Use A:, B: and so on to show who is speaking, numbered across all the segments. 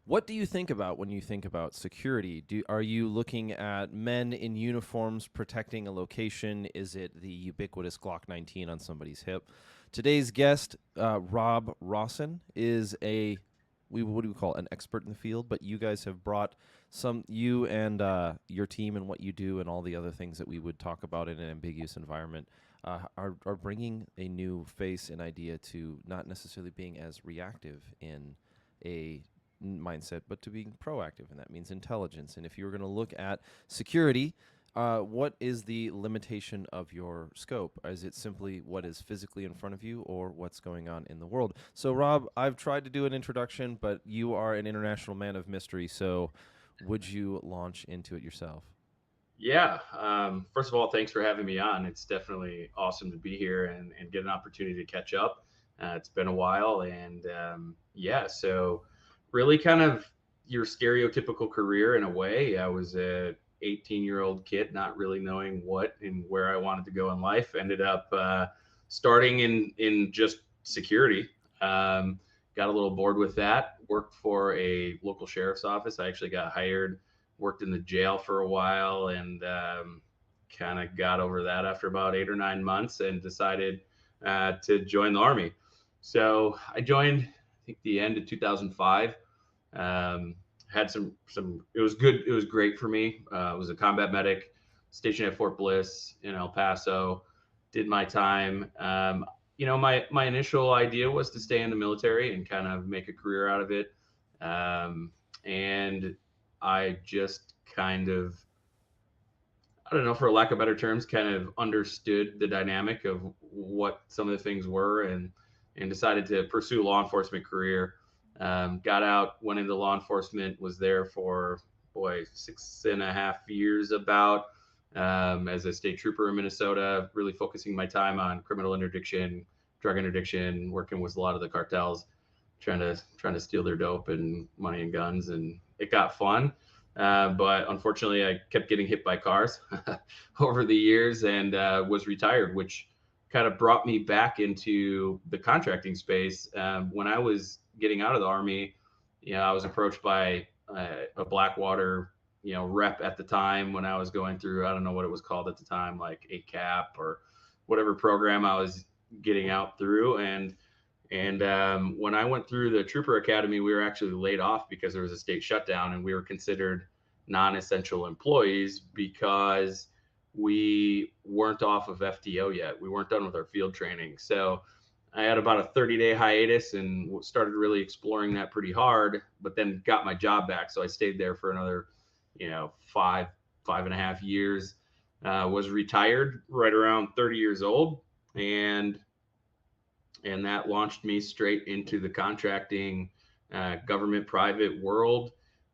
A: What do you think about when you think about security? Are you looking at men in uniforms protecting a location? Is it the ubiquitous Glock 19 on somebody's hip? Today's guest, Rob Rawson, is what do we call it, an expert in the field, but you guys have brought you and your team and what you do and all the other things that we would talk about in an ambiguous environment are bringing a new face and idea to not necessarily being as reactive in a mindset, but to being proactive, and that means intelligence. And if you were going to look at security, what is the limitation of your scope? Is it simply what is physically in front of you, or what's going on in the world? So, Rob, I've tried to do an introduction, but you are an international man of mystery. So, would you launch into it yourself?
B: Yeah. First of all, thanks for having me on. It's definitely awesome to be here and get an opportunity to catch up. It's been a while. And yeah, so really kind of your stereotypical career in a way. I was a 18-year-old kid, not really knowing what and where I wanted to go in life. Ended up starting in just security. Got a little bored with that. Worked for a local sheriff's office. I actually got hired, worked in the jail for a while, and kind of got over that after about 8 or 9 months and decided to join the Army. So I joined, I think, the end of 2005. Had some. It was good. It was great for me. I was a combat medic, stationed at Fort Bliss in El Paso. Did my time. My initial idea was to stay in the military and kind of make a career out of it. And I just kind of, I don't know, for lack of better terms, kind of understood the dynamic of what some of the things were, and decided to pursue a law enforcement career. Got out, went into law enforcement, was there for, 6.5 years about, as a state trooper in Minnesota, really focusing my time on criminal interdiction, drug interdiction, working with a lot of the cartels, trying to steal their dope and money and guns, and it got fun. But unfortunately, I kept getting hit by cars over the years, and was retired, which kind of brought me back into the contracting space. When I was getting out of the Army, I was approached by a Blackwater, rep at the time when I was going through, I don't know what it was called at the time, like ACAP or whatever program I was getting out through. And when I went through the Trooper Academy, we were actually laid off because there was a state shutdown, and we were considered non-essential employees because we weren't off of FTO yet. We weren't done with our field training. So I had about a 30-day hiatus and started really exploring that pretty hard, but then got my job back. So I stayed there for another, 5.5 years. Was retired right around 30 years old, and that launched me straight into the contracting, government private world.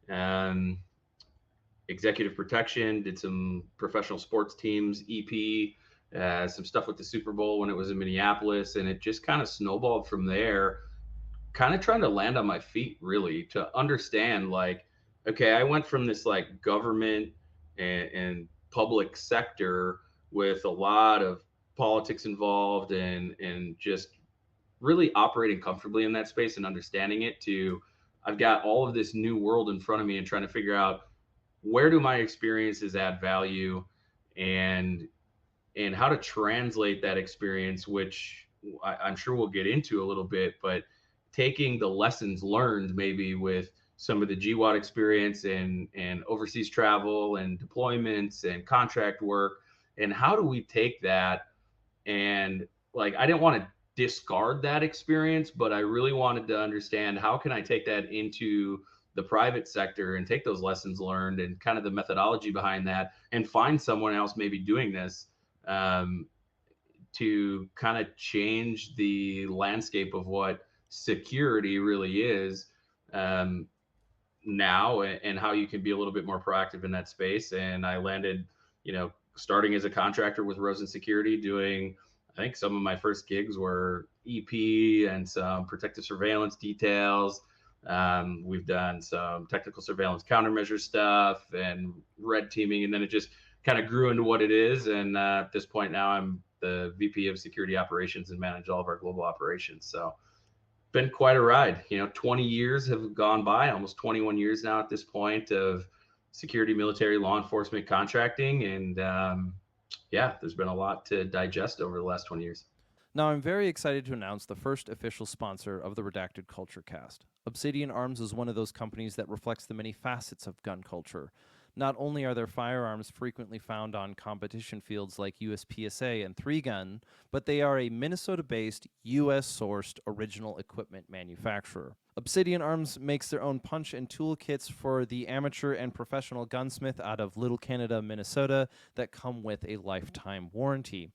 B: Um, Executive protection, did some professional sports teams, EP, some stuff with the Super Bowl when it was in Minneapolis, and it just kind of snowballed from there. Kind of trying to land on my feet, really, to understand, like, okay, I went from this like government and public sector with a lot of politics involved, and just really operating comfortably in that space and understanding it, to I've got all of this new world in front of me and trying to figure out where do my experiences add value, and how to translate that experience, which I'm sure we'll get into a little bit, but taking the lessons learned maybe with some of the GWAT experience and overseas travel and deployments and contract work, and how do we take that, and like, I didn't want to discard that experience, but I really wanted to understand how can I take that into the private sector and take those lessons learned and kind of the methodology behind that, and find someone else maybe doing this, to kind of change the landscape of what security really is, now, and how you can be a little bit more proactive in that space. And I landed, starting as a contractor with Rozin Security, doing, I think some of my first gigs were EP and some protective surveillance details. We've done some technical surveillance countermeasure stuff and red teaming, and then it just kind of grew into what it is. And at this point now, I'm the VP of Security Operations and manage all of our global operations. So been quite a ride. 20 years have gone by, almost 21 years now at this point of security, military, law enforcement contracting. And yeah, there's been a lot to digest over the last 20 years.
A: Now, I'm very excited to announce the first official sponsor of the Redacted Culture Cast. Obsidian Arms is one of those companies that reflects the many facets of gun culture. Not only are their firearms frequently found on competition fields like USPSA and 3Gun, but they are a Minnesota based, US sourced original equipment manufacturer. Obsidian Arms makes their own punch and tool kits for the amateur and professional gunsmith out of Little Canada, Minnesota, that come with a lifetime warranty.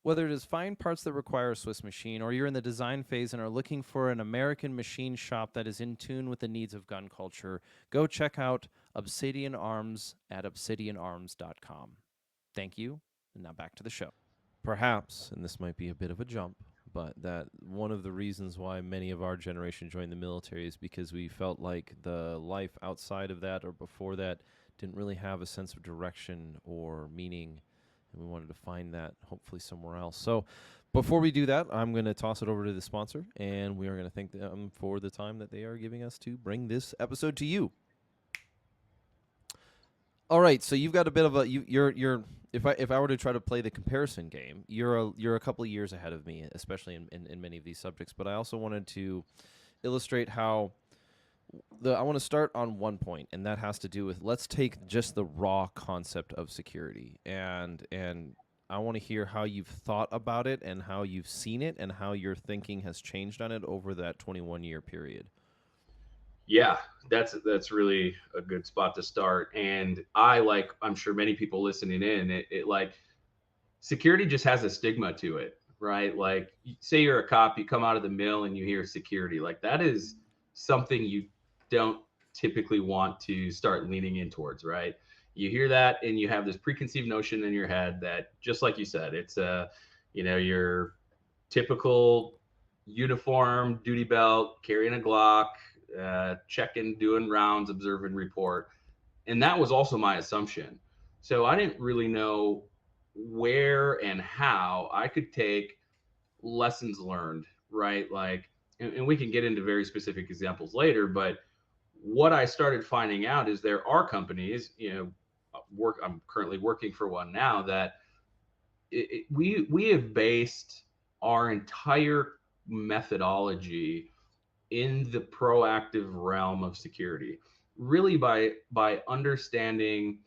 A: Whether it is fine parts that require a Swiss machine, or you're in the design phase and are looking for an American machine shop that is in tune with the needs of gun culture, go check out Obsidian Arms at obsidianarms.com. Thank you, and now back to the show. Perhaps, and this might be a bit of a jump, but that one of the reasons why many of our generation joined the military is because we felt like the life outside of that or before that didn't really have a sense of direction or meaning, and we wanted to find that hopefully somewhere else. So before we do that, I'm going to toss it over to the sponsor, and we are going to thank them for the time that they are giving us to bring this episode to you. All right, so you've got a bit of a you're if I were to try to play the comparison game, you're a couple of years ahead of me, especially in many of these subjects. But I also wanted to illustrate how I want to start on one point, and that has to do with, let's take just the raw concept of security, and I want to hear how you've thought about it and how you've seen it and how your thinking has changed on it over that 21-year period.
B: Yeah, that's really a good spot to start. And I'm sure many people listening in, it like security just has a stigma to it, right? Like, say you're a cop, you come out of the mill and you hear security, like that is something you don't typically want to start leaning in towards, right? You hear that and you have this preconceived notion in your head that, just like you said, it's your typical uniform, duty belt, carrying a Glock, checking, doing rounds, observe and report. And that was also my assumption. So I didn't really know where and how I could take lessons learned, right? Like, and we can get into very specific examples later, but what I started finding out is there are companies, I'm currently working for one now, that we have based our entire methodology in the proactive realm of security, really by understanding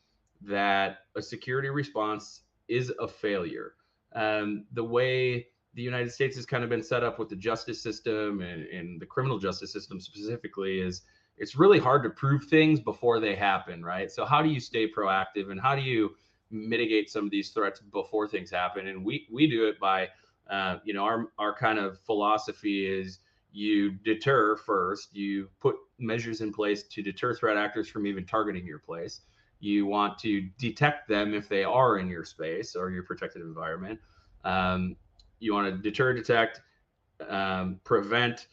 B: that a security response is a failure. The way the United States has kind of been set up with the justice system and the criminal justice system specifically is, it's really hard to prove things before they happen, right? So how do you stay proactive, and how do you mitigate some of these threats before things happen? And we do it by, our kind of philosophy is, you deter first. You put measures in place to deter threat actors from even targeting your place. You want to detect them if they are in your space or your protected environment. You want to deter, detect, prevent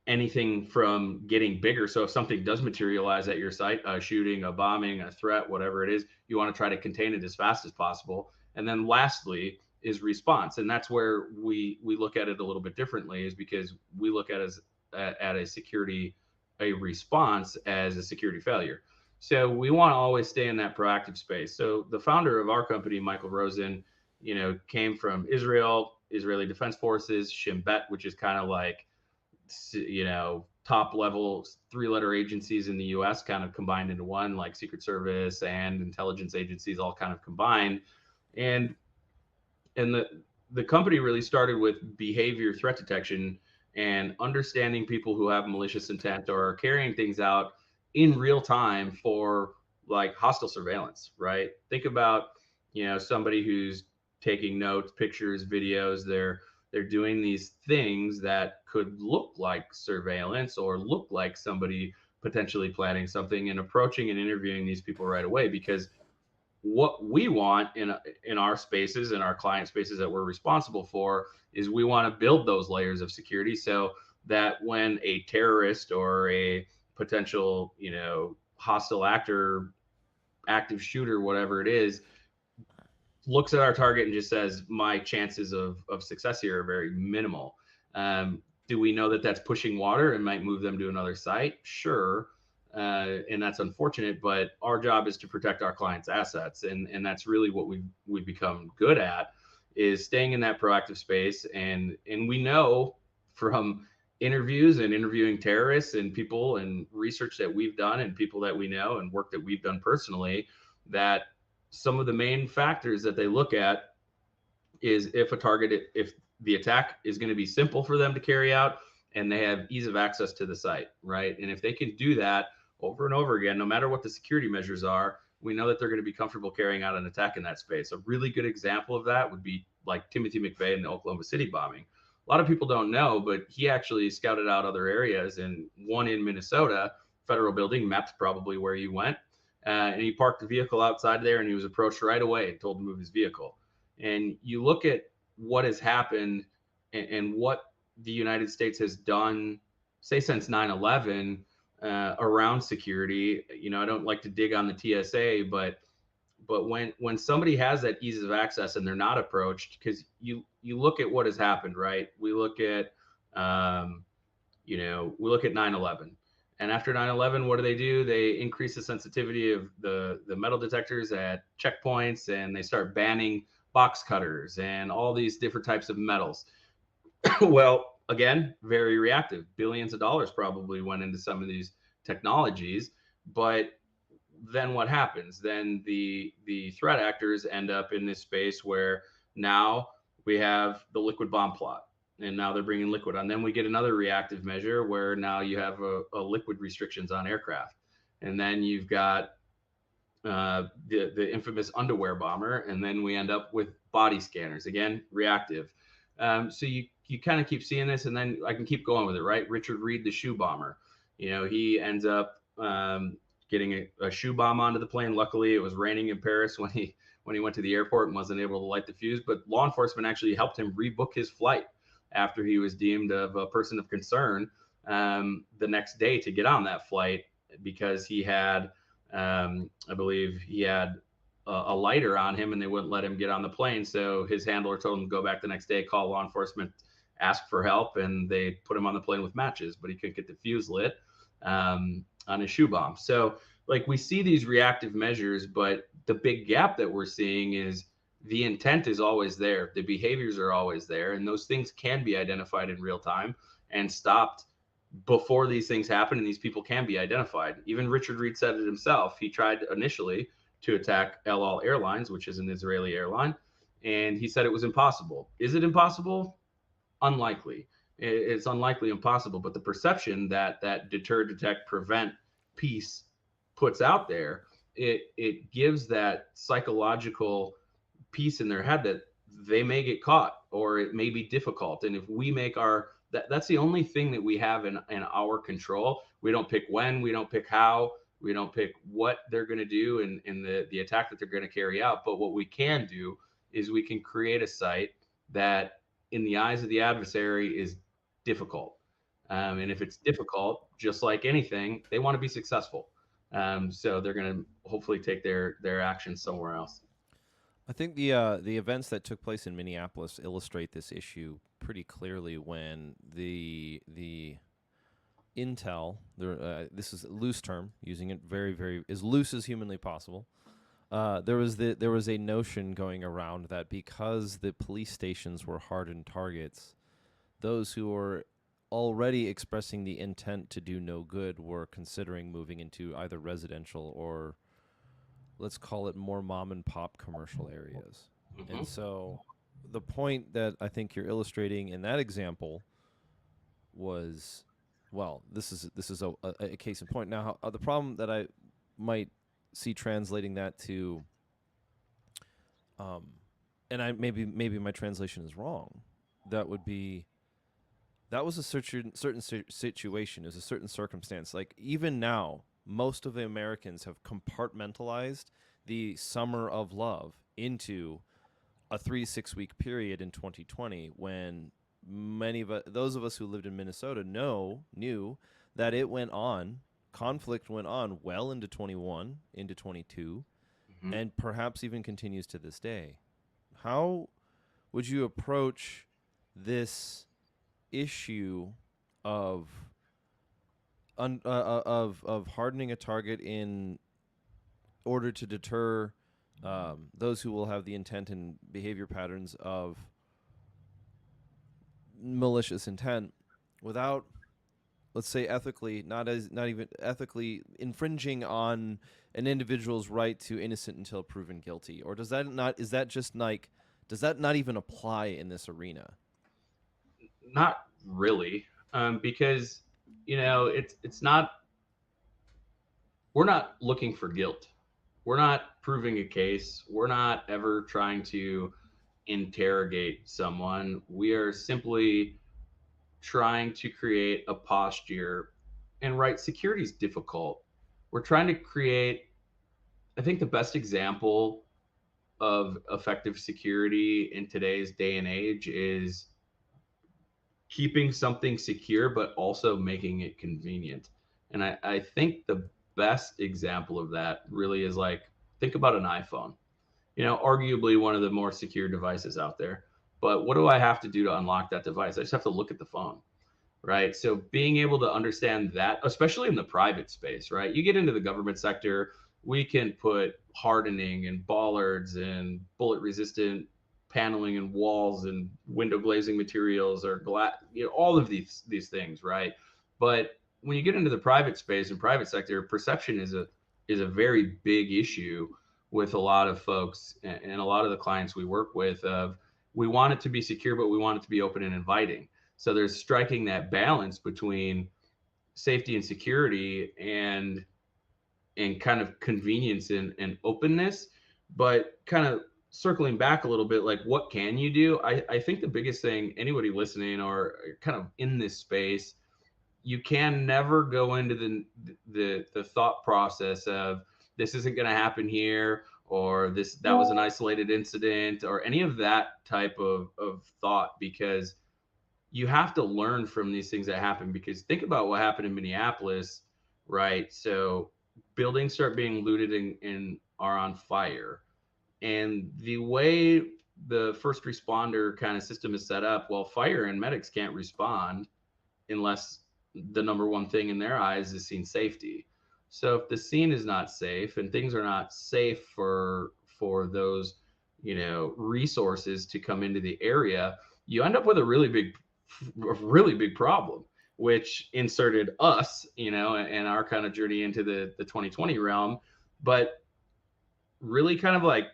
B: anything from getting bigger. So if something does materialize at your site, a shooting, a bombing, a threat, whatever it is, you want to try to contain it as fast as possible. And then lastly is response. And that's where we look at it a little bit differently, is because we look at a response as a security failure. So we want to always stay in that proactive space. So the founder of our company, Michael Rozin, came from Israeli Defense Forces, Shin Bet, which is kind of like, top level 3-letter agencies in the US kind of combined into one, like Secret Service and intelligence agencies all kind of combined. And the company really started with behavior threat detection and understanding people who have malicious intent or are carrying things out in real time for like hostile surveillance, right? Think about, somebody who's taking notes, pictures, videos. They're doing these things that could look like surveillance or look like somebody potentially planning something, and approaching and interviewing these people right away. Because what we want in our spaces, in our client spaces that we're responsible for, is we want to build those layers of security so that when a terrorist or a potential, hostile actor, active shooter, whatever it is, looks at our target and just says, my chances of success here are very minimal. Do we know that that's pushing water and might move them to another site? Sure. And that's unfortunate, but our job is to protect our clients' assets. And that's really what we've become good at, is staying in that proactive space. And we know from interviews and interviewing terrorists and people and research that we've done and people that we know and work that we've done personally, that some of the main factors that they look at is if the attack is going to be simple for them to carry out and they have ease of access to the site, right? And if they can do that over and over again, no matter what the security measures are, we know that they're going to be comfortable carrying out an attack in that space. A really good example of that would be like Timothy McVeigh in the Oklahoma City bombing. A lot of people don't know, but he actually scouted out other areas, and one in Minnesota, federal building, mapped probably where you went. And he parked the vehicle outside there, and he was approached right away and told to move his vehicle. And you look at what has happened and what the United States has done, say, since 9/11 around security. You know, I don't like to dig on the TSA, but when somebody has that ease of access and they're not approached, because you look at what has happened, right? We look at we look at 9/11. And after 9/11, what do? They increase the sensitivity of the metal detectors at checkpoints, and they start banning box cutters and all these different types of metals. Well, again, very reactive. Billions of dollars probably went into some of these technologies, but then what happens? Then the threat actors end up in this space where now we have the liquid bomb plot, and now they're bringing liquid on. Then we get another reactive measure where now you have a liquid restrictions on aircraft, and then you've got the infamous underwear bomber, and then we end up with body scanners, again reactive. So you kind of keep seeing this, and then I can keep going with it, right? Richard Reed, the shoe bomber, he ends up getting a shoe bomb onto the plane. Luckily, it was raining in Paris when he went to the airport and wasn't able to light the fuse. But law enforcement actually helped him rebook his flight after he was deemed of a person of concern the next day to get on that flight, because he had, I believe, he had a lighter on him and they wouldn't let him get on the plane. So his handler told him to go back the next day, call law enforcement, ask for help, and they put him on the plane with matches, but he couldn't get the fuse lit on his shoe bomb. So like we see these reactive measures, but the big gap that we're seeing is the intent is always there. The behaviors are always there, and those things can be identified in real time and stopped before these things happen, and these people can be identified. Even Richard Reed said it himself. He tried initially to attack El Al Airlines, which is an Israeli airline, and he said it was impossible. Is it impossible? Unlikely. It's unlikely impossible, but the perception that deter, detect, prevent piece puts out there, it gives that psychological piece in their head that they may get caught or it may be difficult. And if we make that's the only thing that we have in our control. We don't pick when, we don't pick how, we don't pick what they're going to do in the attack that they're going to carry out. But what we can do is we can create a site that in the eyes of the adversary is difficult. And if it's difficult, just like anything, they want to be successful. So they're going to hopefully take their actions somewhere else.
A: I think the events that took place in Minneapolis illustrate this issue pretty clearly when the intel, this is a loose term, using it very, very as loose as humanly possible. There was a notion going around that because the police stations were hardened targets, those who were already expressing the intent to do no good were considering moving into either residential or, let's call it, more mom and pop commercial areas. Mm-hmm. And so the point that I think you're illustrating in that example was, well, this is a case in point. Now, the problem that I might see translating that to, and I maybe my translation is wrong. That was a certain situation, is a certain circumstance. Like even now, most of the Americans have compartmentalized the summer of love into a 3 to 6 week period in 2020, when many of those of us who lived in Minnesota knew that conflict went on well into 21, into 22, mm-hmm. and perhaps even continues to this day. How would you approach this issue of of hardening a target in order to deter those who will have the intent and behavior patterns of malicious intent without, let's say, ethically, not even ethically infringing on an individual's right to innocent until proven guilty? Or does that not, is that just like, does that not even apply in this arena?
B: Not really, because it's not. We're not looking for guilt. We're not proving a case. We're not ever trying to interrogate someone. We are simply trying to create a posture. And right, security is difficult. We're trying to create, I think, the best example of effective security in today's day and age is keeping something secure, but also making it convenient. And I think the best example of that really is like, think about an iPhone, arguably one of the more secure devices out there. But what do I have to do to unlock that device? I just have to look at the phone, right? So being able to understand that, especially in the private space, right? You get into the government sector, we can put hardening and bollards and bullet resistant paneling and walls and window glazing materials or glass, all of these things, right? But when you get into the private space and private sector, perception is a very big issue with a lot of folks and a lot of the clients we work with. Of we want it to be secure, but we want it to be open and inviting. So there's striking that balance between safety and security and kind of convenience and openness, but kind of circling back a little bit, like what can you do? I think the biggest thing, anybody listening or kind of in this space, you can never go into the thought process of this isn't going to happen here, or that was an isolated incident, or any of that type of thought, because you have to learn from these things that happen. Because think about what happened in Minneapolis, right? So buildings start being looted and are on fire. And the way the first responder kind of system is set up, well, fire and medics can't respond unless the number one thing in their eyes is scene safety. So if the scene is not safe and things are not safe for those, resources to come into the area, you end up with a really big problem, which inserted us, and our kind of journey into the 2020 realm. But really kind of like,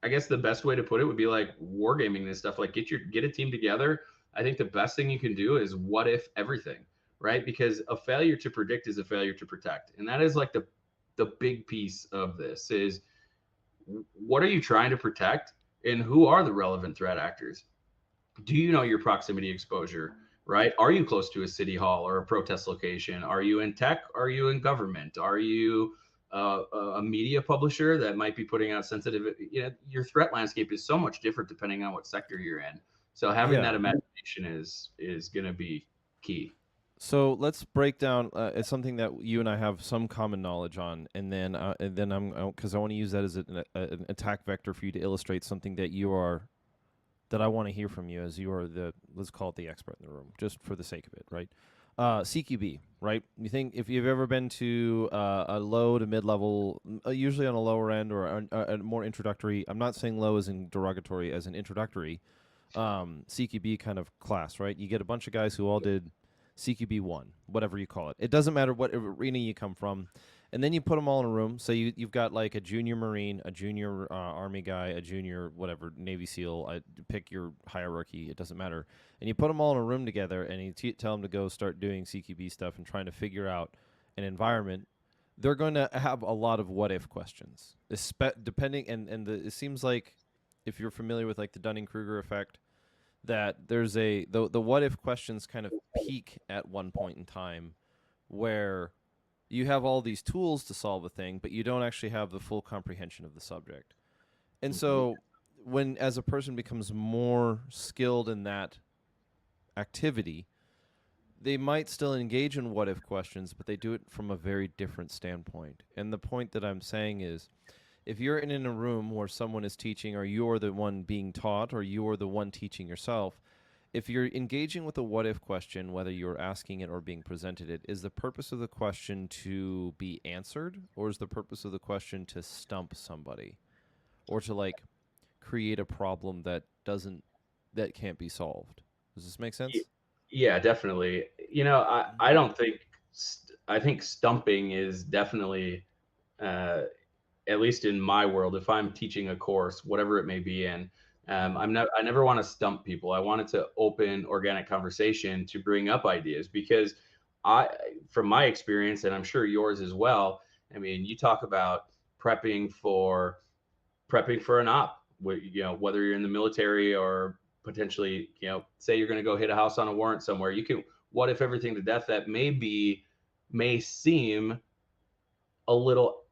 B: I guess the best way to put it would be like wargaming this stuff, like get a team together. I think the best thing you can do is what if everything, right? Because a failure to predict is a failure to protect. And that is like the big piece of this is, what are you trying to protect and who are the relevant threat actors? Do you know your proximity exposure, right? Are you close to a city hall or a protest location? Are you in tech? Are you in government? Are you a media publisher that might be putting out sensitive, your threat landscape is so much different depending on what sector you're in. So having that imagination is going to be key.
A: So let's break down. It's something that you and I have some common knowledge on, and then I'm because I want to use that as an attack vector for you to illustrate something that I want to hear from you, as you are let's call it the expert in the room, just for the sake of it, right? CQB, right? You think if you've ever been to a low to mid-level, usually on a lower end or a more introductory, I'm not saying low as in derogatory, as an introductory CQB kind of class, right? You get a bunch of guys who all did CQB 1, whatever you call it. It doesn't matter what arena you come from. And then you put them all in a room. So you've got like a junior Marine, a junior Army guy, a junior whatever, Navy SEAL. Pick your hierarchy. It doesn't matter. And you put them all in a room together, and you tell them to go start doing CQB stuff and trying to figure out an environment. They're going to have a lot of what-if questions, depending. And it seems like, if you're familiar with like the Dunning-Kruger effect, that there's the what-if questions kind of peak at one point in time where you have all these tools to solve a thing, but you don't actually have the full comprehension of the subject. And so when, as a person becomes more skilled in that activity, they might still engage in what-if questions, but they do it from a very different standpoint. And the point that I'm saying is, if you're in a room where someone is teaching, or you're the one being taught, or you're the one teaching yourself, if you're engaging with a what if question, whether you're asking it or being presented it, is the purpose of the question to be answered, or is the purpose of the question to stump somebody, or to like create a problem that can't be solved? Does this make
B: Y-
A: sense?
B: Yeah, definitely. I don't think, I think stumping is definitely, uh, at least in my world, if I'm teaching a course, whatever it may be in,
A: Mm.
B: I never want to stump people. I want it to open organic conversation to bring up ideas because I, from my experience, and I'm sure yours as well. I mean, you talk about prepping for prepping for an op, whether you're in the military or potentially, say you're going to go hit a house on a warrant somewhere. You can, what if everything to death that may seem a little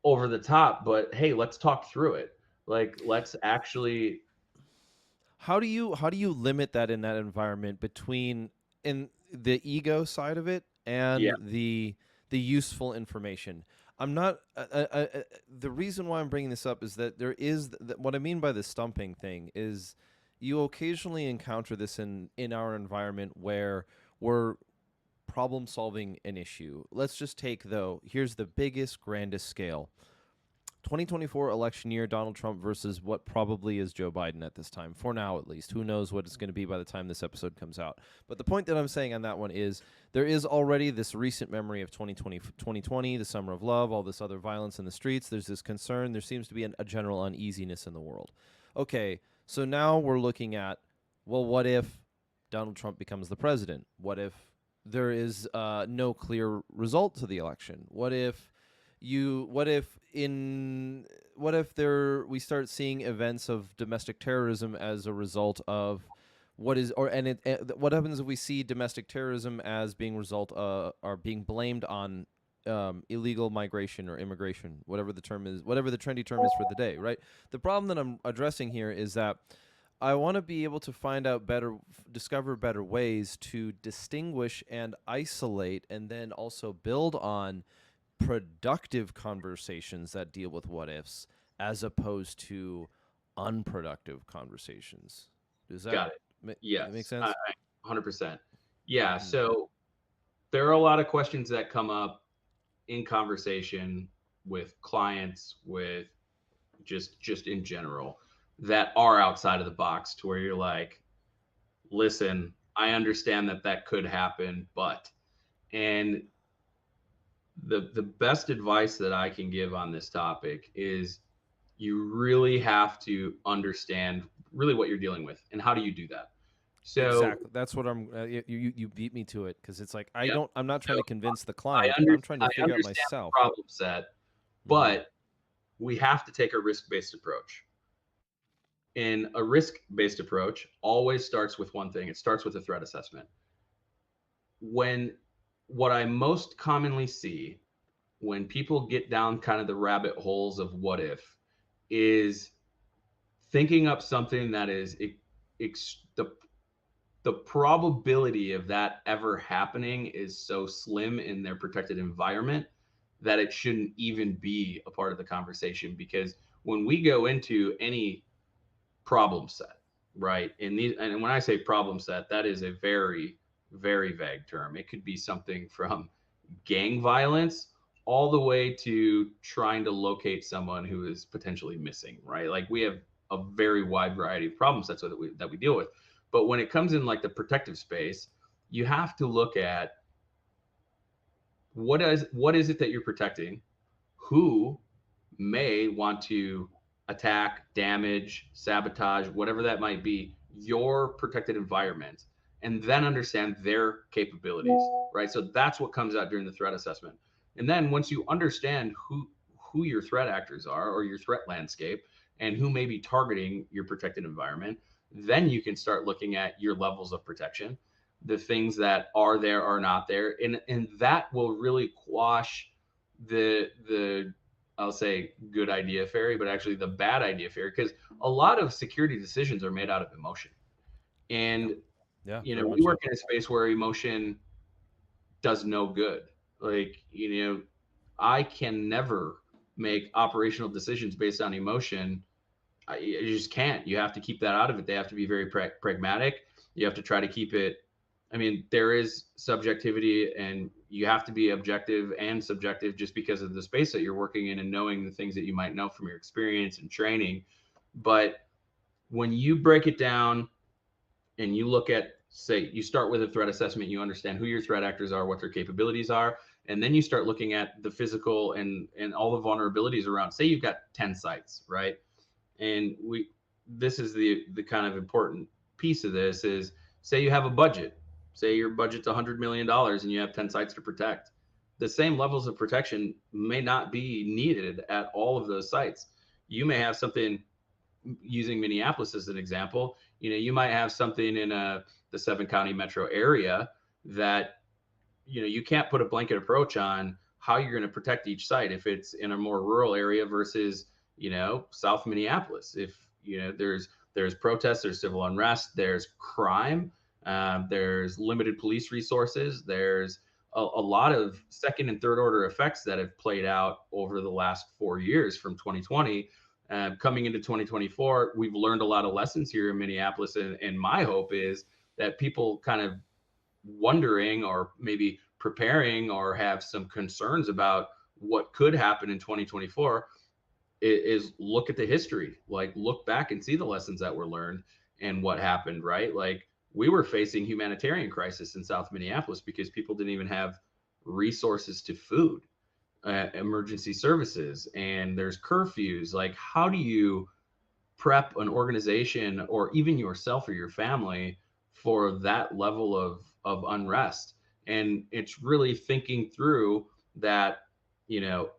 B: over the top, but hey, let's talk through it. Like, let's actually,
A: How do you limit that in that environment between in the ego side of it
B: yeah,
A: and the useful information? I'm not the reason why I'm bringing this up is that there is what I mean by the stumping thing is you occasionally encounter this in our environment where we're problem solving an issue. Let's just take though, here's the biggest grandest scale. 2024 election year, Donald Trump versus what probably is Joe Biden at this time, for now at least. Who knows what it's going to be by the time this episode comes out. But the point that I'm saying on that one is there is already this recent memory of 2020, the summer of love, all this other violence in the streets. There's this concern. There seems to be a general uneasiness in the world. Okay, so now we're looking at, well, what if Donald Trump becomes the president? What if there is no clear result to the election? What if there we start seeing events of domestic terrorism as a result of what happens if we see domestic terrorism as being result or being blamed on illegal migration or immigration, whatever the term is, whatever the trendy term is for the day, right? The problem that I'm addressing here is that I want to be able to discover better ways to distinguish and isolate, and then also build on productive conversations that deal with what ifs as opposed to unproductive conversations. Does that
B: got it.
A: make
B: Yes,
A: sense?
B: 100%. Yeah.
A: Mm-hmm.
B: So there are a lot of questions that come up in conversation with clients, with just in general, that are outside of the box to where you're like, listen, I understand that that could happen, but, and the best advice that I can give on this topic is you really have to understand really what you're dealing with and how do you do that. So,
A: Exactly. That's what I'm. You beat me to it because it's like
B: yep.
A: I'm not
B: So
A: trying to convince the
B: I
A: client.
B: under
A: I'm trying to
B: I
A: figure out
B: understand the
A: myself.
B: problem set,
A: Mm-hmm.
B: but we have to take a risk-based approach. And a risk-based approach always starts with one thing. It starts with a threat assessment. When what I most commonly see when people get down kind of the rabbit holes of what if is thinking up something that is the probability of that ever happening is so slim in their protected environment that it shouldn't even be a part of the conversation because when we go into any problem set, right? And when I say problem set, that is a very, very vague term. It could be something from gang violence all the way to trying to locate someone who is potentially missing, right? Like we have a very wide variety of problem sets that we deal with. But when it comes in like the protective space, you have to look at what is it that you're protecting, who may want to attack, damage, sabotage, whatever that might be, your protected environment, and then understand their capabilities, right? So that's what comes out during the threat assessment. And then once you understand who your threat actors are or your threat landscape and who may be targeting your protected environment, then you can start looking at your levels of protection, the things that are there are not there, and that will really quash the I'll say good idea fairy, but actually the bad idea fairy, because a lot of security decisions are made out of emotion.
A: Yeah.
B: And,
A: Yeah. Very
B: we
A: much
B: work
A: so.
B: in a space where emotion does no good. Like, I can never make operational decisions based on emotion. You just can't. You have to keep that out of it. They have to be very pragmatic. You have to try to keep it. I mean, there is subjectivity, and you have to be objective and subjective just because of the space that you're working in and knowing the things that you might know from your experience and training. But when you break it down and you look at, say, you start with a threat assessment, you understand who your threat actors are, what their capabilities are, and then you start looking at the physical and all the vulnerabilities around. Say you've got 10 sites, right? And this is the kind of important piece of this is, say you have a budget, say your budget's $100 million and you have 10 sites to protect. The same levels of protection may not be needed at all of those sites. You may have something, using Minneapolis as an example, you might have something in the 7 county metro area that, you can't put a blanket approach on how you're going to protect each site if it's in a more rural area versus, South Minneapolis. If, there's protests, there's civil unrest, there's crime, there's limited police resources, there's a lot of second and third order effects that have played out over the last 4 years from 2020. Coming into 2024, we've learned a lot of lessons here in Minneapolis, and my hope is that people kind of wondering or maybe preparing or have some concerns about what could happen in 2024 is look at the history, like look back and see the lessons that were learned and what happened, right? Like we were facing humanitarian crisis in South Minneapolis because people didn't even have resources to food, emergency services, and there's curfews. Like how do you prep an organization or even yourself or your family for that level of unrest? And it's really thinking through that,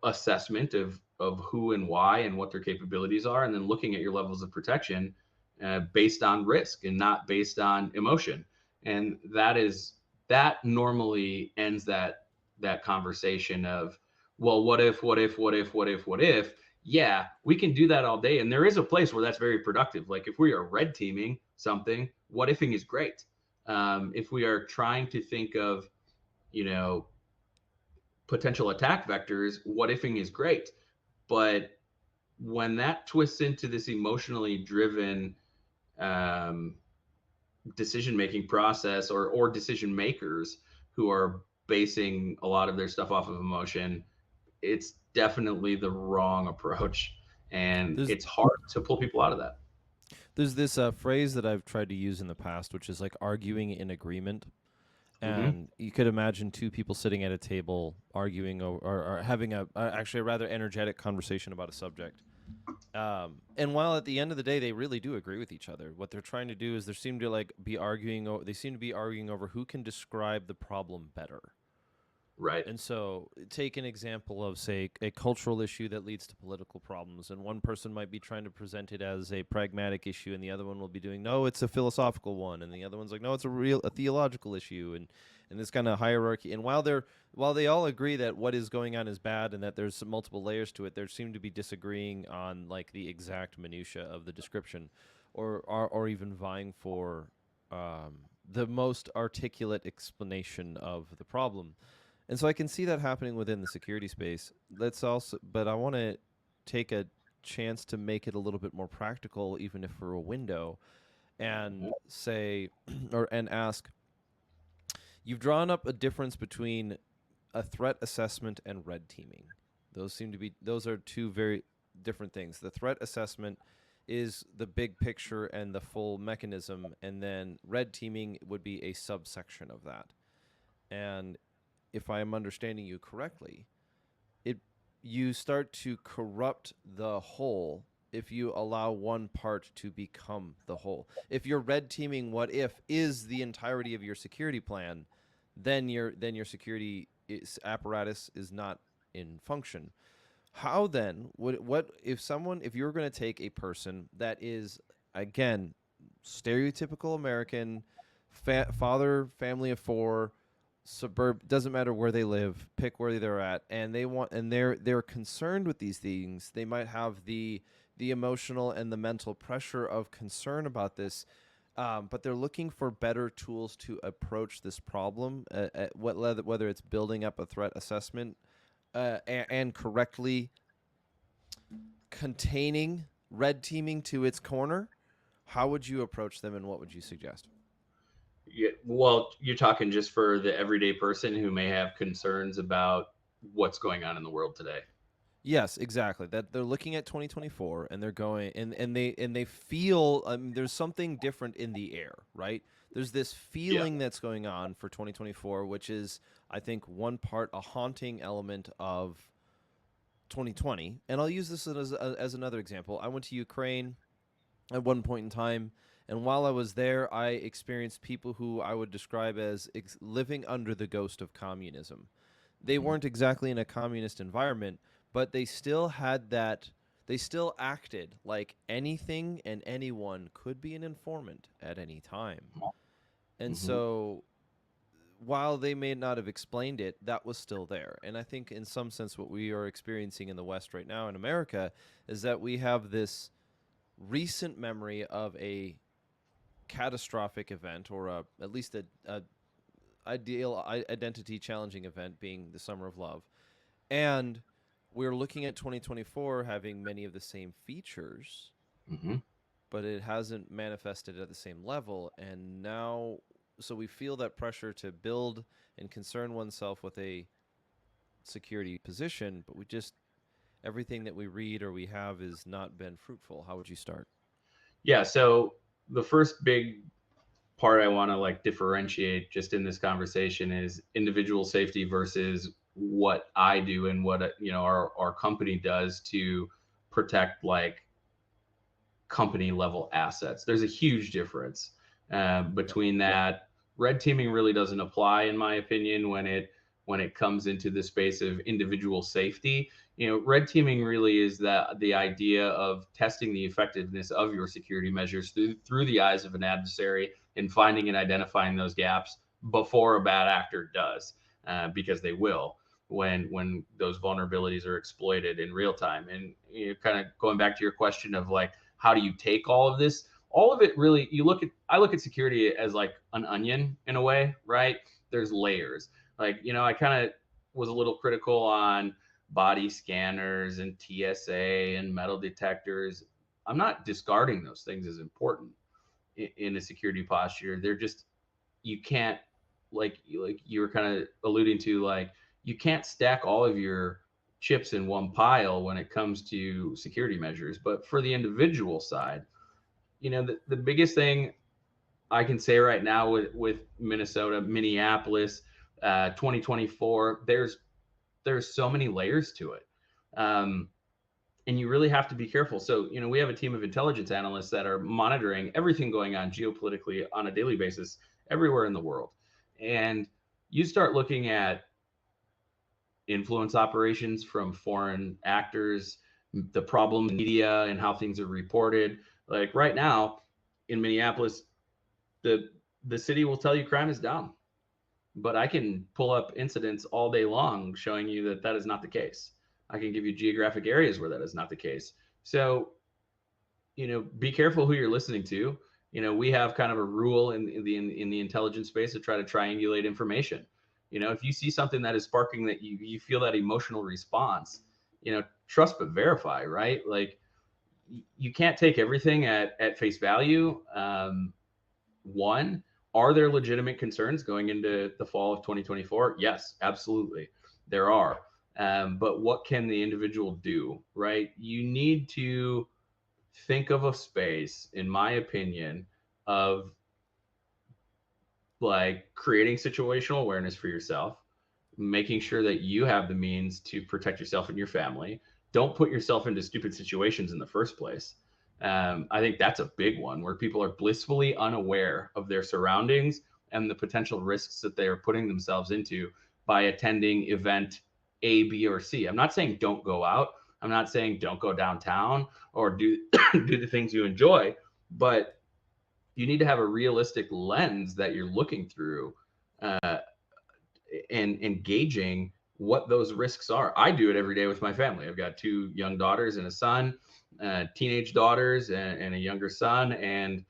B: assessment of who and why and what their capabilities are, and then looking at your levels of protection based on risk and not based on emotion. And that normally ends that conversation of, well, what if. Yeah, we can do that all day, and there is a place where that's very productive. Like if we are red teaming something, what ifing is great. If we are trying to think of, potential attack vectors, what ifing is great. But when that twists into this emotionally driven um, decision making process, or decision makers who are basing a lot of their stuff off of emotion, it's definitely the wrong approach, and
A: There's
B: it's hard to pull people out of that.
A: there's this phrase that I've tried to use in the past, which is like arguing in agreement.
B: Mm-hmm.
A: And you could imagine two people sitting at a table arguing or having actually a rather energetic conversation about a subject. And while at the end of the day they really do agree with each other, what they're trying to do is they seem to be arguing over who can describe the problem better.
B: Right.
A: And so, take an example of, say, a cultural issue that leads to political problems, and one person might be trying to present it as a pragmatic issue, and the other one will be doing, no, it's a philosophical one, and the other one's like, no, it's a theological issue, and this kind of hierarchy. And while they all agree that what is going on is bad and that there's some multiple layers to it, there seem to be disagreeing on like the exact minutia of the description, or even vying for the most articulate explanation of the problem. And so I can see that happening within the security space. But I want to take a chance to make it a little bit more practical, even if for a window, and say, and ask, you've drawn up a difference between a threat assessment and red teaming. Those are two very different things. The threat assessment is the big picture and the full mechanism, and then red teaming would be a subsection of that. And if I am understanding you correctly, you start to corrupt the whole if you allow one part to become the whole. If your red teaming what if is the entirety of your security plan, then your security apparatus is not in function. How then if you're going to take a person that is, again, stereotypical American, father, family of four, suburb, doesn't matter where they live, pick where they're at, and they're concerned with these things. They might have the emotional and the mental pressure of concern about this, but they're looking for better tools to approach this problem, whether it's building up a threat assessment and correctly containing red teaming to its corner. How would you approach them, and what would you suggest?
B: Yeah, well, you're talking just for the everyday person who may have concerns about what's going on in the world today.
A: Yes, exactly. That they're looking at 2024 and they're going and they feel there's something different in the air, right? There's this
B: Yeah.
A: feeling that's going on for 2024, which is I think one part a haunting element of 2020. And I'll use this as another example. I went to Ukraine at one point in time, and while I was there, I experienced people who I would describe as living under the ghost of communism. They
B: Mhm.
A: weren't exactly in a communist environment, but they still had that. They still acted like anything and anyone could be an informant at any time. And
B: Mhm.
A: so while they may not have explained it, that was still there. And I think, in some sense, what we are experiencing in the West right now in America is that we have this recent memory of a catastrophic event, or at least a ideal identity challenging event, being the Summer of Love, and we're looking at 2024 having many of the same features,
B: Mhm.
A: but it hasn't manifested at the same level. And now, so we feel that pressure to build and concern oneself with a security position, but we just, everything that we read or we have has not been fruitful. How would you start?
B: Yeah. So the first big part I want to like differentiate just in this conversation is individual safety versus what I do and what our company does to protect like company level assets. There's a huge difference
A: Yep.
B: between that. Red teaming really doesn't apply, in my opinion, when it comes into the space of individual safety. Red teaming really is the idea of testing the effectiveness of your security measures through the eyes of an adversary and finding and identifying those gaps before a bad actor does, because they will when those vulnerabilities are exploited in real time. And kind of going back to your question of like, how do you take all of this? All of it really, I look at security as like an onion in a way, right? There's layers. Like, I kind of was a little critical on body scanners and TSA and metal detectors. I'm not discarding those things as important in a security posture. They're just, you can't, like you were kind of alluding to, like, you can't stack all of your chips in one pile when it comes to security measures. But for the individual side, the biggest thing I can say right now with Minnesota, Minneapolis, 2024, there's so many layers to it. Um, and you really have to be careful. So, we have a team of intelligence analysts that are monitoring everything going on geopolitically on a daily basis everywhere in the world. And you start looking at influence operations from foreign actors, the problem in media and how things are reported. Like right now in Minneapolis, the the city will tell you crime is down, but I can pull up incidents all day long showing you that that is not the case. I can give you geographic areas where that is not the case. So, be careful who you're listening to. We have kind of a rule in the intelligence space to try to triangulate information. If you see something that is sparking that you feel that emotional response, trust but verify, right? Like, you can't take everything at face value. One, are there legitimate concerns going into the fall of 2024? Yes, absolutely, there are. But what can the individual do, right? You need to think of a space, in my opinion, of like creating situational awareness for yourself, making sure that you have the means to protect yourself and your family. Don't put yourself into stupid situations in the first place. I think that's a big one where people are blissfully unaware of their surroundings and the potential risks that they are putting themselves into by attending event A, B, or C. I'm not saying don't go out. I'm not saying don't go downtown or do do the things you enjoy, but you need to have a realistic lens that you're looking through, uh, and engaging what those risks are. I do it every day with my family. I've got two young daughters and a son, teenage daughters and a younger son. And,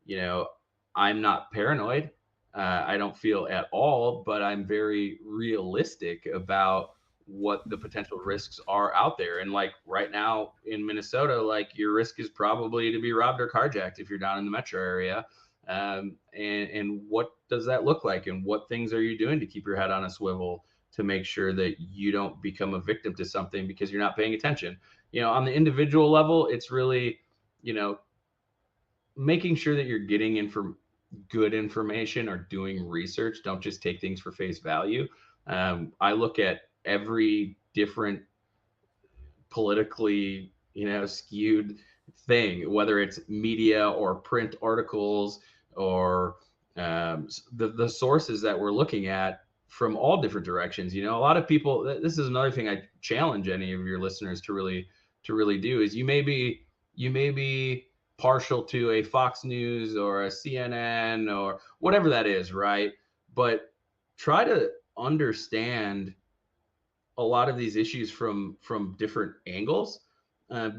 B: you know, I'm not paranoid. I don't feel at all, but I'm very realistic about what the potential risks are out there. And like right now in Minnesota, like your risk is probably to be robbed or carjacked if you're down in the metro area. and what does that look like, and what things are you doing to keep your head on a swivel to make sure that you don't become a victim to something because you're not paying attention. On the individual level, it's really, making sure that you're getting good information or doing research. Don't just take things for face value. I look at every different politically, skewed thing, whether it's media or print articles or the sources that we're looking at from all different directions. A lot of people. This is another thing I challenge any of your listeners to really do is you may be partial to a Fox News or a CNN or whatever that is, right? But try to understand a lot of these issues from different angles,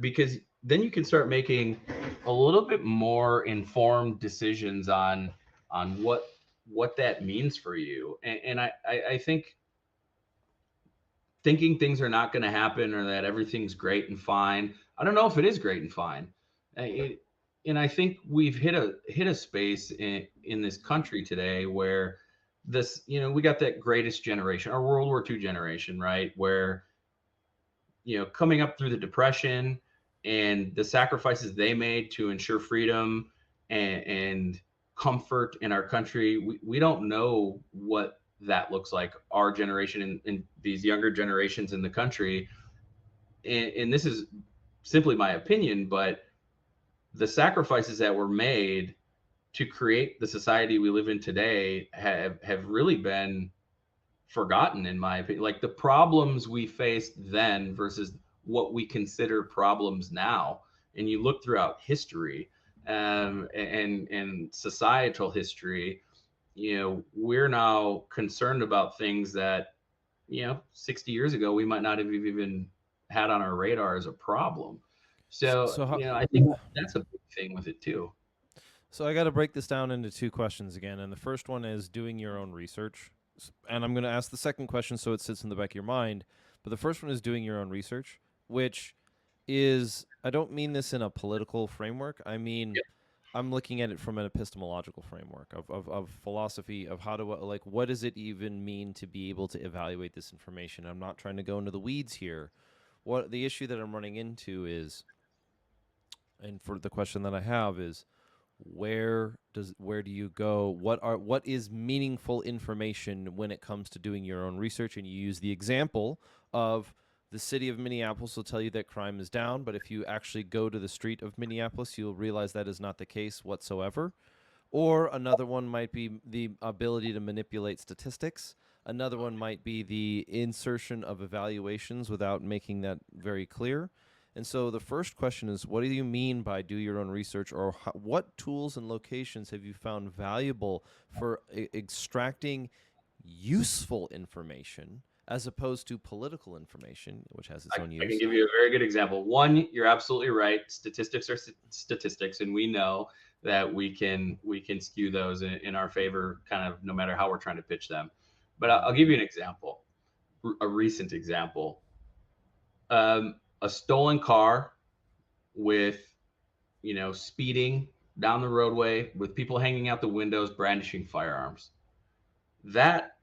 B: because then you can start making a little bit more informed decisions on what that means for you. And I think thinking things are not going to happen or that everything's great and fine. I don't know if it is great and fine. And I think we've hit a space in this country today where we got that greatest generation, our World War II generation, right? Where, coming up through the Depression and the sacrifices they made to ensure freedom and comfort in our country, we don't know what that looks like, our generation and these younger generations in the country. And this is simply my opinion, but the sacrifices that were made to create the society we live in today have really been forgotten, in my opinion. Like the problems we faced then versus what we consider problems now, and you look throughout history, and societal history, we're now concerned about things that 60 years ago we might not have even had on our radar as a problem. So,
A: So how,
B: I think that's a big thing with it too.
A: So I got to break this down into two questions again. And the first one is doing your own research. And I'm going to ask the second question so it sits in the back of your mind. But the first one is doing your own research, which is, I don't mean this in a political framework. I mean, I'm looking at it from an epistemological framework of philosophy of how to, like, what does it even mean to be able to evaluate this information? I'm not trying to go into the weeds here. What the issue that I'm running into is, and for the question that I have is, where do you go? What is meaningful information when it comes to doing your own research? And you use the example of the city of Minneapolis will tell you that crime is down, but if you actually go to the street of Minneapolis, you'll realize that is not the case whatsoever. Or another one might be the ability to manipulate statistics. Another one might be the insertion of evaluations without making that very clear. And so the first question is, what do you mean by do your own research, or what tools and locations have you found valuable for extracting useful information as opposed to political information, which has its own use?
B: I can give you a very good example. One, you're absolutely right. Statistics are statistics, and we know that we can skew those in our favor, kind of no matter how we're trying to pitch them. But I'll give you an example, a recent example. A stolen car with, speeding down the roadway with people hanging out the windows, brandishing firearms. That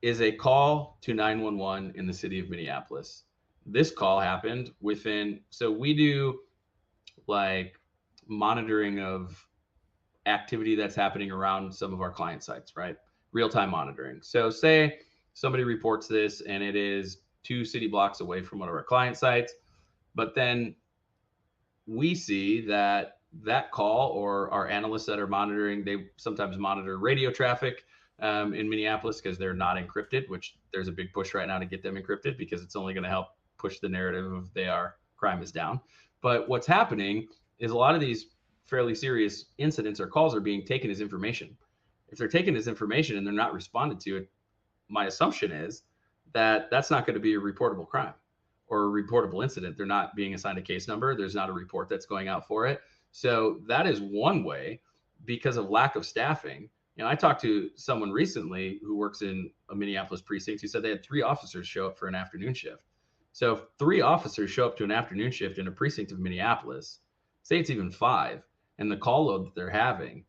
B: is a call to 911 in the city of Minneapolis. This call happened so we do like monitoring of activity that's happening around some of our client sites, right? Real-time monitoring. So say somebody reports this and it is 2 city blocks away from one of our client sites, but then we see that call, or our analysts that are monitoring, they sometimes monitor radio traffic in Minneapolis because they're not encrypted, which there's a big push right now to get them encrypted because it's only going to help push the narrative of crime is down. But what's happening is a lot of these fairly serious incidents or calls are being taken as information. If they're taken as information and they're not responded to, my assumption is that that's not going to be a reportable crime or a reportable incident. They're not being assigned a case number. There's not a report that's going out for it. So that is one way, because of lack of staffing. I talked to someone recently who works in a Minneapolis precinct who said they had 3 officers show up for an afternoon shift. So if 3 officers show up to an afternoon shift in a precinct of Minneapolis, say it's even 5, and the call load that they're having,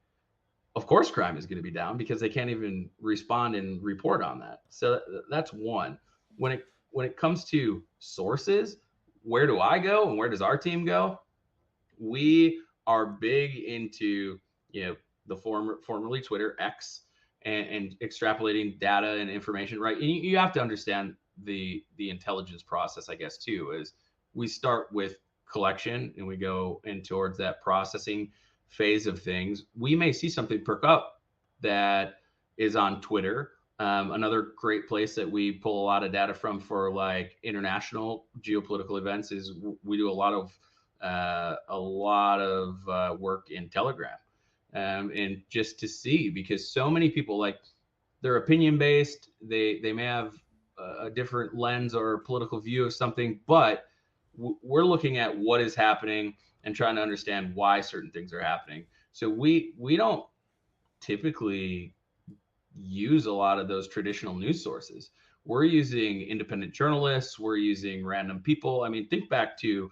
B: of course crime is going to be down because they can't even respond and report on that. So that's one. When it comes to sources, where do I go and where does our team go? We are big into, the formerly Twitter X, and extrapolating data and information, right? And you have to understand the intelligence process, I guess, too, is we start with collection and we go in towards that processing phase of things. We may see something perk up that is on Twitter. Another great place that we pull a lot of data from for like international geopolitical events is we do a lot of work in Telegram, and just to see, because so many people, like, they're opinion based. They may have a different lens or political view of something, but we're looking at what is happening and trying to understand why certain things are happening. So we don't typically use a lot of those traditional news sources. We're using independent journalists. We're using random people. I mean, think back to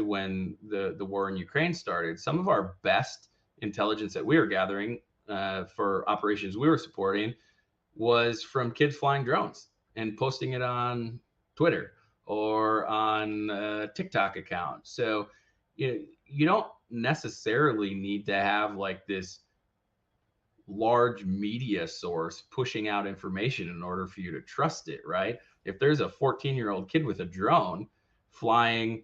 B: when the war in Ukraine started. Some of our best intelligence that we were gathering for operations we were supporting was from kids flying drones and posting it on Twitter or on a TikTok account. So you don't necessarily need to have like this large media source pushing out information in order for you to trust it, right? If there's a 14-year-old kid with a drone flying,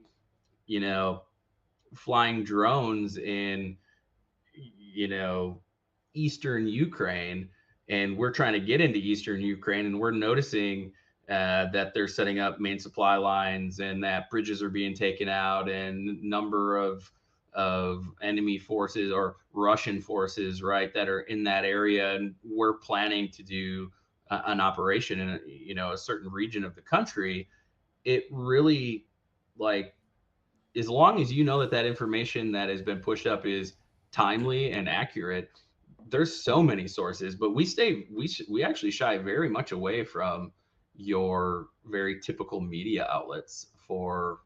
B: flying drones in, Eastern Ukraine, and we're trying to get into Eastern Ukraine, and we're noticing that they're setting up main supply lines and that bridges are being taken out, and number of enemy forces or Russian forces, right, that are in that area, and we're planning to do an operation in a certain region of the country. It really, like, as long as you know that information that has been pushed up is timely and accurate, there's so many sources, but we actually shy very much away from your very typical media outlets for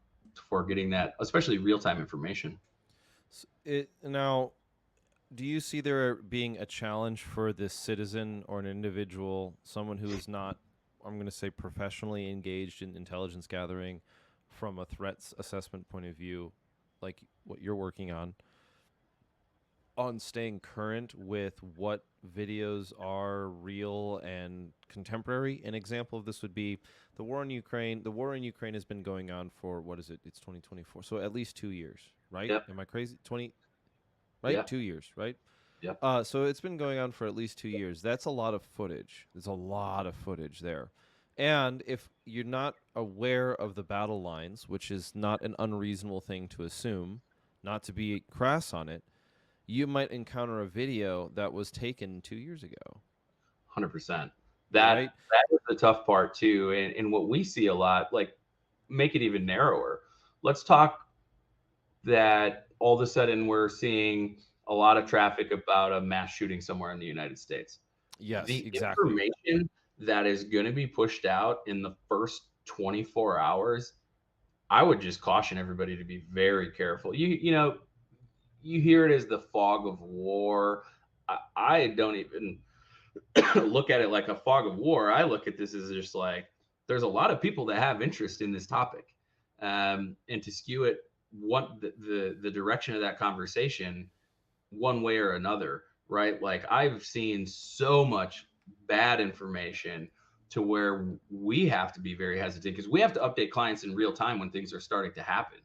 B: getting that, especially real-time information.
A: Now, do you see there being a challenge for this citizen or an individual, someone who is not, I'm going to say, professionally engaged in intelligence gathering from a threats assessment point of view, like what you're working on staying current with what videos are real and contemporary? An example of this would be the war in Ukraine. The war in Ukraine has been going on for, what is it? It's 2024. So at least 2 years, right?
B: Yep.
A: Am I crazy? 20, right?
B: Yeah.
A: 2 years, right?
B: Yep.
A: So it's been going on for at least 2 years. That's a lot of footage. There's a lot of footage there. And if you're not aware of the battle lines, which is not an unreasonable thing to assume, not to be crass on it, you might encounter a video that was taken 2 years ago.
B: 100%.
A: Right?
B: That is the tough part too. And what we see a lot, like, make it even narrower. Let's talk that all of a sudden we're seeing a lot of traffic about a mass shooting somewhere in the United States.
A: Yes,
B: The
A: exactly.
B: information that is going to be pushed out in the first 24 hours, I would just caution everybody to be very careful. You hear it as the fog of war. I don't even look at it like a fog of war. I look at this as just like, there's a lot of people that have interest in this topic, and to skew it the direction of that conversation one way or another, right? Like, I've seen so much bad information to where we have to be very hesitant because we have to update clients in real time when things are starting to happen,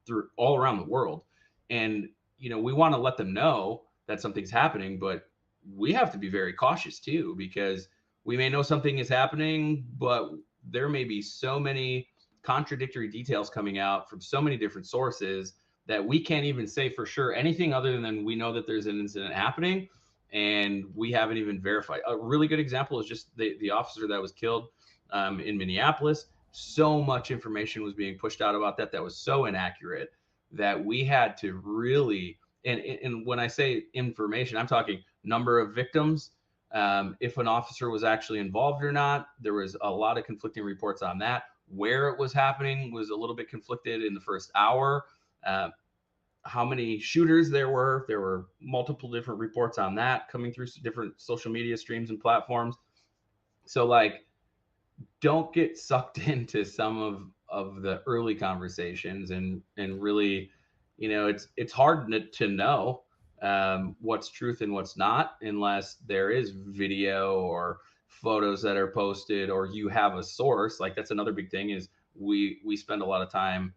B: through all around the world. And, we want to let them know that something's happening, but we have to be very cautious too, because we may know something is happening, but there may be so many contradictory details coming out from so many different sources that we can't even say for sure anything other than we know that there's an incident happening and we haven't even verified. A really good example is just the officer that was killed in Minneapolis. So much information was being pushed out about that was so inaccurate that we had to really, and when I say information, I'm talking number of victims, if an officer was actually involved or not. There was a lot of conflicting reports on that. Where it was happening was a little bit conflicted in the first hour. how many shooters there were. There were multiple different reports on that coming through different social media streams and platforms. So like, don't get sucked into some of the early conversations, and really, it's hard to know what's truth and what's not unless there is video or photos that are posted, or you have a source. Like, that's another big thing, is we spend a lot of time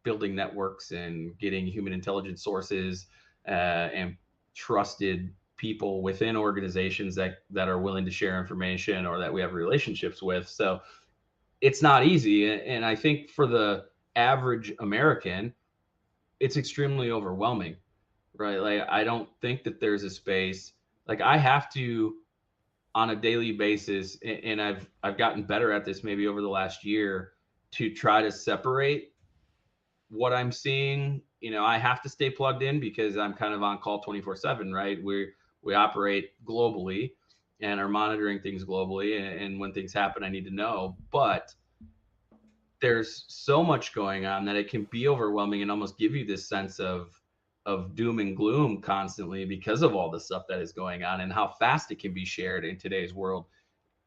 B: building networks and getting human intelligence sources and trusted people within organizations that are willing to share information or that we have relationships with. So it's not easy, and I think for the average American, it's extremely overwhelming, right? Like, I don't think that there's a space. Like, I have to, on a daily basis, and I've gotten better at this maybe over the last year, to try to separate what I'm seeing. I have to stay plugged in because I'm kind of on call 24/7, right? We operate globally and are monitoring things globally, and when things happen, I need to know. But there's so much going on that it can be overwhelming and almost give you this sense of doom and gloom constantly because of all the stuff that is going on and how fast it can be shared in today's world.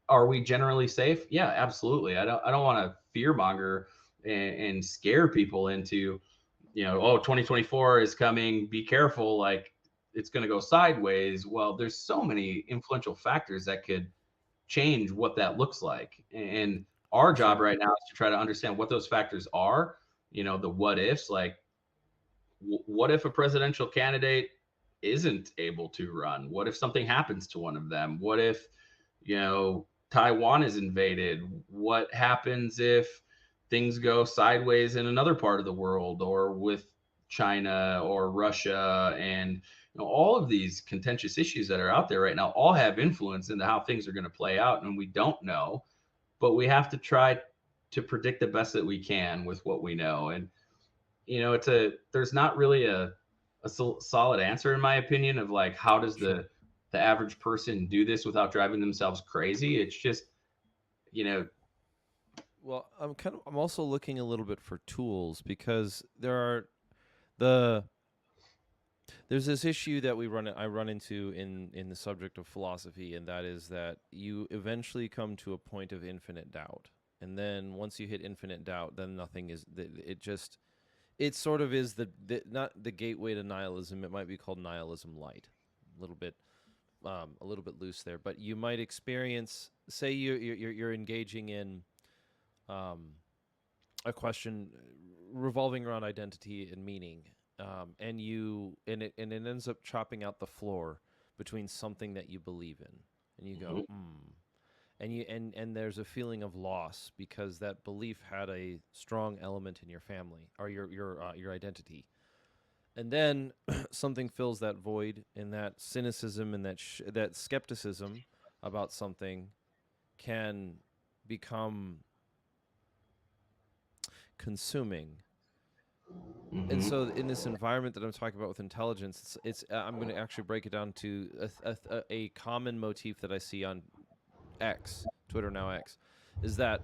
B: Are we generally safe? Yeah, absolutely. I don't want to fear monger and scare people into, oh, 2024 is coming, be careful, like it's going to go sideways. Well, there's so many influential factors that could change what that looks like. And our
A: For
B: job
A: sure.
B: right now is to try to understand what those factors are, the what ifs. Like, what if a presidential candidate isn't able to run? What if something happens to one of them? What if, Taiwan is invaded? What happens if things go sideways in another part of the world, or with China or Russia? And all of these contentious issues that are out there right now all have influence into how things are going to play out, and we don't know, but we have to try to predict the best that we can with what we know. And there's not really a solid answer, in my opinion, of like, how does
A: Sure.
B: the average person do this without driving themselves crazy. It's just, you know
A: Well, I'm also looking a little bit for tools because the there's this issue that I run into in the subject of philosophy, and that is that you eventually come to a point of infinite doubt. And then once you hit infinite doubt, then nothing is it sort of is not the gateway to nihilism. It might be called nihilism light. A little bit loose there, but you might experience, say you're engaging in um, a question revolving around identity and meaning, and it ends up chopping out the floor between something that you believe in, and you go,
B: mhm.
A: and there's a feeling of loss because that belief had a strong element in your family or your identity, and then something fills that void, and that cynicism and that skepticism about something can become consuming. And
B: Mhm.
A: so in this environment that I'm talking about with intelligence, it's I'm going to actually break it down to a common motif that I see on X, Twitter now X, is that,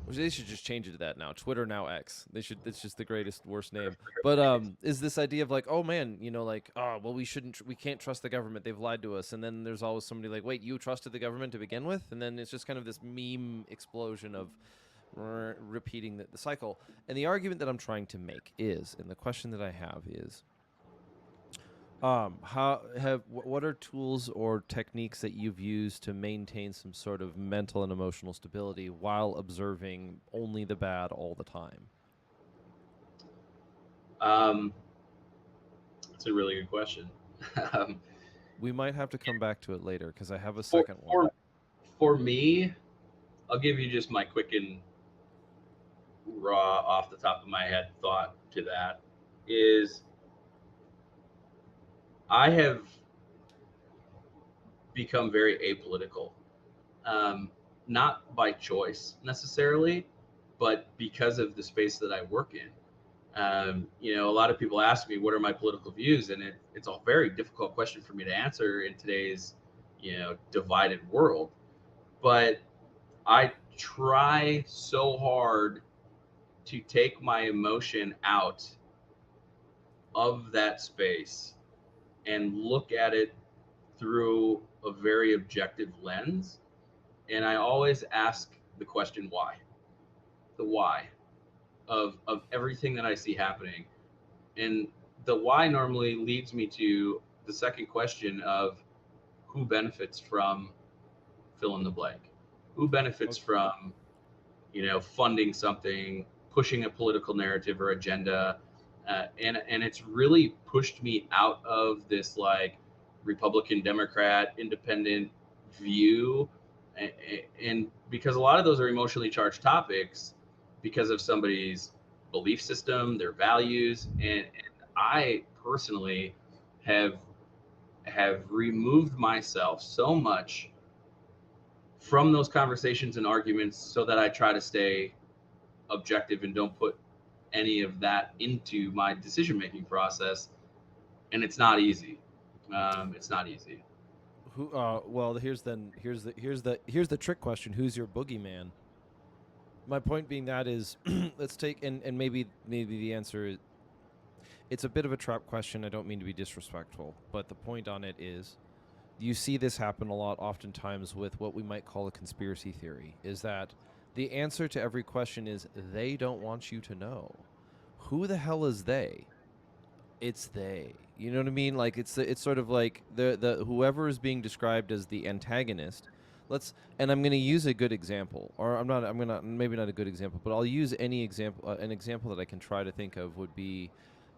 A: which they should just change it to that now, Twitter now X. They should. It's just the greatest worst name. But is this idea of like, oh man, like, oh well, we can't trust the government. They've lied to us. And then there's always somebody like, wait, you trusted the government to begin with? And then it's just kind of this meme explosion of repeating the cycle. And the argument that I'm trying to make is, and the question that I have is, what are tools or techniques that you've used to maintain some sort of mental and emotional stability while observing only the bad all the time?
B: um, that's a really good question. um,
A: We might have to come back to it later because I have a
B: for
A: second one.
B: for for me, I'll give you just my quick and raw, off the top of my head thought to that. Is I have become very apolitical, um, not by choice necessarily, but because of the space that I work in. A lot of people ask me, what are my political views? And it's a very difficult question for me to answer in today's, divided world. But I try so hard to take my emotion out of that space and look at it through a very objective lens. And I always ask the question, why? The why of everything that I see happening. And the why normally leads me to the second question of who benefits from fill in the blank? Who benefits from, funding something, pushing a political narrative or agenda? And it's really pushed me out of this like Republican, Democrat, independent view. And because a lot of those are emotionally charged topics because of somebody's belief system, their values. And I personally have removed myself so much from those conversations and arguments so that I try to stay objective and don't put any of that into my decision making process. And it's not easy. It's not easy.
A: Who? Well, here's the trick question. Who's your boogeyman? My point being that is, let's take and maybe the answer is, it's a bit of a trap question. I don't mean to be disrespectful, but the point on it is, you see this happen a lot oftentimes with what we might call a conspiracy theory, is that the answer to every question is they don't want you to know. Who the hell is they? It's they. You know what I mean? Like it's sort of like the whoever is being described as the antagonist. And I'm going to use a good example, or I'm going to maybe not a good example, but I'll use any example. An example that I can try to think of would be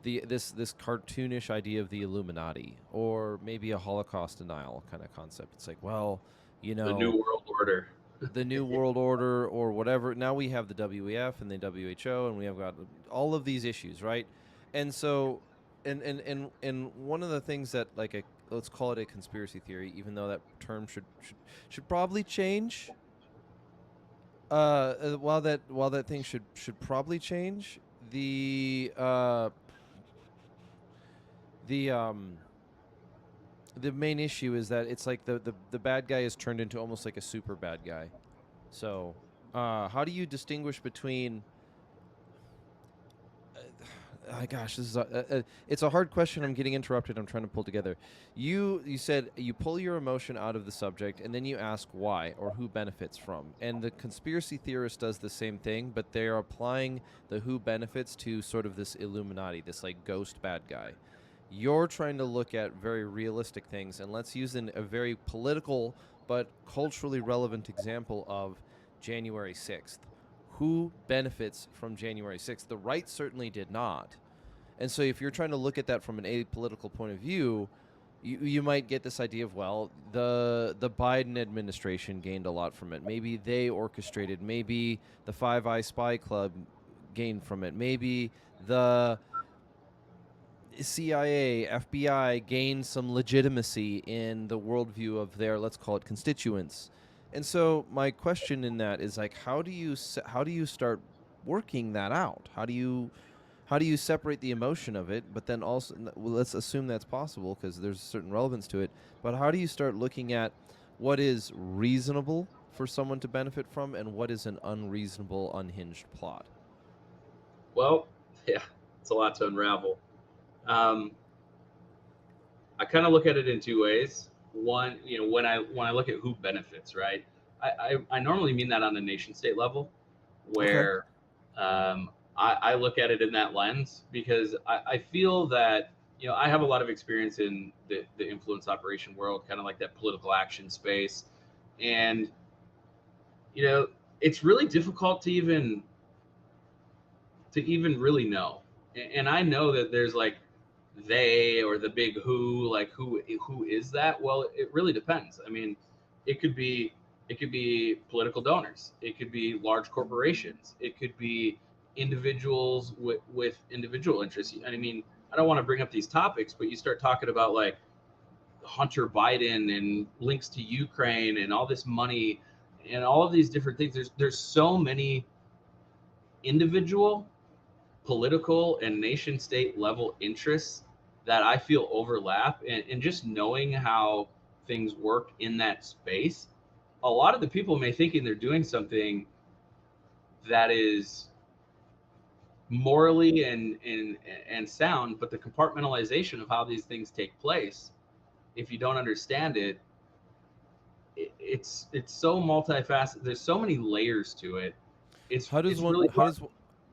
A: this cartoonish idea of the Illuminati, or maybe a Holocaust denial kind of concept. It's like, well,
B: the New World Order.
A: The New World Order, or whatever. Now we have the WEF and the WHO, and we have got all of these issues, right? And so, and one of the things that, like, let's call it a conspiracy theory, even though that term should probably change. While that thing should probably change, the main issue is that it's like the bad guy is turned into almost like a super bad guy. So, how do you distinguish between? Gosh, this is it's a hard question. I'm getting interrupted. I'm trying to pull together. You said you pull your emotion out of the subject, and then you ask why or who benefits from. And the conspiracy theorist does the same thing, but they are applying the who benefits to sort of this Illuminati, this like ghost bad guy. You're trying to look at very realistic things, and let's use a very political but culturally relevant example of January 6th. Who benefits from January 6th? The right certainly did not. And so if you're trying to look at that from an apolitical point of view, you might get this idea of, well, the Biden administration gained a lot from it. Maybe they orchestrated. Maybe the Five Eye Spy Club gained from it. Maybe the CIA, FBI gained some legitimacy in the worldview of their, let's call it, constituents. And so my question in that is, like, how do you start working that out? How do you separate the emotion of it, but then also, well, let's assume that's possible because there's a certain relevance to it, but how do you start looking at what is reasonable for someone to benefit from and what is an unreasonable, unhinged plot?
B: Well, yeah, it's a lot to unravel. I kind of look at it in two ways. One, when I look at who benefits, right? I normally mean that on a nation state level, where I look at it in that lens because I feel that I have a lot of experience in the influence operation world, kind of like that political action space, and it's really difficult to even really know. And I know that there's like they or the big who, like who is that? Well, it really depends. I mean, it could be political donors, it could be large corporations, it could be individuals with individual interests. I mean, I don't want to bring up these topics, but you start talking about like Hunter Biden and links to Ukraine and all this money and all of these different things. There's so many individual, political, and nation state level interests that I feel overlap. And just knowing how things work in that space, a lot of the people may thinking they're doing something that is morally and sound, but the compartmentalization of how these things take place, if you don't understand it, it's so multifaceted. There's so many layers to it.
A: How does
B: It's
A: one
B: really hard.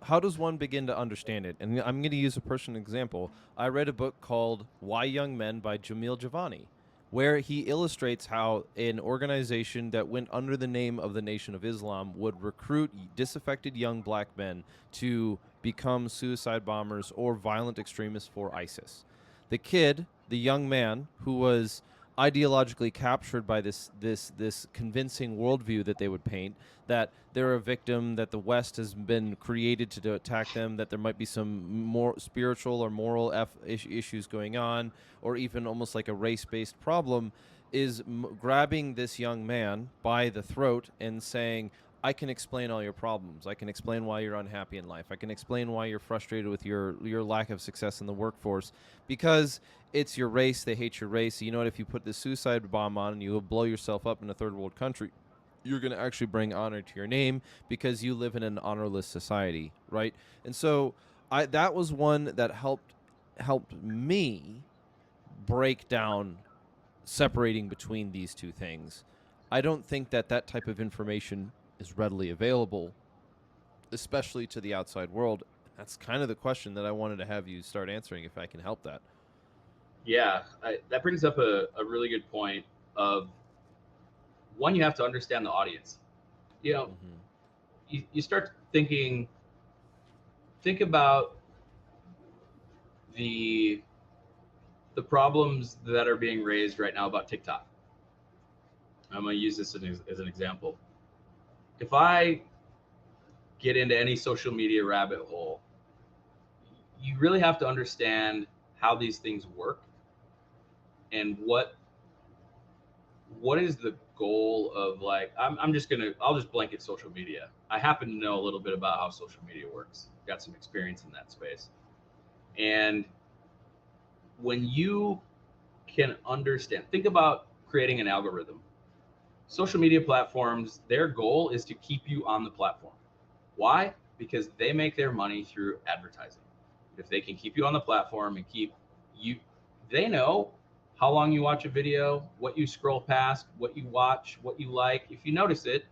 A: how does one begin to understand it? And I'm going to use a personal example. I read a book called Why Young Men by Jamil Javani, where he illustrates how an organization that went under the name of the Nation of Islam would recruit disaffected young black men to become suicide bombers or violent extremists for ISIS. The young man who was ideologically captured by this convincing worldview that they would paint, that they're a victim, that the West has been created to attack them, that there might be some more spiritual or moral issues going on, or even almost like a race-based problem, is grabbing this young man by the throat and saying, I can explain all your problems. I can explain why you're unhappy in life. I can explain why you're frustrated with your lack of success in the workforce, because it's your race. They hate your race. You know what? If you put this suicide bomb on and you blow yourself up in a third world country, you're going to actually bring honor to your name because you live in an honorless society, right? And so that was one that helped me break down separating between these two things. I don't think that type of information is readily available, especially to the outside world. That's kind of the question that I wanted to have you start answering, if I can help that.
B: Yeah, that brings up a really good point of, one, you have to understand the audience. You know,
A: Mm-hmm.
B: you start thinking, think about the the problems that are being raised right now about TikTok. I'm going to use this as an example. If I get into any social media rabbit hole, you really have to understand how these things work and what is the goal of, like, I'll just blanket social media. I happen to know a little bit about how social media works. Got some experience in that space. And when you can understand, think about creating an algorithm. Social media platforms, their goal is to keep you on the platform. Why? Because they make their money through advertising. If they can keep you on the platform and keep you, they know how long you watch a video, what you scroll past, what you watch, what you like. If you notice it,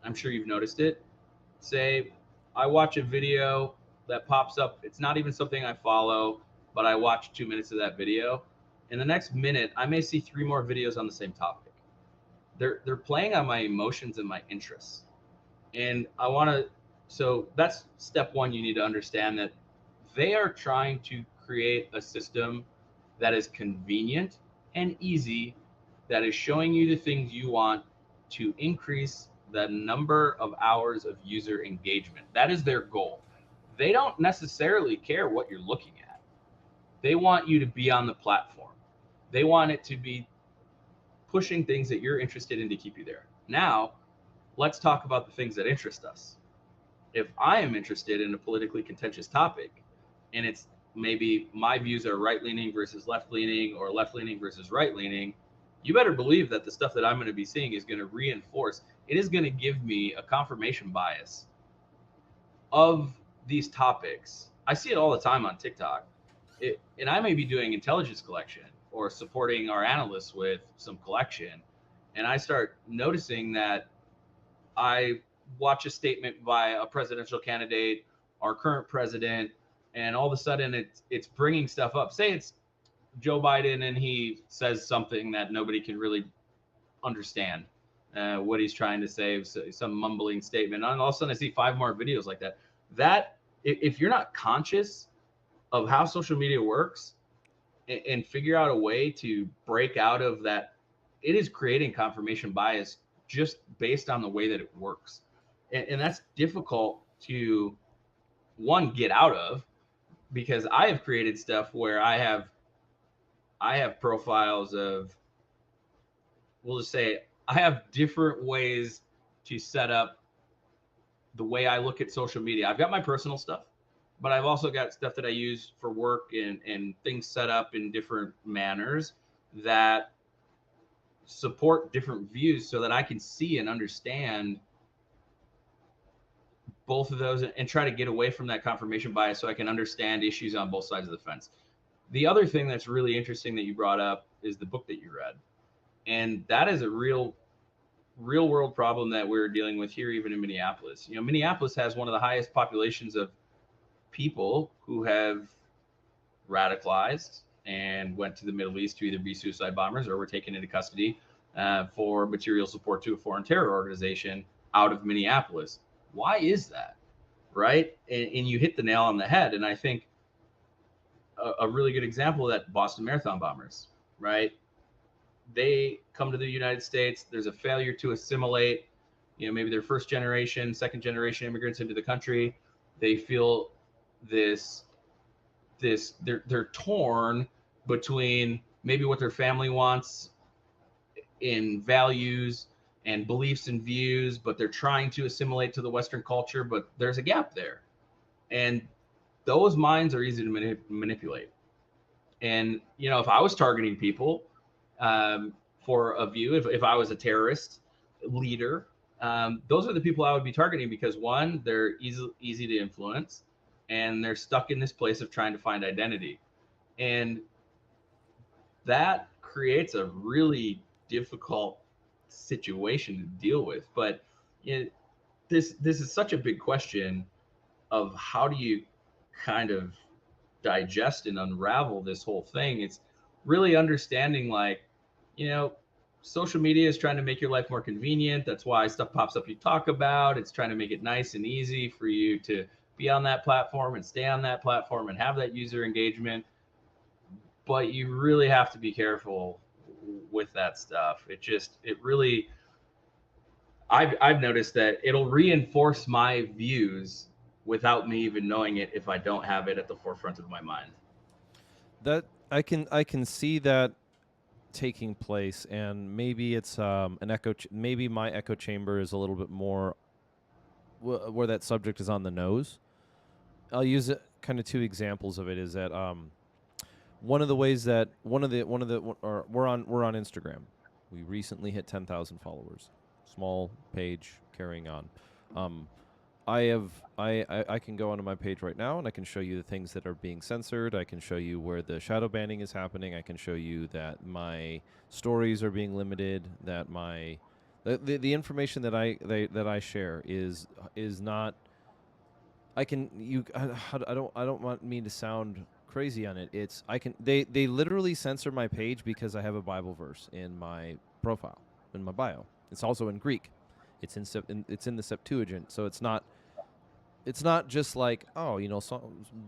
B: I'm sure you've noticed it. Say, I watch a video that pops up. It's not even something I follow, but I watch 2 minutes of that video. In the next minute, I may see 3 more videos on the same topic. They're playing on my emotions and my interests. And I want to, so that's step one. You need to understand that they are trying to create a system that is convenient and easy, that is showing you the things you want to increase the number of hours of user engagement. That is their goal. They don't necessarily care what you're looking at. They want you to be on the platform. They want it to be pushing things that you're interested in to keep you there. Now, let's talk about the things that interest us. If I am interested in a politically contentious topic, and it's maybe my views are right leaning versus left leaning, or left leaning versus right leaning, you better believe that the stuff that I'm going to be seeing is going to reinforce, it is going to give me a confirmation bias of these topics. I see it all the time on TikTok. And I may be doing intelligence collection or supporting our analysts with some collection. And I start noticing that I watch a statement by a presidential candidate, our current president, and all of a sudden it's bringing stuff up. Say it's Joe Biden and he says something that nobody can really understand what he's trying to say, some mumbling statement. And all of a sudden I see 5 more videos like that. That, if you're not conscious of how social media works and figure out a way to break out of that, it is creating confirmation bias just based on the way that it works. And that's difficult to, one, get out of, because I have created stuff where I have profiles of, we'll just say, I have different ways to set up the way I look at social media. I've got my personal stuff, but I've also got stuff that I use for work and things set up in different manners that support different views so that I can see and understand both of those and try to get away from that confirmation bias so I can understand issues on both sides of the fence. The other thing that's really interesting that you brought up is the book that you read. And that is a real world problem that we're dealing with here, even in Minneapolis. You know, Minneapolis has one of the highest populations of people who have radicalized and went to the Middle East to either be suicide bombers or were taken into custody for material support to a foreign terror organization out of Minneapolis. Why is that? Right? And you hit the nail on the head. And I think a really good example of that, Boston Marathon bombers, right? They come to the United States. There's a failure to assimilate. You know, maybe they're first generation, second generation immigrants into the country. They feel they're torn between maybe what their family wants in values and beliefs and views, but they're trying to assimilate to the Western culture, but there's a gap there. And those minds are easy to manipulate. And, you know, if I was targeting people for a view, if I was a terrorist leader, those are the people I would be targeting because, one, they're easy to influence, and they're stuck in this place of trying to find identity. And that creates a really difficult situation to deal with. But this is such a big question of how do you kind of digest and unravel this whole thing. It's really understanding, like, you know, social media is trying to make your life more convenient. That's why stuff pops up you talk about. It's trying to make it nice and easy for you to be on that platform and stay on that platform and have that user engagement. But you really have to be careful with that stuff. I've noticed that it'll reinforce my views without me even knowing it if I don't have it at the forefront of my mind.
A: That I can see that taking place, and maybe it's an echo. Maybe my echo chamber is a little bit more where that subject is on the nose. I'll use it, kind of two examples of it is that one of the ways that we're on Instagram. We recently hit 10,000 followers. Small page carrying on. I can go onto my page right now and I can show you the things that are being censored. I can show you where the shadow banning is happening. I can show you that my stories are being limited, that my the information that I share is not. I don't want me to sound crazy on it. They literally censor my page because I have a Bible verse in my profile, in my bio. It's also in Greek. It's in the Septuagint, so it's not just like, oh, you know,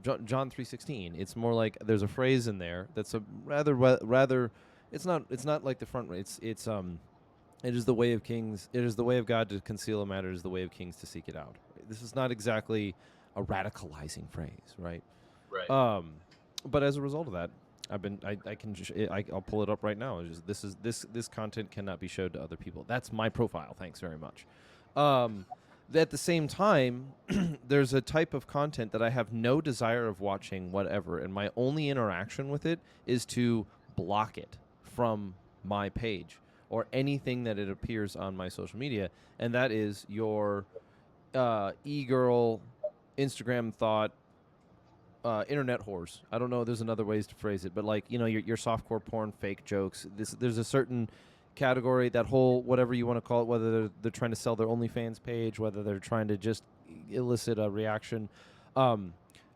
A: John 3:16. It's more like there's a phrase in there that's a rather. It's not like the front. It is the way of kings. It is the way of God to conceal a matter. It is the way of kings to seek it out. This is not exactly a radicalizing phrase, right?
B: Right.
A: But as a result of that, I'll pull it up right now. It's just, this content cannot be showed to other people. That's my profile. Thanks very much. At the same time, there's a type of content that I have no desire of watching whatever, and my only interaction with it is to block it from my page or anything that it appears on my social media, and that is your e-girl, Instagram thought, internet whores. I don't know. There's another ways to phrase it, but like, you know, your softcore porn, fake jokes. There's a certain category, that whole whatever you want to call it, whether they're trying to sell their OnlyFans page, whether they're trying to just elicit a reaction.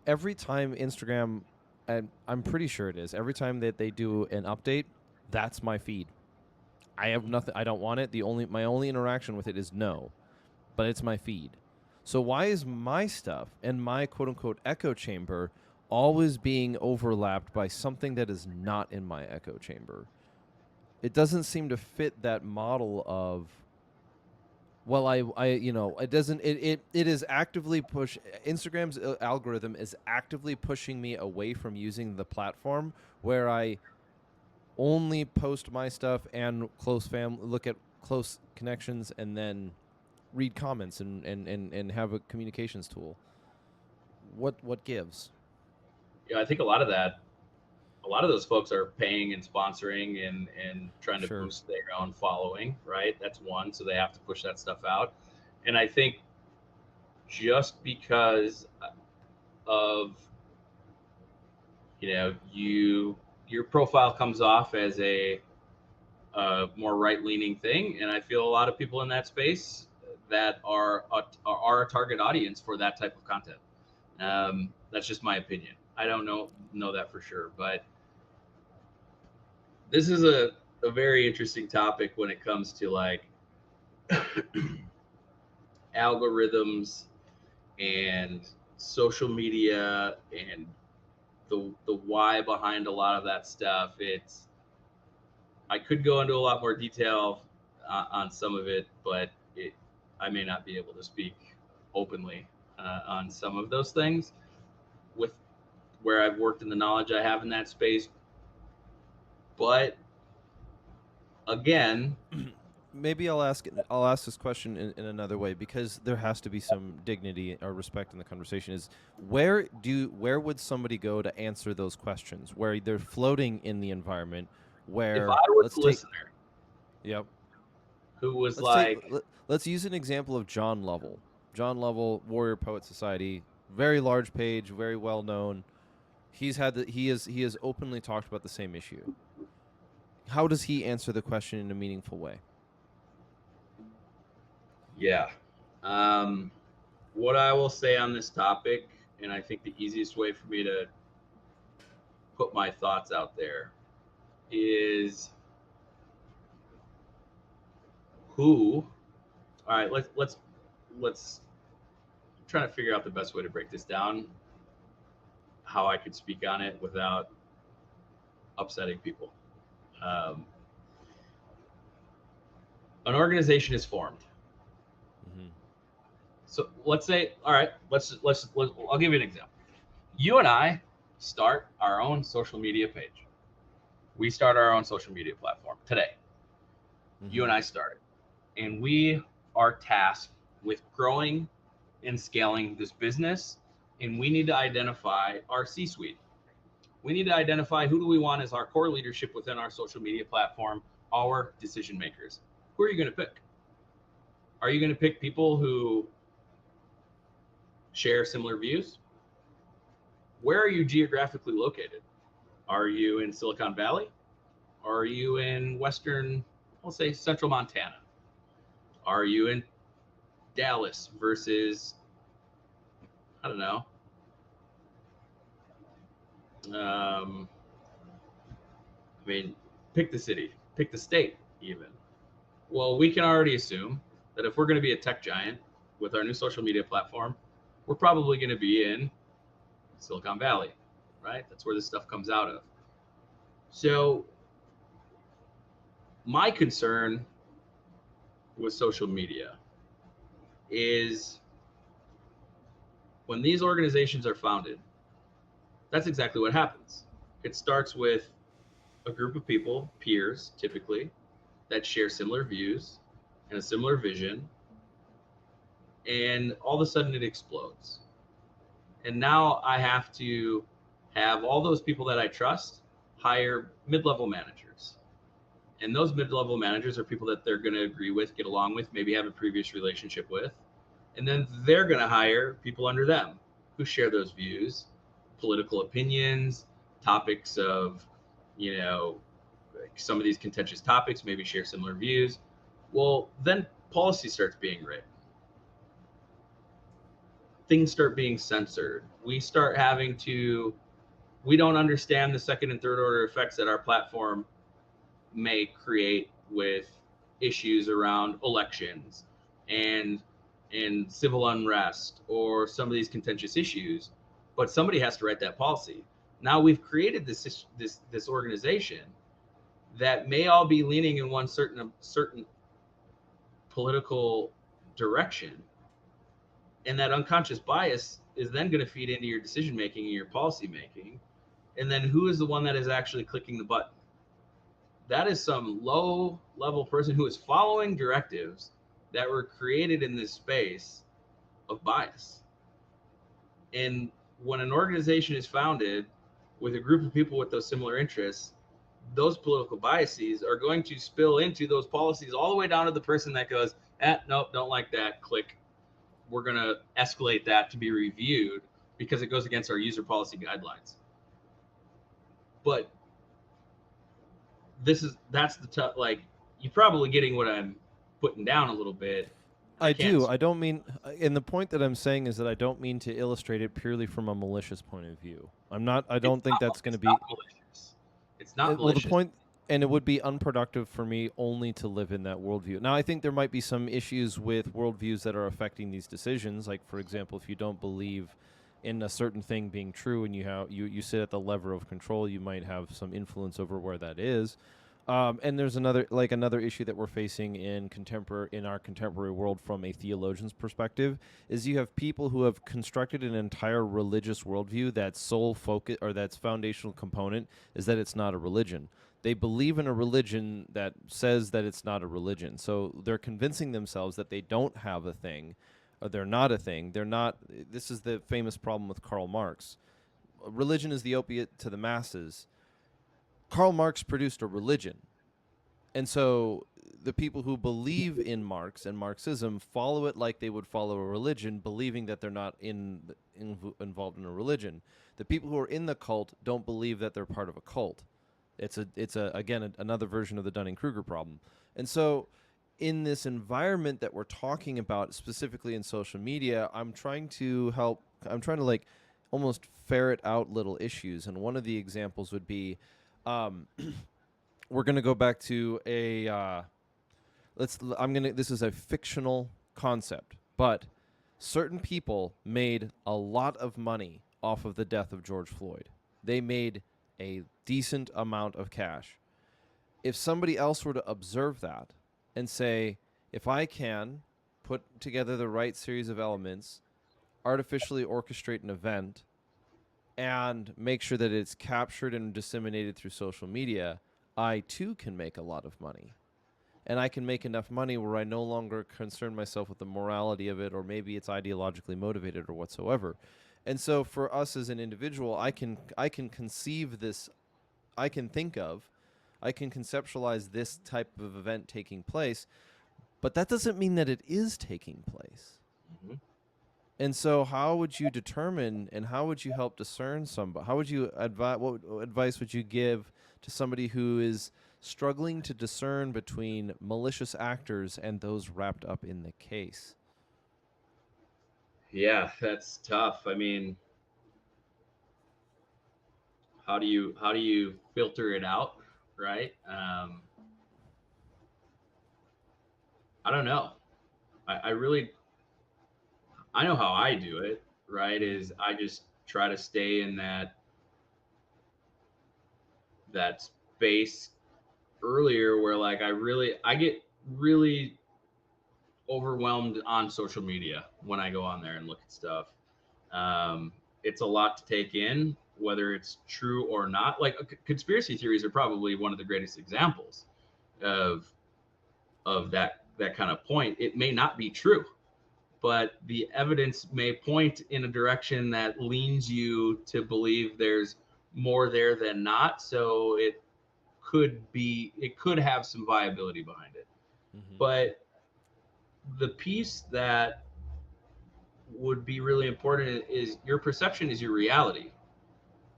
A: Every time Instagram, and I'm pretty sure it is, every time that they do an update, that's my feed. I have nothing. I don't want it. My only interaction with it is no, but it's my feed. So why is my stuff and my quote-unquote echo chamber always being overlapped by something that is not in my echo chamber? It doesn't seem to fit that model of, well, it doesn't, it is actively Instagram's algorithm is actively pushing me away from using the platform where I only post my stuff and look at close connections and then read comments and have a communications tool. What gives?
B: Yeah, I think a lot of those folks are paying and sponsoring and trying to boost their own following, right? That's one. So they have to push that stuff out. And I think just because of, your profile comes off as a more right-leaning thing, and I feel a lot of people in that space that are a target audience for that type of content. That's just my opinion. I don't know that for sure, but this is a very interesting topic when it comes to like algorithms and social media and the why behind a lot of that stuff. I could go into a lot more detail on some of it, but I may not be able to speak openly on some of those things with where I've worked and the knowledge I have in that space. But again,
A: Maybe I'll ask this question in another way, because there has to be some dignity or respect in the conversation. Is where would somebody go to answer those questions where they're floating in the environment?
B: if
A: Where
B: I was a listener
A: yep
B: who was
A: let's take
B: like,
A: let's use an example of John Lovell. John Lovell, Warrior Poet Society, very large page, very well known. He has openly talked about the same issue. How does he answer the question in a meaningful way?
B: yeah, what I will say on this topic, and I think the easiest way for me to put my thoughts out there is who. All right, let's try to figure out the best way to break this down, how I could speak on it without upsetting people. Um, an organization is formed.
A: Mm-hmm.
B: So let's say, all right, I'll give you an example. You and I start our own social media page. We start our own social media platform today.
A: Mm-hmm.
B: You and I started, and we are tasked with growing and scaling this business, and we need to identify our C-suite. We need to identify who do we want as our core leadership within our social media platform, our decision makers. Who are you going to pick? Are you going to pick people who share similar views? Where are you geographically located? Are you in Silicon Valley? Or are you in Western, I'll say Central Montana? Are you in Dallas versus, I don't know, I mean, pick the city, pick the state even. Well, we can already assume that if we're going to be a tech giant with our new social media platform, we're probably going to be in Silicon Valley, right? That's where this stuff comes out of. So my concern with social media is when these organizations are founded, that's exactly what happens. It starts with a group of people, peers typically, that share similar views and a similar vision, and all of a sudden it explodes. And now I have to have all those people that I trust hire mid-level managers. And those mid-level managers are people that they're going to agree with, get along with, maybe have a previous relationship with. And then they're going to hire people under them who share those views, political opinions, topics of, some of these contentious topics, maybe share similar views. Well, then policy starts being written. Things start being censored. We don't understand the second and third order effects that our platform may create with issues around elections and civil unrest or some of these contentious issues, but somebody has to write that policy. Now we've created this organization that may all be leaning in one certain political direction, and that unconscious bias is then going to feed into your decision making and your policy making. And then who is the one that is actually clicking the button? That is some low level person who is following directives that were created in this space of bias. And when an organization is founded with a group of people with those similar interests, those political biases are going to spill into those policies all the way down to the person that goes, nope, don't like that, click. we're going to escalate that to be reviewed because it goes against our user policy guidelines. But that's the tough, like, you're probably getting what I'm putting down a little bit.
A: I do. I don't mean, and the point that I'm saying is that I don't mean to illustrate it purely from a malicious point of view. I don't think that's going to be.
B: Malicious. It's not malicious.
A: Well, the point, and it would be unproductive for me only to live in that worldview. Now, I think there might be some issues with worldviews that are affecting these decisions. Like, for example, if you don't believe in a certain thing being true and you sit at the lever of control, you might have some influence over where that is. And there's another issue that we're facing in our contemporary world from a theologian's perspective is you have people who have constructed an entire religious worldview that's sole focus or that's foundational component is that it's not a religion. They believe in a religion that says that it's not a religion. So they're convincing themselves that they don't have a thing, or they're not a thing. They're not. This is the famous problem with Karl Marx. Religion is the opiate to the masses. Karl Marx produced a religion. And so the people who believe in Marx and Marxism follow it like they would follow a religion, believing that they're not involved in a religion. The people who are in the cult don't believe that they're part of a cult. It's another version of the Dunning-Kruger problem. And so in this environment that we're talking about, specifically in social media, I'm trying to like almost ferret out little issues. And one of the examples would be, we're going to go back to this is a fictional concept, but certain people made a lot of money off of the death of George Floyd. They made a decent amount of cash. If somebody else were to observe that and say, if I can put together the right series of elements, artificially orchestrate an event, and make sure that it's captured and disseminated through social media, I too can make a lot of money. And I can make enough money where I no longer concern myself with the morality of it, or maybe it's ideologically motivated or whatsoever. And so for us as an individual, I can conceive this, I can conceptualize this type of event taking place, but that doesn't mean that it is taking place. Mm-hmm. And so how would you determine and how would you help discern somebody? How would you what advice would you give to somebody who is struggling to discern between malicious actors and those wrapped up in the case?
B: Yeah, that's tough. I mean, how do you filter it out, right? I don't know. I know how I do it, right? Is I just try to stay in that space earlier where like I get really overwhelmed on social media when I go on there and look at stuff. It's a lot to take in, whether it's true or not. Like conspiracy theories are probably one of the greatest examples of that kind of point. It may not be true, but the evidence may point in a direction that leans you to believe there's more there than not. So it could have some viability behind it. Mm-hmm. But the piece that would be really important is your perception is your reality.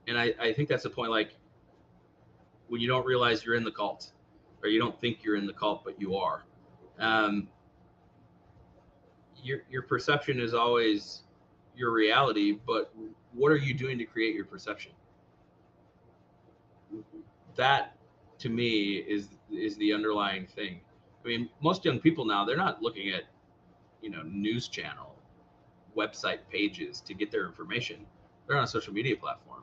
B: And I think that's the point, like when you don't realize you're in the cult, or you don't think you're in the cult, but you are. Your perception is always your reality, but what are you doing to create your perception? That to me is the underlying thing. I mean, most young people now, they're not looking at, news channel website pages to get their information. They're on a social media platform.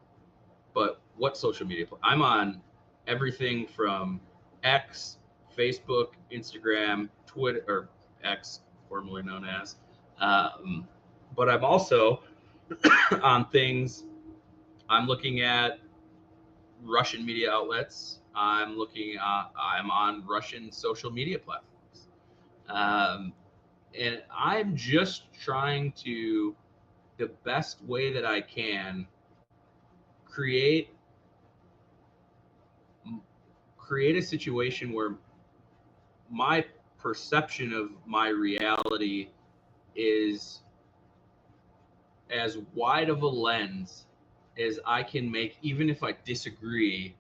B: But what social media? I'm on everything from X, Facebook, Instagram, Twitter, or X, formerly known as. But I'm also on things. I'm looking at Russian media outlets. I'm on Russian social media platforms. And I'm just trying to, the best way that I can, create a situation where my perception of my reality is as wide of a lens as I can make, even if I disagree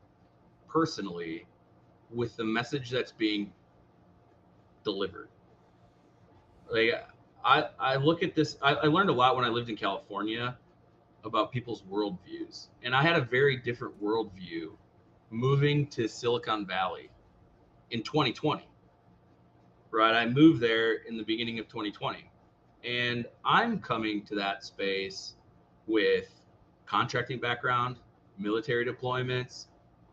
B: personally with the message that's being delivered. Like I look at this. I learned a lot when I lived in California about people's worldviews, and I had a very different worldview moving to Silicon Valley in 2020. Right, I moved there in the beginning of 2020, and I'm coming to that space with contracting background, military deployments,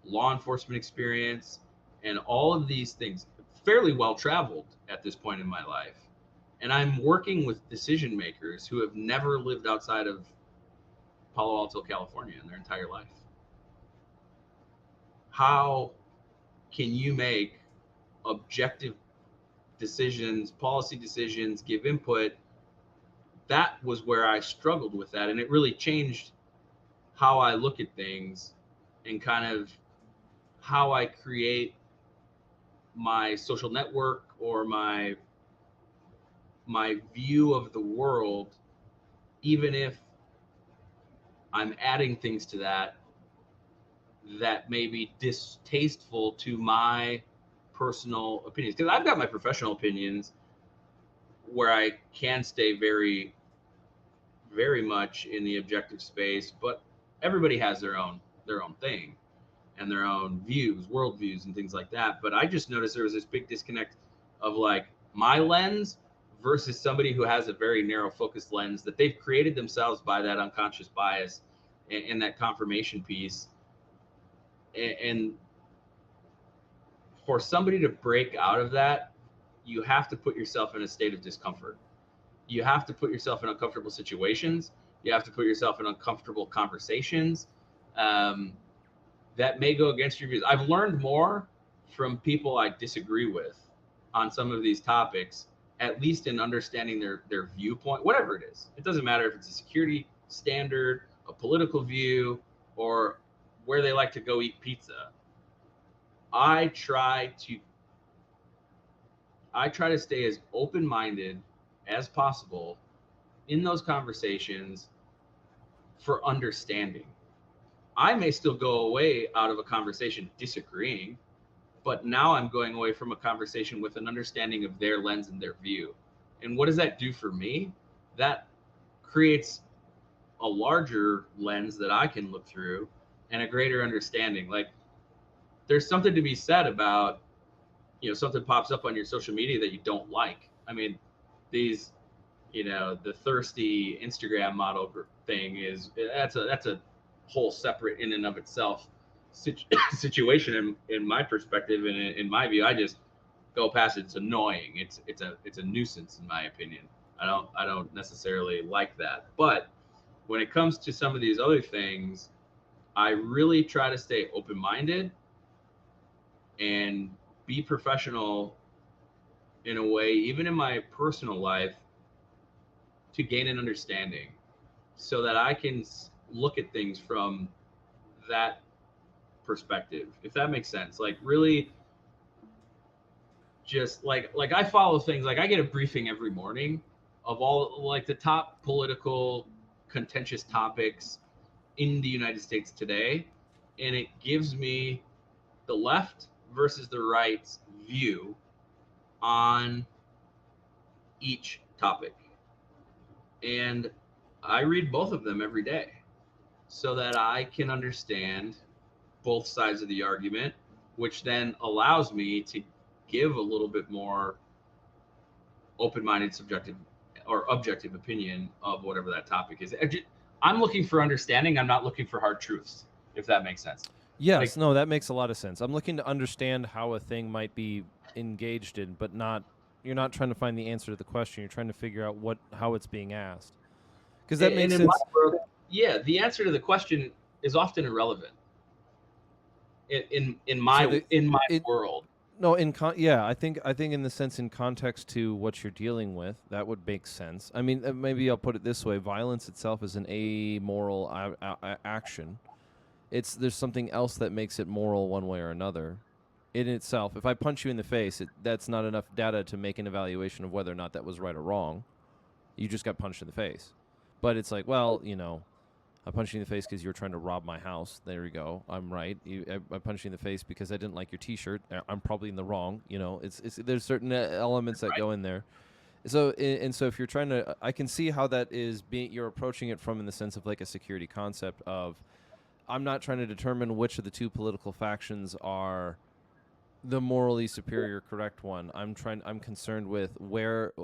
B: law enforcement experience, and all of these things, fairly well traveled at this point in my life. And I'm working with decision makers who have never lived outside of Palo Alto, California in their entire life. How can you make objective decisions, policy decisions, give input? That was where I struggled with that. And it really changed how I look at things and kind of how I create my social network or my view of the world, even if I'm adding things to that that may be distasteful to my personal opinions. Because I've got my professional opinions where I can stay very, very much in the objective space, but everybody has their own thing and their own views, worldviews, and things like that. But I just noticed there was this big disconnect of like my lens versus somebody who has a very narrow focused lens that they've created themselves by that unconscious bias and that confirmation piece. And for somebody to break out of that, you have to put yourself in a state of discomfort. You have to put yourself in uncomfortable situations. You have to put yourself in uncomfortable conversations that may go against your views. I've learned more from people I disagree with on some of these topics, at least in understanding their viewpoint, whatever it is. It doesn't matter if it's a security standard, a political view, or where they like to go eat pizza. I try to stay as open-minded as possible in those conversations for understanding. I may still go away out of a conversation disagreeing, but now I'm going away from a conversation with an understanding of their lens and their view. And what does that do for me? That creates a larger lens that I can look through and a greater understanding. Like there's something to be said about, something pops up on your social media that you don't like. I mean, these, the thirsty Instagram model thing that's a whole separate in and of itself situation in my perspective and in my view. I just go past it. It's annoying. It's a nuisance in my opinion. I don't necessarily like that. But when it comes to some of these other things, I really try to stay open-minded and be professional in a way, even in my personal life, to gain an understanding so that I can look at things from that perspective, if that makes sense. Like really just like I follow things, like I get a briefing every morning of all like the top political contentious topics in the United States today, and it gives me the left versus the right's view on each topic. And I read both of them every day so that I can understand both sides of the argument, which then allows me to give a little bit more open-minded, subjective or objective opinion of whatever that topic is. I'm looking for understanding. I'm not looking for hard truths, if that makes sense.
A: Yes, no, that makes a lot of sense. I'm looking to understand how a thing might be engaged in, but you're not trying to find the answer to the question. You're trying to figure out how it's being asked. Because that makes sense.
B: Yeah, the answer to the question is often irrelevant in my world.
A: No, I think in the sense in context to what you're dealing with, that would make sense. I mean, maybe I'll put it this way: violence itself is an amoral action. There's something else that makes it moral one way or another. In itself, if I punch you in the face, that's not enough data to make an evaluation of whether or not that was right or wrong. You just got punched in the face. But it's like, well, I punched you in the face because you were trying to rob my house. There you go. I'm right. I punched you in the face because I didn't like your T-shirt. I'm probably in the wrong. It's there's certain elements that go in there. So and so if you're trying to, I can see how that is being. You're approaching it from in the sense of like a security concept of, I'm not trying to determine which of the two political factions are the morally superior correct one. I'm concerned with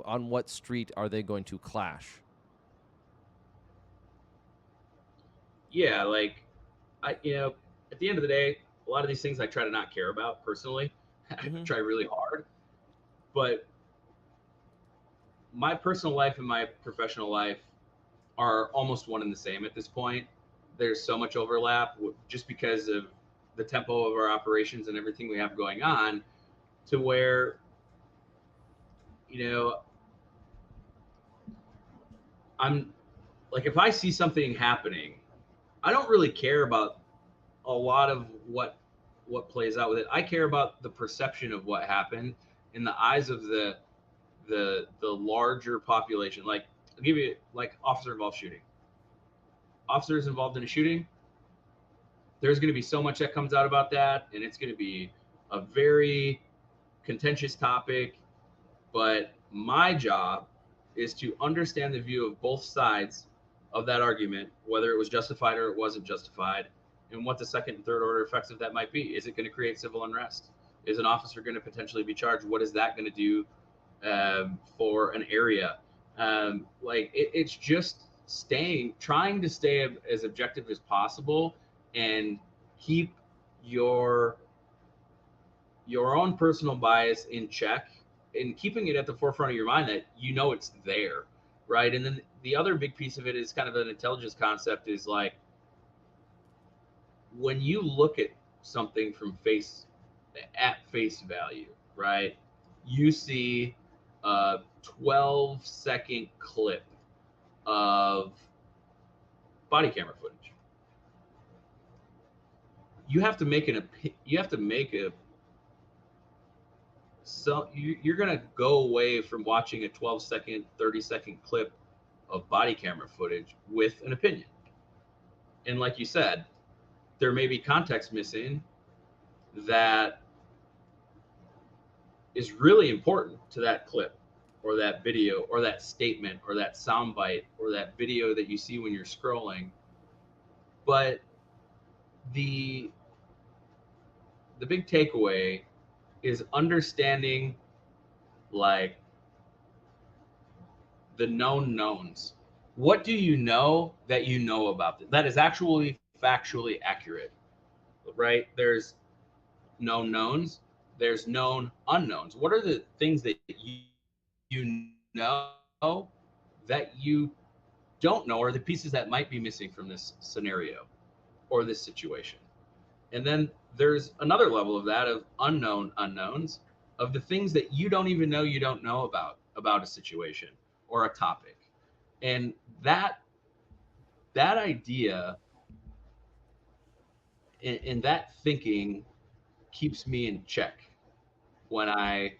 A: on what street are they going to clash.
B: Yeah, like at the end of the day, a lot of these things I try to not care about personally. I
A: Mm-hmm.
B: try really hard, but my personal life and my professional life are almost one and the same at this point. There's so much overlap just because of the tempo of our operations and everything we have going on, to where you know I'm like, if I see something happening, I don't really care about a lot of what plays out with it. I care about the perception of what happened in the eyes of the larger population. Like, I'll give you like officer involved shooting. Officers involved in a shooting, there's going to be so much that comes out about that, and it's going to be a very contentious topic. But my job is to understand the view of both sides of that argument, whether it was justified or it wasn't justified, and what the second and third order effects of that might be. Is it going to create civil unrest? Is an officer going to potentially be charged? What is that going to do for an area? It's just trying to stay as objective as possible, and keep your own personal bias in check, and keeping it at the forefront of your mind that it's there, right? And then the other big piece of it is kind of an intelligence concept, is like, when you look at something at face value, right? You see a 12-second clip of body camera footage. You have to make you're going to go away from watching a 12-second, 30-second clip of body camera footage with an opinion. And like you said, there may be context missing that is really important to that clip, or that video, or that statement, or that soundbite, or that video that you see when you're scrolling. But the big takeaway is understanding, like, the known knowns. What do you know that you know about this that is actually factually accurate, right? There's known knowns, there's known unknowns. What are the things that you know that you don't know, or the pieces that might be missing from this scenario or this situation? And then there's another level of that, of unknown unknowns, of the things that you don't even know you don't know about a situation or a topic. And that idea and that thinking keeps me in check when I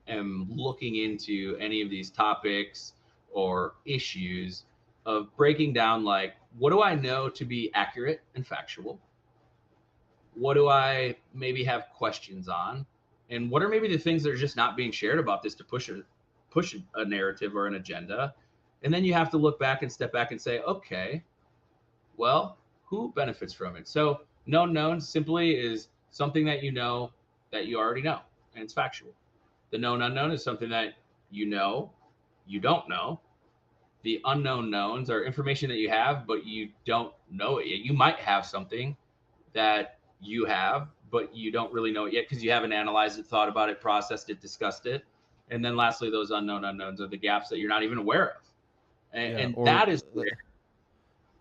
B: am looking into any of these topics or issues, of breaking down, like, what do I know to be accurate and factual? What do I maybe have questions on? And what are maybe the things that are just not being shared about this to push a narrative or an agenda? And then you have to look back and step back and say, okay, well, who benefits from it? So known known simply is something that you already know, and it's factual. The known unknown is something that you don't know. The unknown knowns are information that you have, but you don't know it yet. You might have something that you have, but you don't really know it yet because you haven't analyzed it, thought about it, processed it, discussed it. And then lastly, those unknown unknowns are the gaps that you're not even aware of. And
A: Or
B: that is where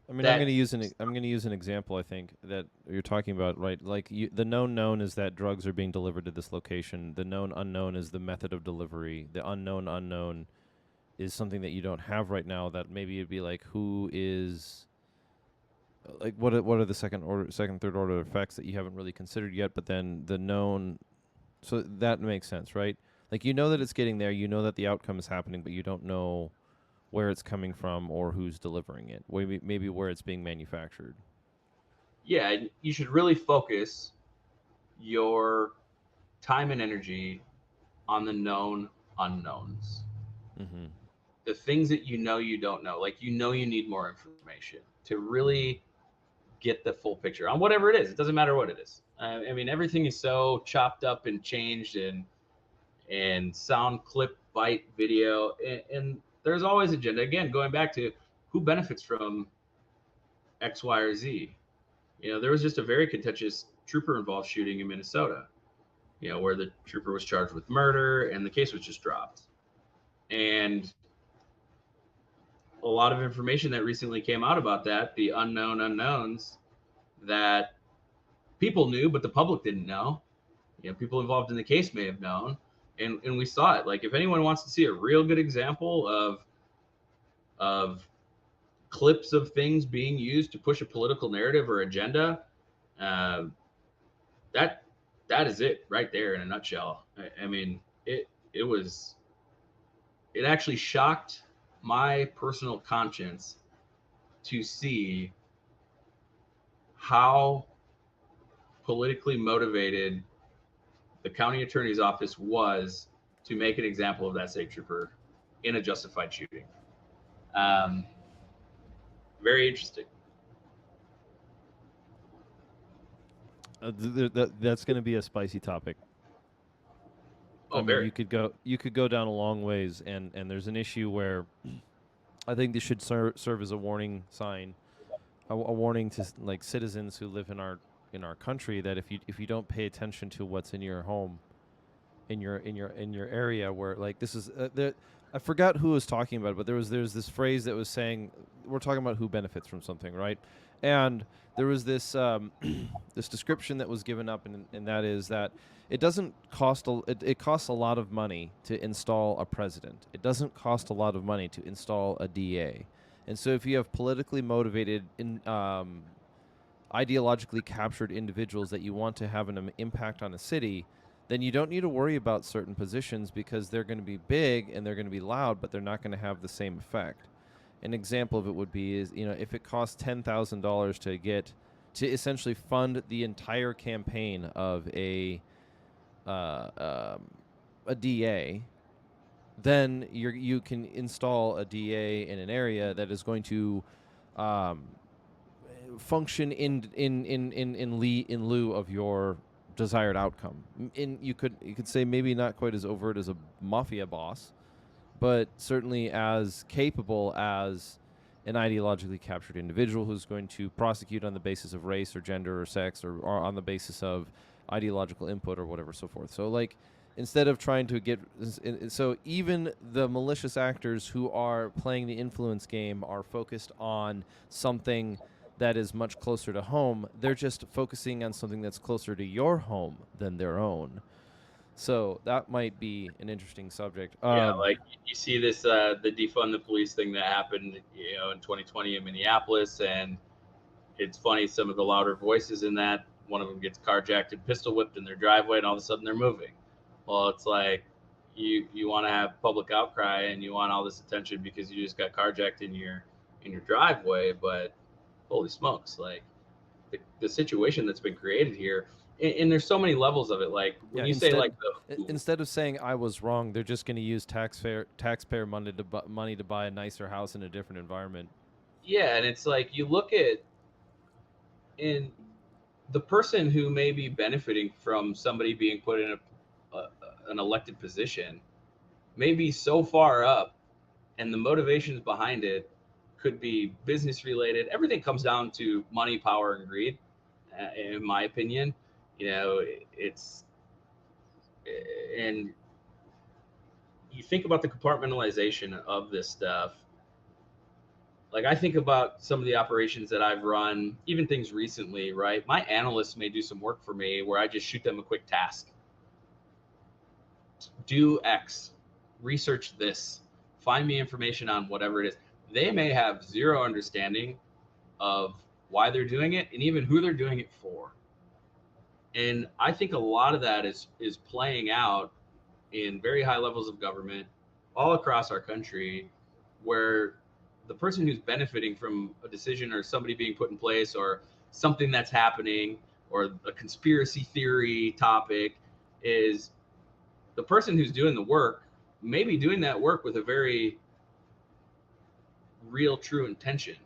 A: I mean,
B: that
A: I'm going to use an example. I think that you're talking about, right? Like, the known known is that drugs are being delivered to this location. The known unknown is the method of delivery. The unknown unknown is something that you don't have right now. That maybe it'd be like, who is, like, what are the second, third order effects that you haven't really considered yet? But then the known, so that makes sense, right? Like, you know that it's getting there. You know that the outcome is happening, but you don't know where it's coming from or who's delivering it, maybe where it's being manufactured.
B: Yeah, you should really focus your time and energy on the known unknowns,
A: Mm-hmm.
B: the things that you don't know. Like, you need more information to really get the full picture on whatever it is. It doesn't matter what it is. I mean, everything is so chopped up and changed, and sound clip, bite, video, and there's always agenda. Again, going back to who benefits from X, Y, or Z. There was just a very contentious trooper involved shooting in Minnesota. Where the trooper was charged with murder, and the case was just dropped. And a lot of information that recently came out about that, the unknown unknowns that people knew, but the public didn't know. People involved in the case may have known, and we saw it. Like, if anyone wants to see a real good example of clips of things being used to push a political narrative or agenda, uh, that that is it right there in a nutshell. I mean, it actually shocked my personal conscience to see how politically motivated the county attorney's office was to make an example of that state trooper in a justified shooting. Um, Very interesting.
A: That's going to be a spicy topic. I
B: Oh,
A: mean,
B: very.
A: you could go down a long ways, and there's an issue where I think this should serve as a warning sign, a warning to like citizens who live in our country, that if you don't pay attention to what's in your home, in your area, where like this is I forgot who was talking about it, but there's this phrase that was saying we're talking about who benefits from something, right? And there was this this description that was given up, and that is that it doesn't cost it costs a lot of money to install a president. It doesn't cost a lot of money to install a DA. And so if you have politically motivated ideologically captured individuals that you want to have an impact on a city, then you don't need to worry about certain positions because they're going to be big and they're going to be loud, but they're not going to have the same effect. An example of it would be is, if it costs $10,000 to essentially fund the entire campaign of a DA, then you can install a DA in an area that is going to function in lieu of your desired outcome. You could say maybe not quite as overt as a mafia boss, but certainly as capable as an ideologically captured individual who's going to prosecute on the basis of race or gender or sex, or on the basis of ideological input or whatever, so forth. So like, instead of trying to get, so even the malicious actors who are playing the influence game are focused on something that is much closer to home. They're just focusing on something that's closer to your home than their own. So that might be an interesting subject.
B: Yeah, like you see this the defund the police thing that happened, in 2020 in Minneapolis, and it's funny, some of the louder voices in that, one of them gets carjacked and pistol whipped in their driveway, and all of a sudden they're moving. Well, it's like you want to have public outcry and you want all this attention because you just got carjacked in your driveway, but holy smokes, like the situation that's been created here, and there's so many levels of it. Like, when you say like
A: instead of saying I was wrong, they're just going to use taxpayer money to buy a nicer house in a different environment.
B: Yeah, and it's like, you look at, and the person who may be benefiting from somebody being put in an elected position may be so far up, and the motivations behind it could be business related. Everything comes down to money, power, and greed, in my opinion. It's, and you think about the compartmentalization of this stuff. Like, I think about some of the operations that I've run, even things recently, right? My analysts may do some work for me where I just shoot them a quick task. Do X, research this, find me information on whatever it is. They may have zero understanding of why they're doing it and even who they're doing it for. And I think a lot of that is playing out in very high levels of government all across our country, where the person who's benefiting from a decision or somebody being put in place or something that's happening or a conspiracy theory topic is the person who's doing the work, maybe doing that work with a very real, true intention,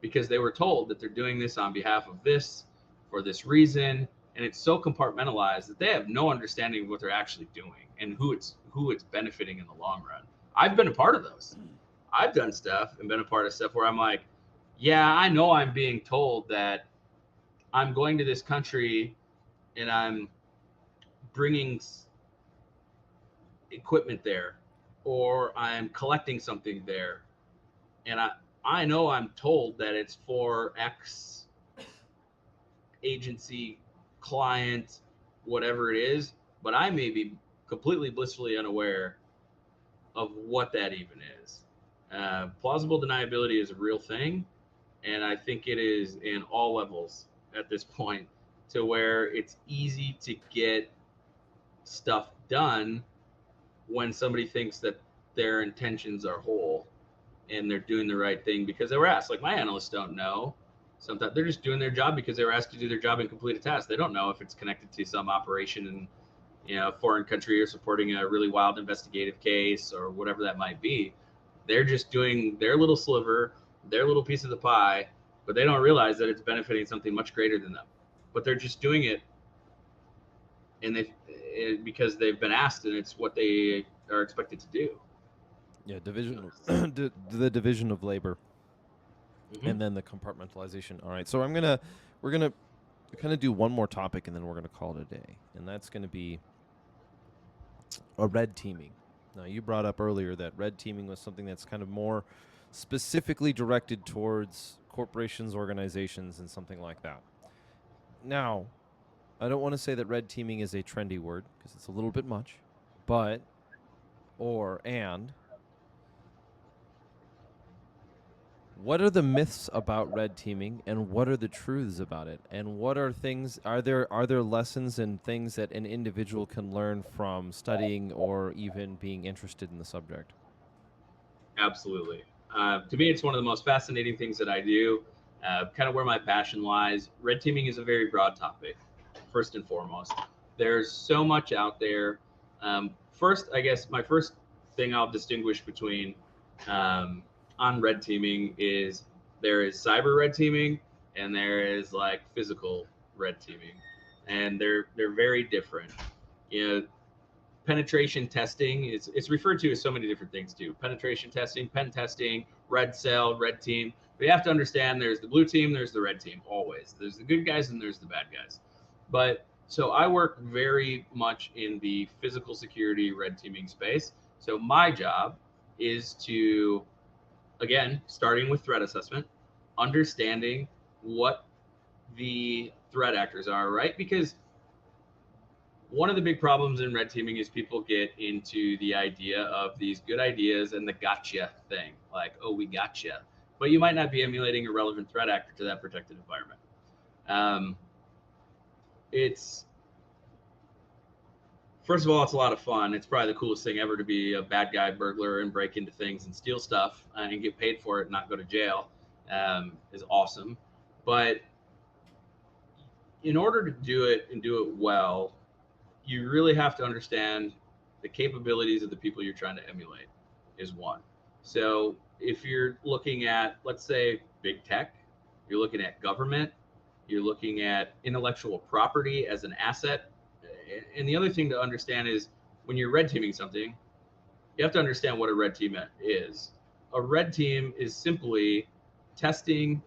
B: because they were told that they're doing this on behalf of this for this reason, and it's so compartmentalized that they have no understanding of what they're actually doing and who it's benefiting in the long run. I've been a part of those. I've done stuff and been a part of stuff where I'm like, yeah, I know I'm being told that I'm going to this country and I'm bringing equipment there, or I'm collecting something there, and I know I'm told that it's for X agency, client, whatever it is, but I may be completely blissfully unaware of what that even is. Plausible deniability is a real thing, and I think it is in all levels at this point, to where it's easy to get stuff done when somebody thinks that their intentions are whole and they're doing the right thing because they were asked. Like, my analysts don't know. Sometimes they're just doing their job because they were asked to do their job and complete a task. They don't know if it's connected to some operation in a foreign country or supporting a really wild investigative case or whatever that might be. They're just doing their little sliver, their little piece of the pie, but they don't realize that it's benefiting something much greater than them. But they're just doing it, and because they've been asked, and it's what they are expected to do.
A: Yeah, the division of labor,
B: Mm-hmm.
A: and then the compartmentalization. All right, so we're gonna kind of do one more topic, and then we're gonna call it a day, and that's gonna be a red teaming. Now, you brought up earlier that red teaming was something that's kind of more specifically directed towards corporations, organizations, and something like that. Now, I don't want to say that red teaming is a trendy word because it's a little bit much, but what are the myths about red teaming, and what are the truths about it? And what are things, are there lessons and things that an individual can learn from studying or even being interested in the subject?
B: Absolutely. To me, it's one of the most fascinating things that I do, kind of where my passion lies. Red teaming is a very broad topic, first and foremost. There's so much out there. First, I guess my first thing I'll distinguish between on red teaming is there is cyber red teaming and there is like physical red teaming, and they're very different. You know, penetration testing it's referred to as so many different things too. Penetration testing, pen testing, red cell, red team. But you have to understand there's the blue team, there's the red team, always. There's the good guys and there's the bad guys. But so I work very much in the physical security red teaming space. So my job is to, again, starting with threat assessment, understanding what the threat actors are, right? Because one of the big problems in red teaming is people get into the idea of these good ideas and the gotcha thing, like, oh, we gotcha. But you might not be emulating a relevant threat actor to that protected environment. It's, first of all, it's a lot of fun. It's probably the coolest thing ever to be a bad guy burglar and break into things and steal stuff and get paid for it and not go to jail. Is awesome. But in order to do it and do it well, you really have to understand the capabilities of the people you're trying to emulate is one. So if you're looking at, let's say, big tech, you're looking at government, you're looking at intellectual property as an asset. And the other thing to understand is when you're red teaming something, you have to understand what a red team is. A red team is simply testing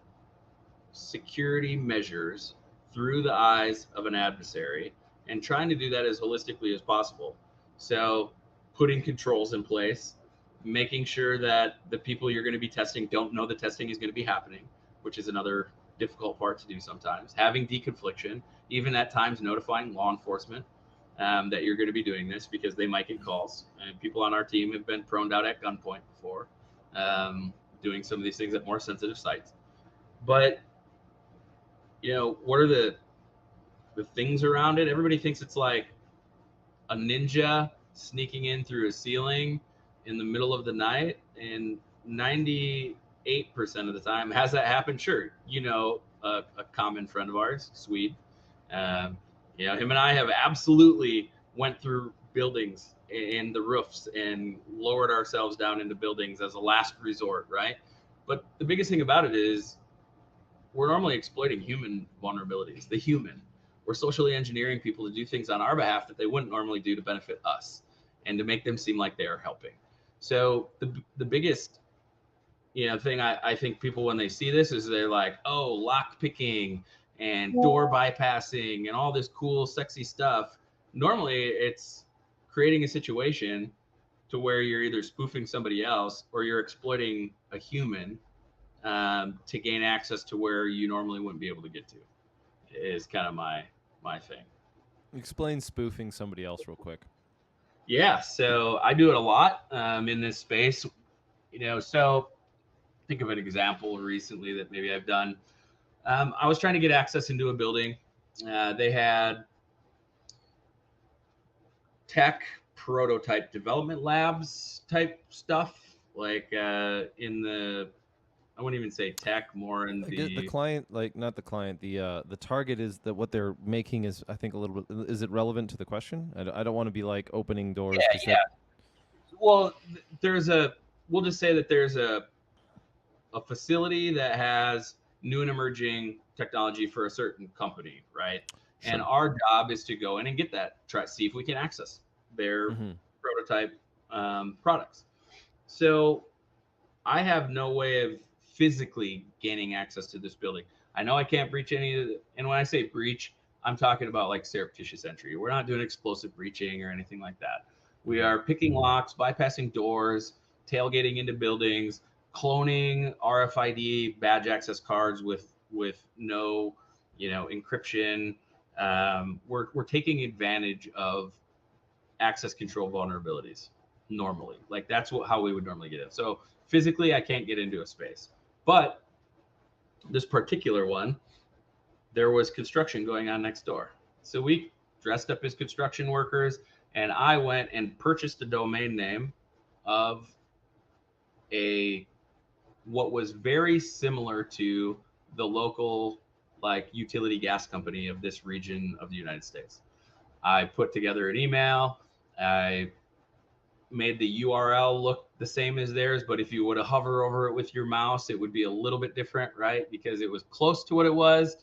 B: security measures through the eyes of an adversary and trying to do that as holistically as possible. So putting controls in place, making sure that the people you're going to be testing don't know the testing is going to be happening, which is another difficult part to do sometimes. Having deconfliction, even at times notifying law enforcement that you're going to be doing this because they might get calls. And people on our team have been proned out at gunpoint before, doing some of these things at more sensitive sites. But, you know, what are the things around it? Everybody thinks it's like a ninja sneaking in through a ceiling in the middle of the night, and 98% of the time. Has that happened? Sure. A common friend of ours, Swede. Um, him and I have absolutely went through buildings and the roofs and lowered ourselves down into buildings as a last resort, right? But the biggest thing about it is we're normally exploiting human vulnerabilities, the human. We're socially engineering people to do things on our behalf that they wouldn't normally do to benefit us and to make them seem like they are helping. So the biggest thing I think people when they see this is they're like, oh, lock picking and door bypassing and all this cool, sexy stuff. Normally, it's creating a situation to where you're either spoofing somebody else or you're exploiting a human to gain access to where you normally wouldn't be able to get to. Is kind of my thing.
A: Explain spoofing somebody else real quick.
B: Yeah, so I do it a lot in this space. So think of an example recently that maybe I've done. I was trying to get access into a building. They had tech prototype development labs type stuff, like in the, I wouldn't even say tech, more in
A: The client, like not the client, the target is that what they're making is, I think, a little bit. Is it relevant to the question? I don't want to be like opening doors.
B: Yeah. Well, we'll just say that there's a facility that has new and emerging technology for a certain company, right? Sure. And our job is to go in and get that, see if we can access their prototype products. So I have no way of physically gaining access to this building. I know I can't breach any of the, and when I say breach, I'm talking about like surreptitious entry. We're not doing explosive breaching or anything like that. We are picking locks, bypassing doors, tailgating into buildings, cloning RFID badge access cards with no encryption. We're taking advantage of access control vulnerabilities normally. Like that's how we would normally get it. So physically I can't get into a space, but this particular one, there was construction going on next door. So we dressed up as construction workers and I went and purchased a domain name of what was very similar to the local like utility gas company of this region of the United States. I put together an email. I made the URL look the same as theirs, but if you were to hover over it with your mouse, it would be a little bit different, right? Because it was close to what it was,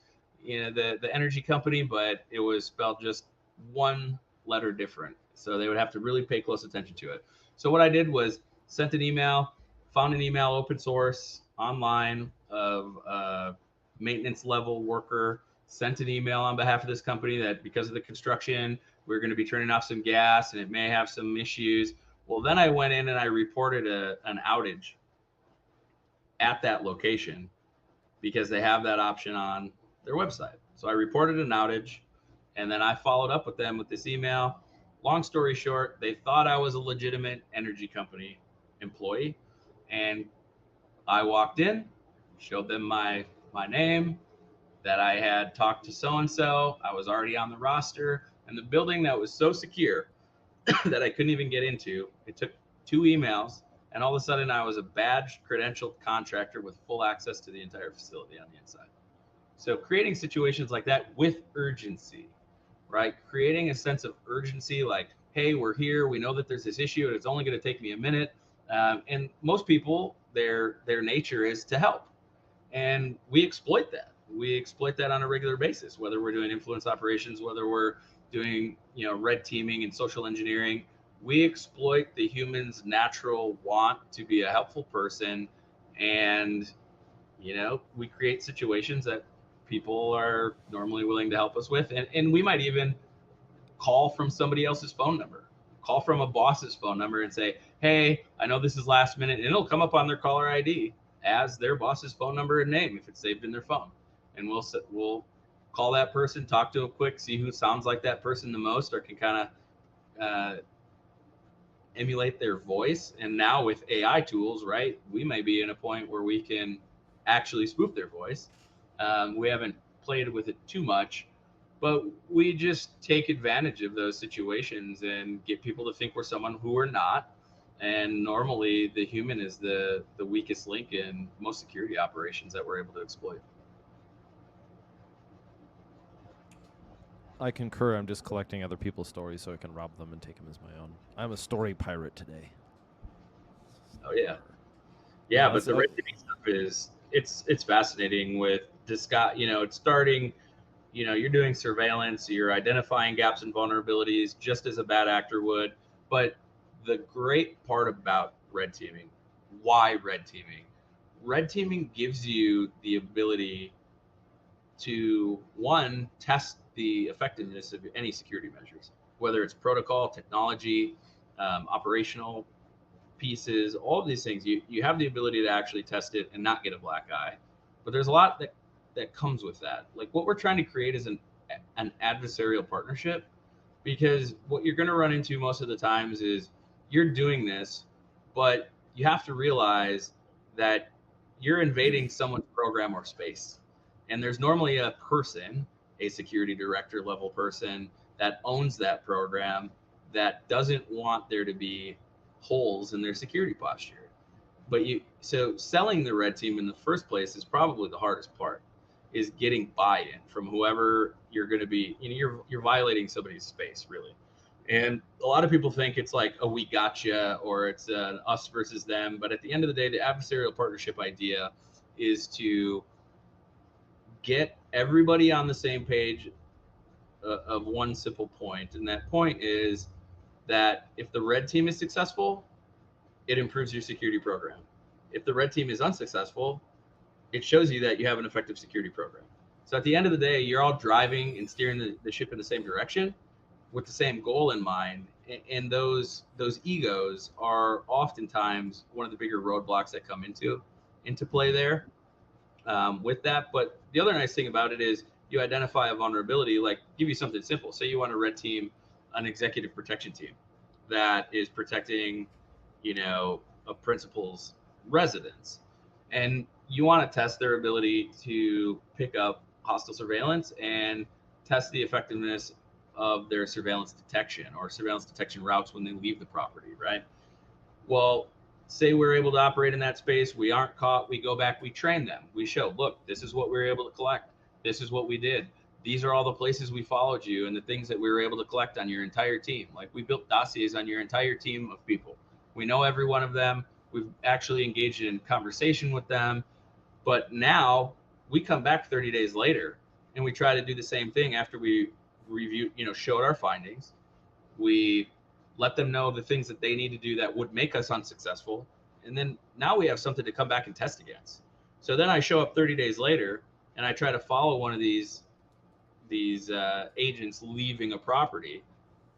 B: the energy company, but it was spelled just one letter different. So they would have to really pay close attention to it. So what I did was sent an email, found an email open source online of a maintenance level worker, sent an email on behalf of this company that because of the construction, we're going to be turning off some gas and it may have some issues. Well, then I went in and I reported an outage at that location because they have that option on their website. So I reported an outage and then I followed up with them with this email. Long story short, they thought I was a legitimate energy company employee. And I walked in, showed them my name, that I had talked to so-and-so. I was already on the roster. And the building that was so secure that I couldn't even get into, it took 2 emails. And all of a sudden I was a badged, credentialed contractor with full access to the entire facility on the inside. So creating situations like that with urgency, right? Creating a sense of urgency, like, hey, we're here. We know that there's this issue and it's only going to take me a minute. And most people, their nature is to help. And we exploit that. We exploit that on a regular basis, whether we're doing influence operations, whether we're doing, red teaming and social engineering. We exploit the human's natural want to be a helpful person. And, we create situations that people are normally willing to help us with. And we might even call from somebody else's phone number, call from a boss's phone number and say, hey, I know this is last minute, and it'll come up on their caller ID as their boss's phone number and name if it's saved in their phone. And we'll call that person, talk to them quick, see who sounds like that person the most or can kind of emulate their voice. And now with AI tools, right, we may be in a point where we can actually spoof their voice. We haven't played with it too much, but we just take advantage of those situations and get people to think we're someone who we're not. And normally the human is the weakest link in most security operations that we're able to exploit.
A: I concur. I'm just collecting other people's stories so I can rob them and take them as my own. I'm a story pirate today.
B: Oh yeah. Yeah,
A: No,
B: but the red teaming stuff is it's fascinating with this guy, it's starting, you're doing surveillance, you're identifying gaps and vulnerabilities just as a bad actor would. But the great part about red teaming, why red teaming? Red teaming gives you the ability to, one, test the effectiveness of any security measures, whether it's protocol, technology, operational pieces, all of these things. You have the ability to actually test it and not get a black eye. But there's a lot that comes with that. Like what we're trying to create is an adversarial partnership, because what you're going to run into most of the times is you're doing this, but you have to realize that you're invading someone's program or space. And there's normally a person, a security director level person that owns that program, that doesn't want there to be holes in their security posture. But so selling the red team in the first place is probably the hardest part, is getting buy-in from whoever you're going to be. You're violating somebody's space, really. And a lot of people think it's like a we gotcha, or it's an us versus them. But at the end of the day, the adversarial partnership idea is to get everybody on the same page of one simple point. And that point is that if the red team is successful, it improves your security program. If the red team is unsuccessful, it shows you that you have an effective security program. So at the end of the day, you're all driving and steering the ship in the same direction with the same goal in mind. And those egos are oftentimes one of the bigger roadblocks that come into play there, with that. But the other nice thing about it is you identify a vulnerability. Like, give you something simple. Say you want to red team an executive protection team that is protecting, a principal's residence, and you want to test their ability to pick up hostile surveillance and test the effectiveness of their surveillance detection or surveillance detection routes when they leave the property, right? Well, say we're able to operate in that space, we aren't caught, we go back, we train them, we show, look, this is what we were able to collect, this is what we did, these are all the places we followed you and the things that we were able to collect on your entire team. Like, we built dossiers on your entire team of people. We know every one of them. We've actually engaged in conversation with them. But now we come back 30 days later and we try to do the same thing after we review, showed our findings. We let them know the things that they need to do that would make us unsuccessful. And then now we have something to come back and test against. So then I show up 30 days later and I try to follow one of these agents leaving a property.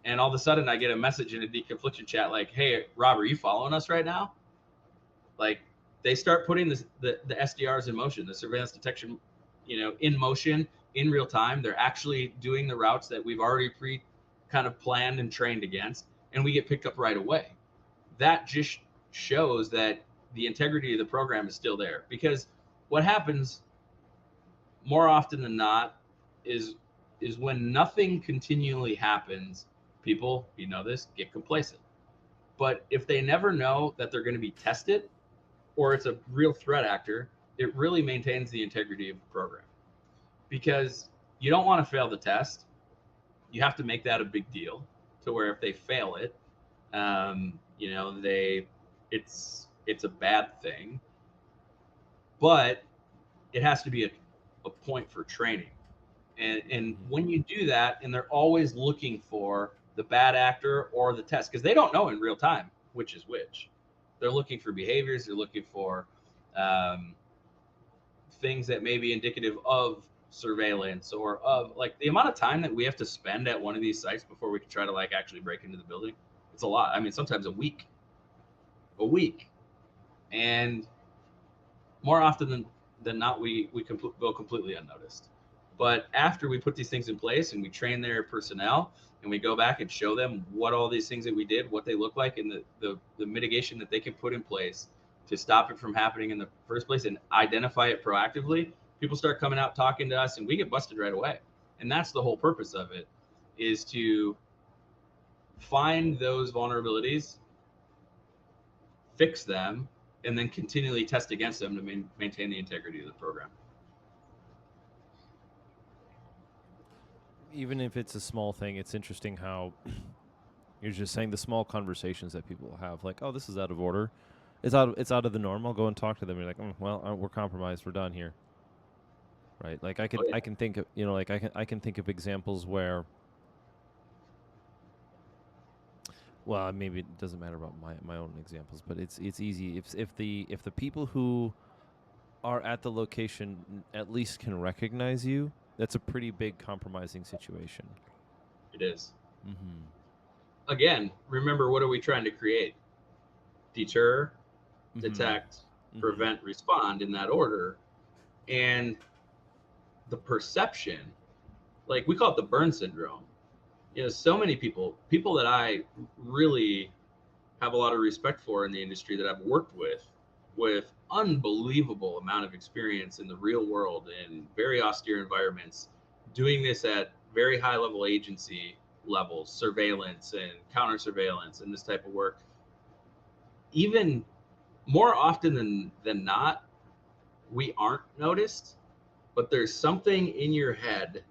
B: And all of a sudden I get a message in a deconfliction chat like, hey, Rob, are you following us right now? Like, they start putting the SDRs in motion, the surveillance detection, in motion in real time. They're actually doing the routes that we've already kind of planned and trained against, and we get picked up right away. That just shows that the integrity of the program is still there. Because what happens more often than not is when nothing continually happens, people, get complacent. But if they never know that they're going to be tested, or it's a real threat actor, it really maintains the integrity of the program. Because you don't want to fail the test. You have to make that a big deal, to where if they fail it, it's a bad thing. But it has to be a point for training. And when you do that, and they're always looking for the bad actor or the test, because they don't know in real time which is which. They're looking for behaviors. They're looking for things that may be indicative of surveillance, or of, like, the amount of time that we have to spend at one of these sites before we can try to, like, actually break into the building. It's a lot. I mean, sometimes a week. And more often than not, we go completely unnoticed. But after we put these things in place and we train their personnel and we go back and show them what all these things that we did, what they look like, and the mitigation that they can put in place to stop it from happening in the first place and identify it proactively, people start coming out talking to us and we get busted right away. And that's the whole purpose of it, is to find those vulnerabilities, fix them, and then continually test against them to maintain the integrity of the program.
A: Even if it's a small thing, it's interesting how you're just saying the small conversations that people have, like, "Oh, this is out of order. It's out of the norm." I'll go and talk to them. You're like, "Well, we're compromised. We're done here." Right? Like I can think of, like I can think of examples where, well, maybe it doesn't matter about my own examples, but it's easy if the people who are at the location at least can recognize you, that's a pretty big compromising situation.
B: It is.
A: Mm-hmm.
B: Again, remember, what are we trying to create? Deter,
A: Mm-hmm.
B: detect,
A: Mm-hmm.
B: prevent, respond, in that order. And the perception, like we call it the burn syndrome. So many people that I really have a lot of respect for in the industry, that I've worked with unbelievable amount of experience in the real world in very austere environments, doing this at very high level agency levels, surveillance and counter surveillance and this type of work. Even more often than not, we aren't noticed, but there's something in your head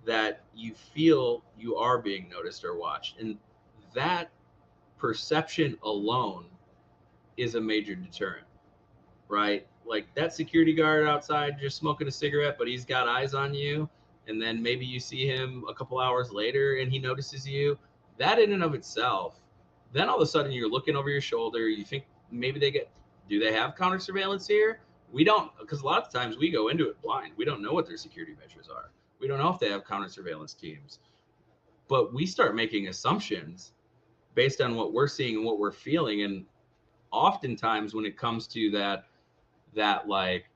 B: that you feel you are being noticed or watched. And that perception alone is a major deterrent, right? Like that security guard outside just smoking a cigarette, but he's got eyes on you. And then maybe you see him a couple hours later and he notices you. That in and of itself, then all of a sudden you're looking over your shoulder. You think maybe do they have counter surveillance here? We don't, because a lot of times we go into it blind. We don't know what their security measures are. We don't know if they have counter surveillance teams. But we start making assumptions based on what we're seeing and what we're feeling. And oftentimes when it comes to that like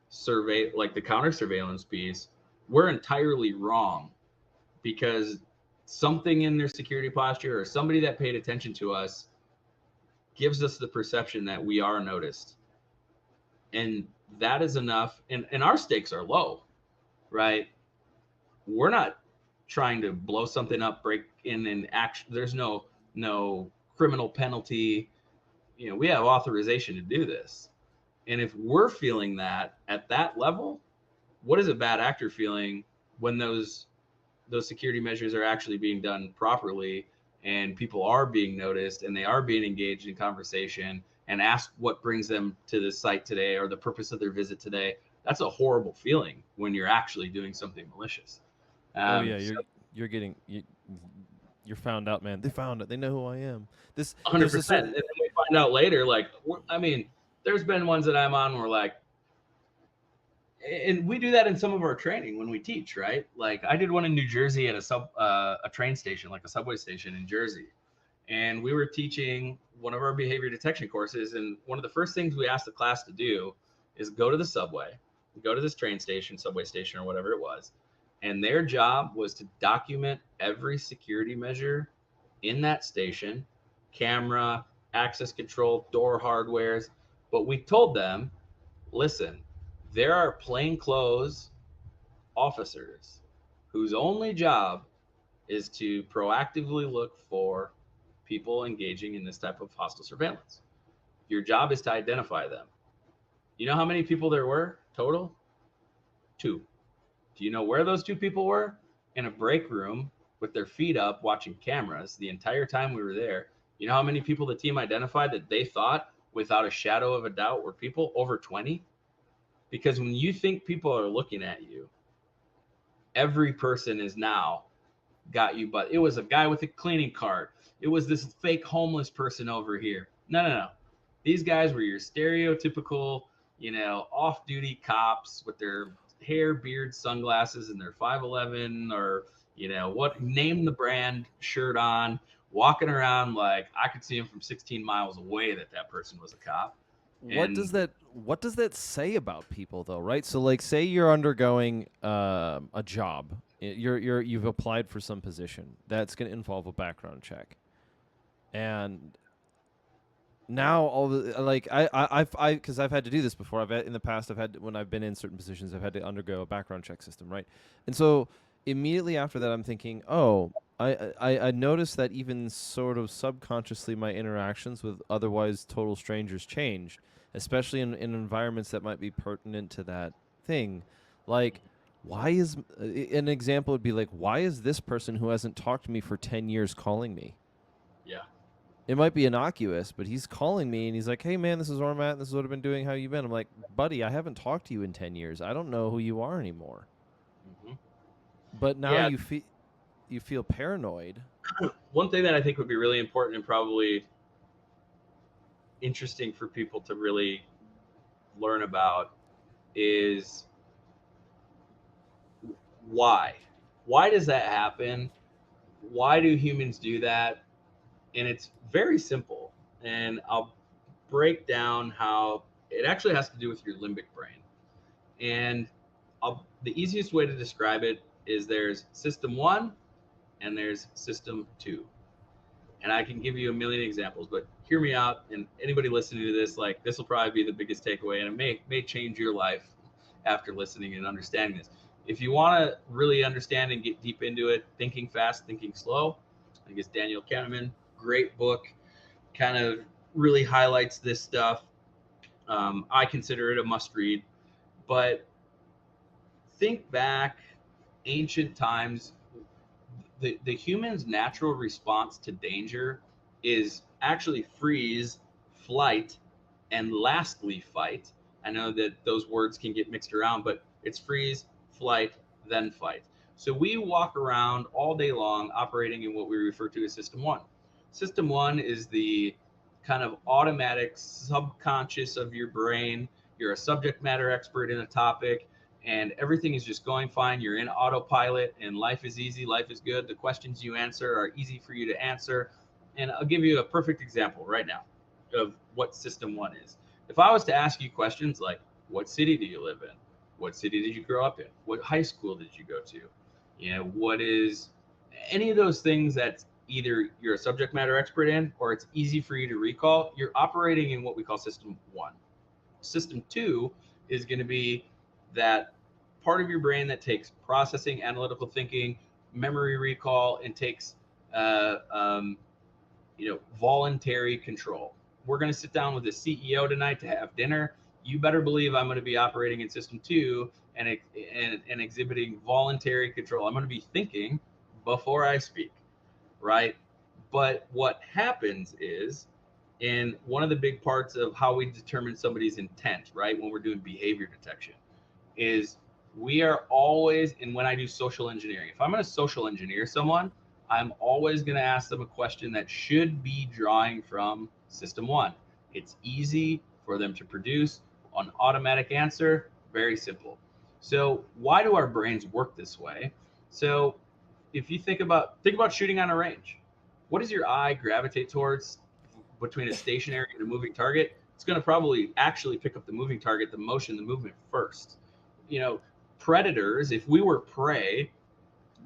B: survey, like the counter surveillance piece, we're entirely wrong, because something in their security posture or somebody that paid attention to us gives us the perception that we are noticed. And that is enough. And our stakes are low, right? We're not trying to blow something up, break in and act. There's no criminal penalty. We have authorization to do this. And if we're feeling that at that level, what is a bad actor feeling when those security measures are actually being done properly and people are being noticed and they are being engaged in conversation and asked what brings them to this site today or the purpose of their visit today? That's a horrible feeling when you're actually doing something malicious.
A: Oh yeah, you're found out, man. They found it. They know who I am.
B: 100%. And then we find out later, like, there's been ones that I'm on where like, and we do that in some of our training when we teach, right? Like I did one in New Jersey at a train station, like a subway station in Jersey. And we were teaching one of our behavior detection courses. And one of the first things we asked the class to do is go to the subway, go to this train station, subway station, or whatever it was. And their job was to document every security measure in that station, camera, access control, door hardwares. But we told them, listen, there are plainclothes officers whose only job is to proactively look for people engaging in this type of hostile surveillance. Your job is to identify them. You know how many people there were total? 2. Do you know where those 2 people were? In a break room with their feet up watching cameras the entire time we were there. You know how many people the team identified that they thought without a shadow of a doubt were people? Over 20. Because when you think people are looking at you, every person is now got you. But it was a guy with a cleaning cart. It was this fake homeless person over here. No. These guys were your stereotypical, off-duty cops with their hair, beard, sunglasses, and their 511 or, name the brand shirt on, walking around like I could see him from 16 miles away that person was a cop.
A: What does that say about people though, right? So like say you're undergoing a job. You've applied for some position that's going to involve a background check. And now all the like I've because I've had to do this before. In the past when I've been in certain positions, I've had to undergo a background check system, right? And so immediately after that I'm thinking, "Oh, I noticed that even sort of subconsciously, my interactions with otherwise total strangers changed, especially in environments that might be pertinent to that thing. Like, why is an example would be like, why is this person who hasn't talked to me for 10 years calling me?
B: Yeah.
A: It might be innocuous, but he's calling me and he's like, hey, man, this is where I'm at. This is what I've been doing. How you been? I'm like, buddy, I haven't talked to you in 10 years. I don't know who you are anymore.
B: Hmm.
A: But now
B: Yeah.
A: you feel paranoid.
B: One thing that I think would be really important and probably interesting for people to really learn about is why. Why does that happen? Why do humans do that? And it's very simple. And I'll break down how it actually has to do with your limbic brain. And the easiest way to describe it is there's system one and there's system two. And I can give you a million examples, but hear me out. And anybody listening to this, like, this will probably be the biggest takeaway, and it may change your life after listening and understanding this. If you want to really understand and get deep into it, Thinking Fast, Thinking Slow, I think it's Daniel Kahneman, great book, kind of really highlights this stuff. I consider it a must read, but think back ancient times. The human's natural response to danger is actually freeze, flight, and lastly fight. I know that those words can get mixed around, but it's freeze, flight, then fight. So we walk around all day long operating in what we refer to as system one. System one is the kind of automatic subconscious of your brain. You're a subject matter expert in a topic, and everything is just going fine. You're in autopilot and life is easy, life is good. The questions you answer are easy for you to answer. And I'll give you a perfect example right now of what system one is. If I was to ask you questions like, what city do you live in? What city did you grow up in? What high school did you go to? You know, what is any of those things that either you're a subject matter expert in or it's easy for you to recall, you're operating in what we call system one. System two is going to be that part of your brain that takes processing, analytical thinking, memory recall, and takes uh, um, voluntary control. We're going to sit down with the CEO tonight to have dinner. You better believe I'm going to be operating in system two and exhibiting voluntary control. I'm going to be thinking before I speak, right? But what happens is, and one of the big parts of how we determine somebody's intent, right, when we're doing behavior detection, is we are always, and when I do social engineering, if I'm going to social engineer someone, I'm always going to ask them a question that should be drawing from system one. It's easy for them to produce an automatic answer, very simple. So why do our brains work this way? So if you think about shooting on a range, what does your eye gravitate towards between a stationary and a moving target? It's going to probably actually pick up the moving target, the motion, the movement first. You know, predators, if we were prey,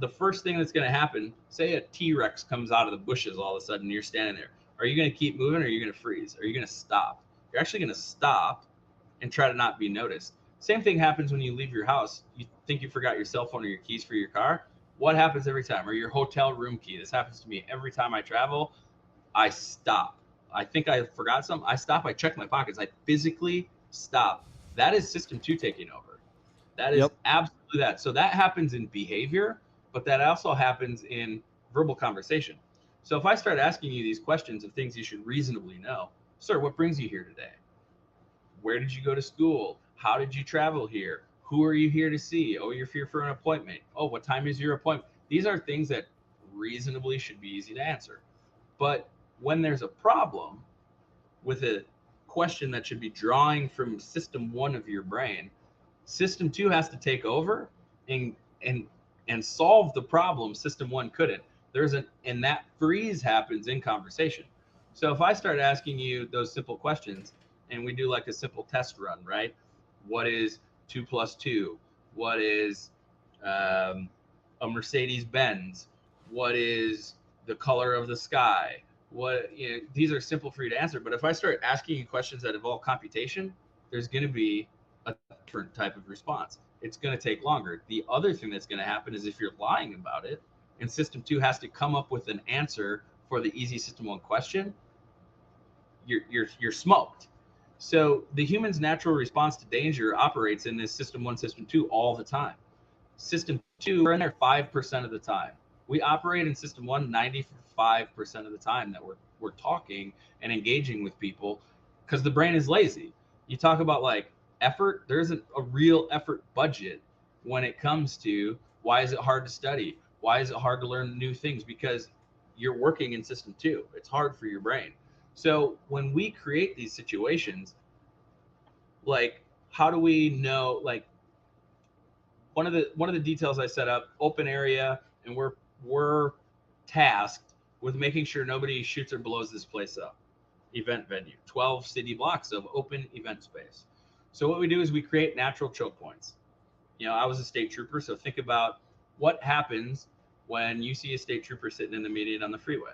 B: the first thing that's going to happen, say a T-Rex comes out of the bushes all of a sudden, you're standing there. Are you going to keep moving or are you going to freeze? Are you going to stop? You're actually going to stop and try to not be noticed. Same thing happens when you leave your house. You think you forgot your cell phone or your keys for your car. What happens every time? Or your hotel room key. This happens to me every time I travel. I stop. I think I forgot something. I stop. I check my pockets. I physically stop. That is system two taking over. That is
A: Yep.
B: absolutely that. So that happens in behavior, but that also happens in verbal conversation. So if I start asking you these questions of things you should reasonably know, sir, what brings you here today? Where did you go to school? How did you travel here? Who are you here to see? Oh, you're here for an appointment. Oh, what time is your appointment? These are things that reasonably should be easy to answer. But when there's a problem with a question that should be drawing from system one of your brain, system two has to take over and and and solve the problem system one couldn't. And that freeze happens in conversation. So if I start asking you those simple questions and we do like a simple test run, right? What is two plus two? What is um, a Mercedes Benz? What is the color of the sky? These are simple for you to answer. But if I start asking you questions that involve computation, there's going to be a different type of response. It's going to take longer. The other thing that's going to happen is if you're lying about it, and system 2 has to come up with an answer for the easy system 1 question, you're smoked. So the human's natural response to danger operates in this system 1, system 2 all the time. System 2, we're in there 5% of the time. We operate in system 1 95% of the time that we're talking and engaging with people, because the brain is lazy. You talk about like effort, there isn't a real effort budget when it comes to why is it hard to study? Why is it hard to learn new things? Because you're working in system 2. It's hard for your brain. So when we create these situations, like how do we know, like one of the details I set up, open area, and we're tasked with making sure nobody shoots or blows this place up. Event venue, 12 city blocks of open event space. So what we do is we create natural choke points. You know, I was a state trooper, so think about what happens when you see a state trooper sitting in the median on the freeway.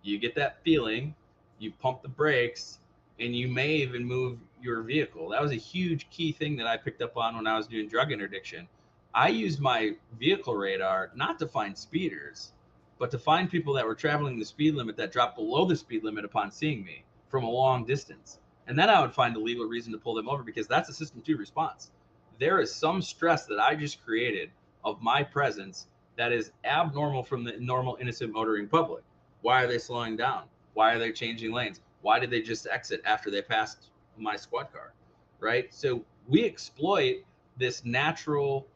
B: You get that feeling, you pump the brakes, and you may even move your vehicle. That was a huge key thing that I picked up on when I was doing drug interdiction. I used my vehicle radar not to find speeders, but to find people that were traveling the speed limit that dropped below the speed limit upon seeing me from a long distance. And then I would find a legal reason to pull them over, because that's a system 2 response. There is some stress that I just created of my presence that is abnormal from the normal innocent motoring public. Why are they slowing down? Why are they changing lanes? Why did they just exit after they passed my squad car? Right? So we exploit this natural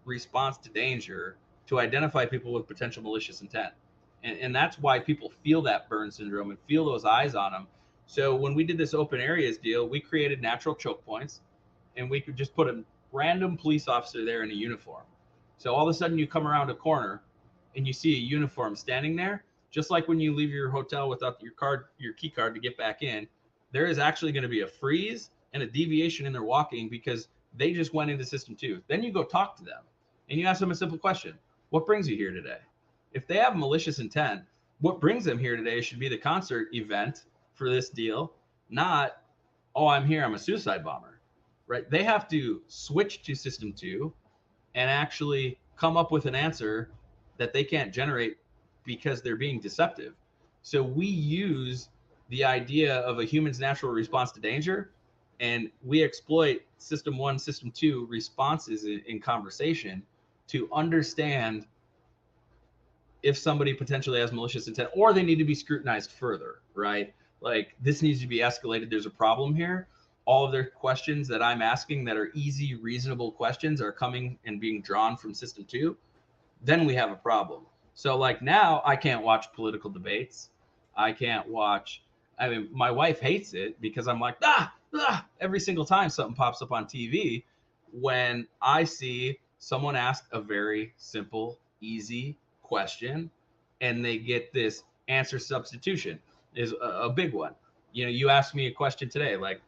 B: response to danger to identify people with potential malicious intent. And that's why people feel that burn syndrome and feel those eyes on them. So when we did this open areas deal, we created natural choke points, and we could just put a random police officer there in a uniform. So all of a sudden you come around a corner and you see a uniform standing there, just like when you leave your hotel without your key card to get back in. There is actually going to be a freeze and a deviation in their walking, because they just went into system 2. Then you go talk to them and you ask them a simple question: what brings you here today? If they have malicious intent, what brings them here today should be the concert event for this deal, not, oh, I'm here, I'm a suicide bomber, right? They have to switch to system 2 and actually come up with an answer that they can't generate because they're being deceptive. So we use the idea of a human's natural response to danger, and we exploit system 1, system 2 responses in conversation to understand if somebody potentially has malicious intent, or they need to be scrutinized further, right? Like, this needs to be escalated. There's a problem here. All of their questions that I'm asking that are easy, reasonable questions are coming and being drawn from system 2. Then we have a problem. So like now I can't watch political debates. I can't watch, I mean, my wife hates it because I'm like, every single time something pops up on TV when I see someone ask a very simple, easy question and they get this answer substitution is a big one. You know, you asked me a question today, like,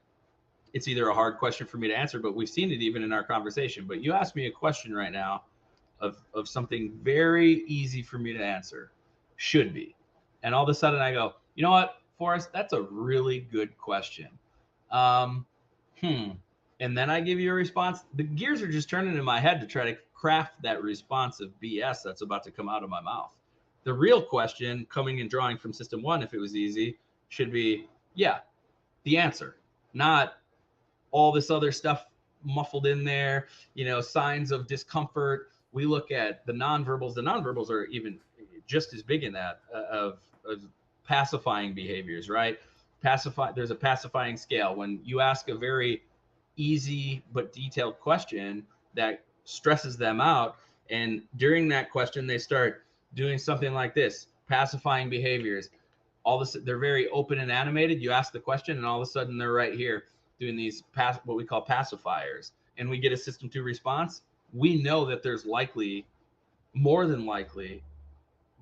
B: it's either a hard question for me to answer, but we've seen it even in our conversation. But you asked me a question right now of something very easy for me to answer, should be. And all of a sudden I go, you know what, Forrest, that's a really good question. And then I give you a response. The gears are just turning in my head to try to craft that response of BS that's about to come out of my mouth. The real question coming and drawing from system 1, if it was easy, should be, yeah, the answer, not all this other stuff muffled in there, you know, signs of discomfort. We look at the nonverbals. The nonverbals are even just as big in that of pacifying behaviors, right? There's a pacifying scale. When you ask a very easy but detailed question that stresses them out, and during that question they start doing something like this, pacifying behaviors. All this, they're very open and animated. You ask the question, and all of a sudden they're right here doing these what we call pacifiers, and we get a system 2 response. We know that there's likely, more than likely,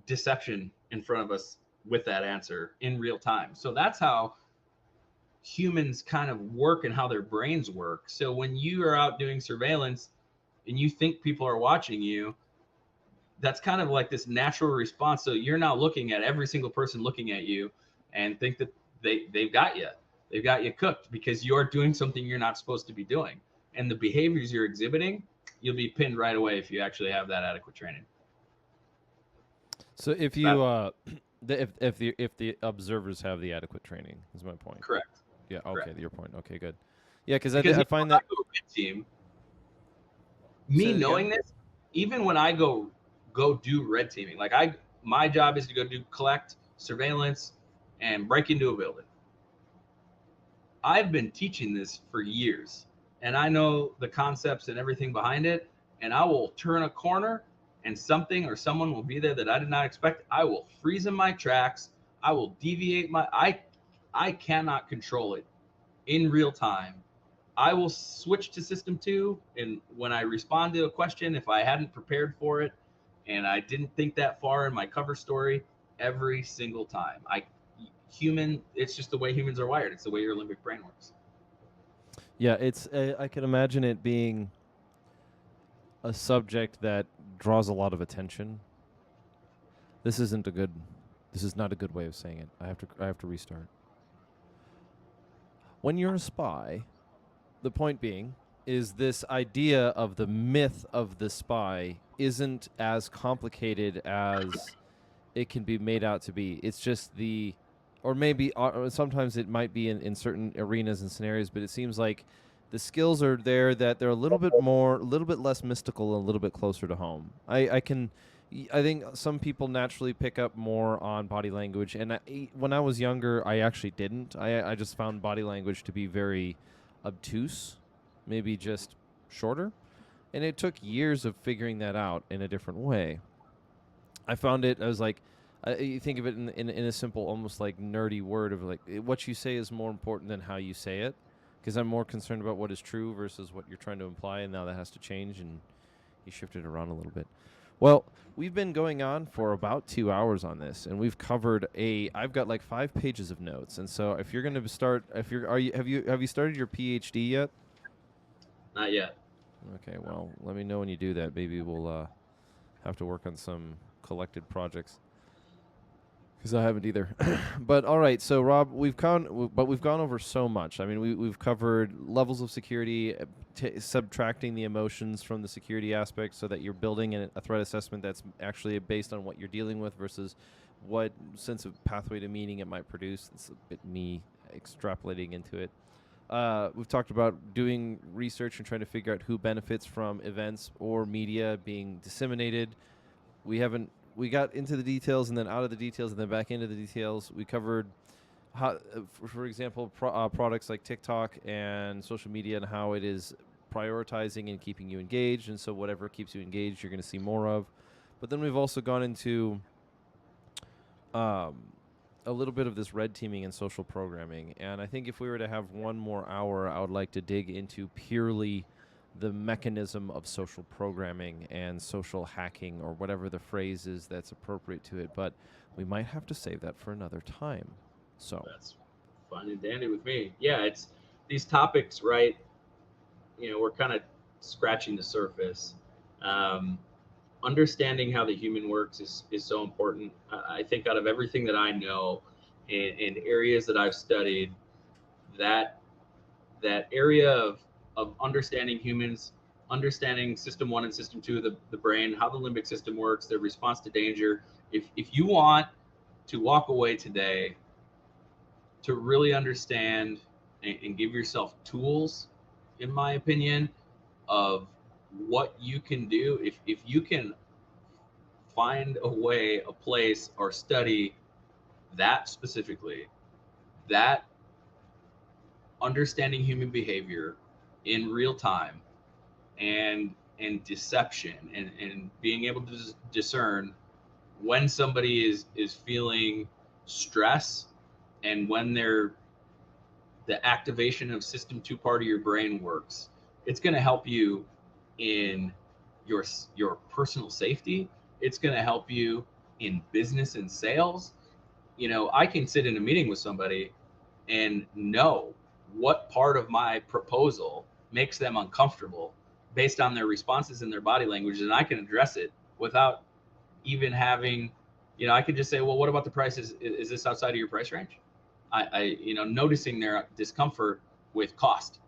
B: deception in front of us with that answer in real time. So that's how humans kind of work and how their brains work. So when you are out doing surveillance and you think people are watching you, that's kind of like this natural response. So you're now looking at every single person looking at you and think that they've got you. They've got you cooked because you're doing something you're not supposed to be doing. And the behaviors you're exhibiting, you'll be pinned right away if you actually have that adequate training.
A: So if
B: That
A: you if the observers have the adequate training, is my point.
B: correct,
A: Yeah. Okay.
B: correct.
A: Your point. Okay. Good. Yeah, because
B: Because
A: I
B: even
A: find
B: when I
A: that.
B: go red team,
A: Say
B: me
A: it again.
B: knowing this, even when I go do red teaming, like my job is to go do collect surveillance and break into a building. I've been teaching this for years and I know the concepts and everything behind it. And I will turn a corner and something or someone will be there that I did not expect. I will freeze in my tracks. I will deviate I cannot control it in real time. I will switch to system 2 and when I respond to a question, if I hadn't prepared for it and I didn't think that far in my cover story, every single time. It's just the way humans are wired. It's the way your limbic brain works.
A: Yeah, it's. I can imagine it being a subject that draws a lot of attention. This isn't a good. This is not a good way of saying it. I have to restart. When you're a spy, the point being is this idea of the myth of the spy isn't as complicated as it can be made out to be. It's just or maybe sometimes it might be in certain arenas and scenarios, but it seems like the skills are there that they're a little bit more, a little bit less mystical, and a little bit closer to home. I think some people naturally pick up more on body language, and when I was younger, I actually didn't. I just found body language to be very obtuse, maybe just shorter, and it took years of figuring that out in a different way. I found it. I was like, you think of it in a simple, almost like nerdy word of like what you say is more important than how you say it, because I'm more concerned about what is true versus what you're trying to imply, and now that has to change, and you shifted it around a little bit. Well, we've been going on for about 2 hours on this, and we've covered I've got like 5 pages of notes, and so if you're going to start, if you're, are you, have you started your PhD yet?
B: Not yet.
A: Okay, well, let me know when you do that. Maybe we'll have to work on some collected projects. Because I haven't either. But all right, so Rob, we've gone over so much. I mean, we've covered levels of security, subtracting the emotions from the security aspect, so that you're building a threat assessment that's actually based on what you're dealing with versus what sense of pathway to meaning it might produce. It's a bit me extrapolating into it. We've talked about doing research and trying to figure out who benefits from events or media being disseminated. We got into the details and then out of the details and then back into the details. We covered how, for example, products like TikTok and social media and how it is prioritizing and keeping you engaged. And so whatever keeps you engaged, you're going to see more of. But then we've also gone into a little bit of this red teaming and social programming. And I think if we were to have one more hour, I would like to dig into purely the mechanism of social programming and social hacking, or whatever the phrase is that's appropriate to it. But we might have to save that for another time. So
B: That's fine and dandy with me. Yeah, it's these topics, right? We're kind of scratching the surface. Um, Understanding how the human works is so important. I think out of everything that I know and areas that I've studied, that that area of understanding humans, understanding system 1 and system 2 of the brain, how the limbic system works, their response to danger. If you want to walk away today to really understand and give yourself tools, in my opinion, of what you can do, if you can find a way, a place, or study that specifically, that understanding human behavior in real time and deception and being able to discern when somebody is feeling stress and when the activation of system 2 part of your brain works, it's going to help you in your personal safety. It's going to help you in business and sales. I can sit in a meeting with somebody and know what part of my proposal makes them uncomfortable based on their responses and their body language, and I can address it without even having, I could just say, well, what about the price? Is this outside of your price range? Noticing their discomfort with cost.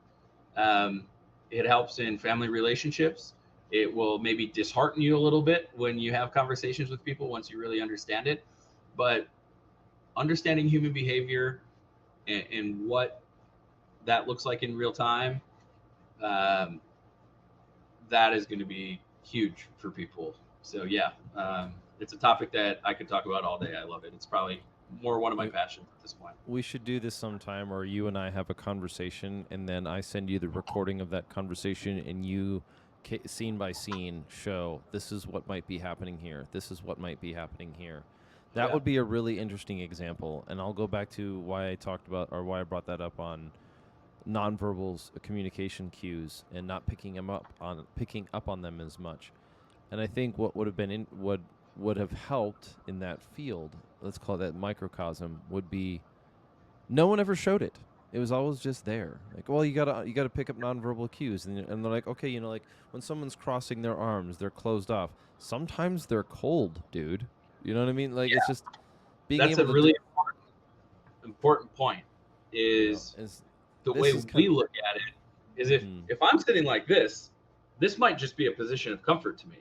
B: It helps in family relationships. It will maybe dishearten you a little bit when you have conversations with people once you really understand it. But understanding human behavior and what that looks like in real time, um, that is going to be huge for people. So yeah, it's a topic that I could talk about all day. I love it. It's probably more one of my
A: We,
B: passions at this point.
A: we should do this sometime, or you and I have a conversation, and then I send you the recording of that conversation, and you, scene by scene, show this is what might be happening here. This is what might be happening here. That
B: Yeah.
A: would be a really interesting example, and I'll go back to why I talked about, or why I brought that up on nonverbals communication cues and not picking up on them as much. And I think what would have been would have helped in that field, let's call it that microcosm, would be no one ever showed it. It was always just there. Like, well, you gotta pick up nonverbal cues, and they're like, okay, like when someone's crossing their arms, they're closed off. Sometimes they're cold, dude. You know what I mean? Like, it's just being
B: That's a
A: able to
B: really important point. Is the way we look at it is if I'm sitting like this might just be a position of comfort to me.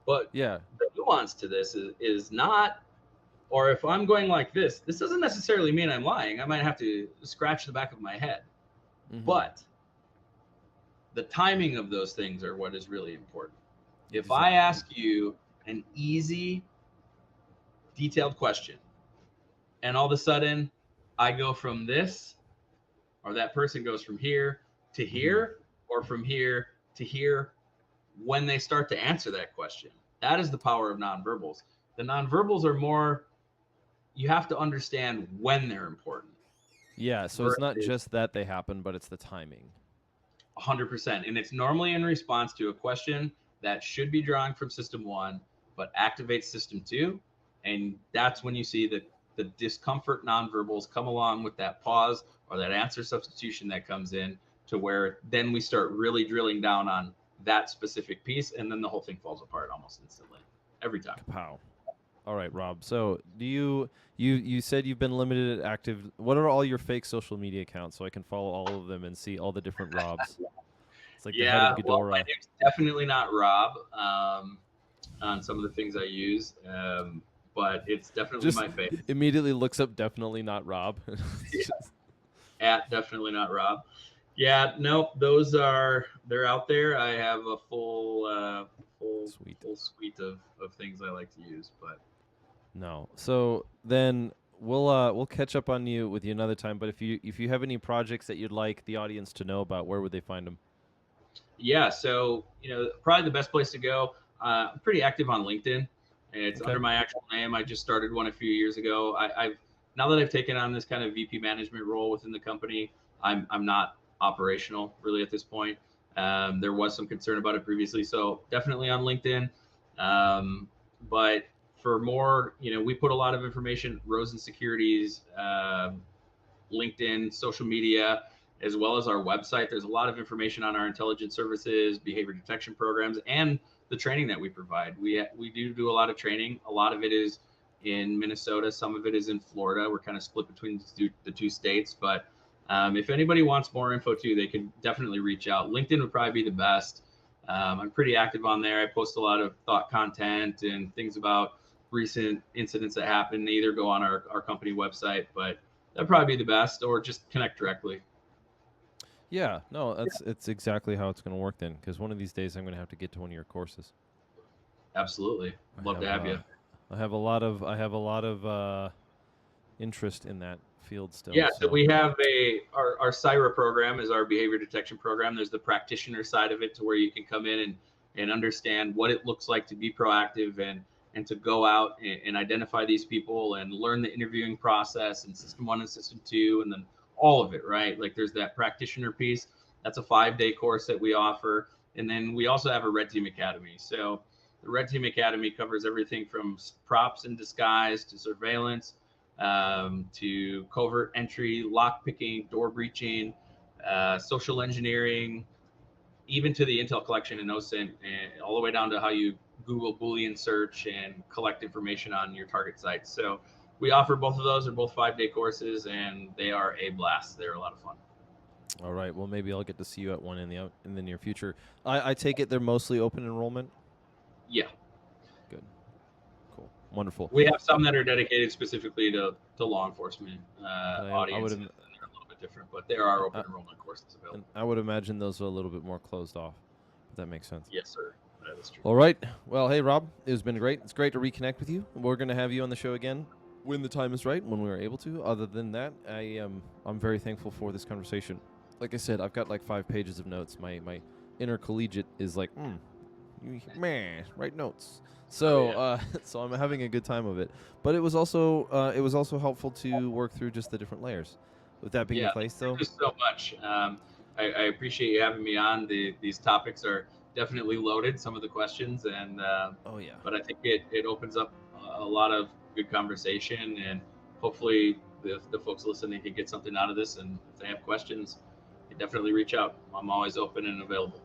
B: But
A: yeah,
B: the nuance to this is not, or if I'm going like this doesn't necessarily mean I'm lying. I might have to scratch the back of my head. But the timing of those things are what is really important. If I ask you an easy, detailed question, and all of a sudden I go from this, or that person goes from here to here, or from here to here, when they start to answer that question, that is the power of nonverbals. The nonverbals are more, you have to understand when they're important.
A: Yeah, so it's not just that they happen, but it's the timing.
B: 100%. And it's normally in response to a question that should be drawing from system 1, but activates system 2. And that's when you see the discomfort nonverbals come along with that pause or that answer substitution that comes in, to where then we start really drilling down on that specific piece, and then the whole thing falls apart almost instantly every time.
A: Kapow. All right, Rob. So do you said you've been limited at active. What are all your fake social media accounts so I can follow all of them and see all the different Robs? It's like the head of Ghidorah.
B: Well, my name's definitely not Rob on some of the things I use, but it's definitely
A: just
B: my face.
A: Immediately looks up definitely not Rob.
B: At definitely not Rob. Yeah, nope. They're out there. I have a full suite of things I like to use, but
A: no. So then we'll catch up on you with you another time. But if you have any projects that you'd like the audience to know about, where would they find them?
B: Yeah, so probably the best place to go. I'm pretty active on LinkedIn. It's under my actual name. I just started one a few years ago. I've now that I've taken on this kind of VP management role within the company, I'm not operational really at this point. There was some concern about it previously, so definitely on LinkedIn. But for more, we put a lot of information, Rozin Security's LinkedIn, social media, as well as our website. There's a lot of information on our intelligence services, behavior detection programs, and the training that we provide. We do a lot of training. A lot of it is in Minnesota. Some of it is in Florida. We're kind of split between the two states. But if anybody wants more info too, they can definitely reach out. LinkedIn would probably be the best. I'm pretty active on there. I post a lot of thought content and things about recent incidents that happen. They either go on our company website, but that'd probably be the best, or just connect directly.
A: Yeah, no, it's exactly how it's going to work then, because one of these days I'm going to have to get to one of your courses.
B: Absolutely. Love to have you.
A: I have a lot of interest in that field still.
B: Yeah, so we have our CYRA program is our behavior detection program. There's the practitioner side of it, to where you can come in and understand what it looks like to be proactive and to go out and identify these people and learn the interviewing process and system 1 and system 2, and then all of it, right? Like there's that practitioner piece. That's a 5-day course that we offer. And then we also have a Red Team Academy. So the Red Team Academy covers everything from props and disguise to surveillance, to covert entry, lock picking, door breaching, social engineering, even to the intel collection and OSINT, and all the way down to how you Google Boolean search and collect information on your target sites. So we offer both of those. They're both 5-day courses, and they are a blast. They're a lot of fun.
A: All right. Well, maybe I'll get to see you at one in the near future. I take it they're mostly open enrollment.
B: Yeah,
A: Good. Cool. Wonderful.
B: we have some that are dedicated specifically to law enforcement
A: And I would
B: audiences, and they're a little bit different, but there are
A: I,
B: open enrollment courses available.
A: and I would imagine those are a little bit more closed off. If that makes sense.
B: Yes, sir. That is true.
A: All right. Well, hey Rob, it's been great. It's great to reconnect with you. We're going to have you on the show again when the time is right, when we are able to. Other than that, I'm very thankful for this conversation. Like I said, I've got like 5 pages of notes. My inner collegiate is like, man, write notes. So so I'm having a good time of it. But it was also helpful to work through just the different layers. With that being the case, though,
B: thank you so much. I appreciate you having me on. These topics are definitely loaded, some of the questions, and
A: oh yeah,
B: but I think it opens up a lot of good conversation, and hopefully the folks listening can get something out of this. And if they have questions, they definitely reach out. I'm always open and available.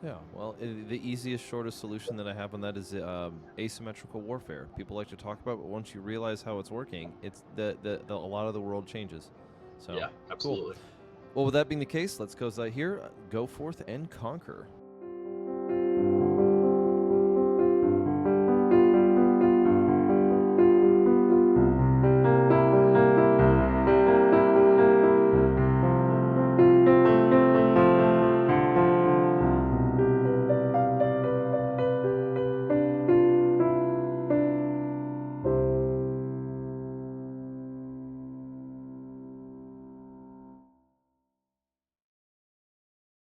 A: yeah. Well, the easiest, shortest solution that I have on that is asymmetrical warfare. People like to talk about, but once you realize how it's working, it's a lot of the world changes. So
B: Yeah, absolutely.
A: Cool. Well, with that being the case, let's go here. Go forth and conquer.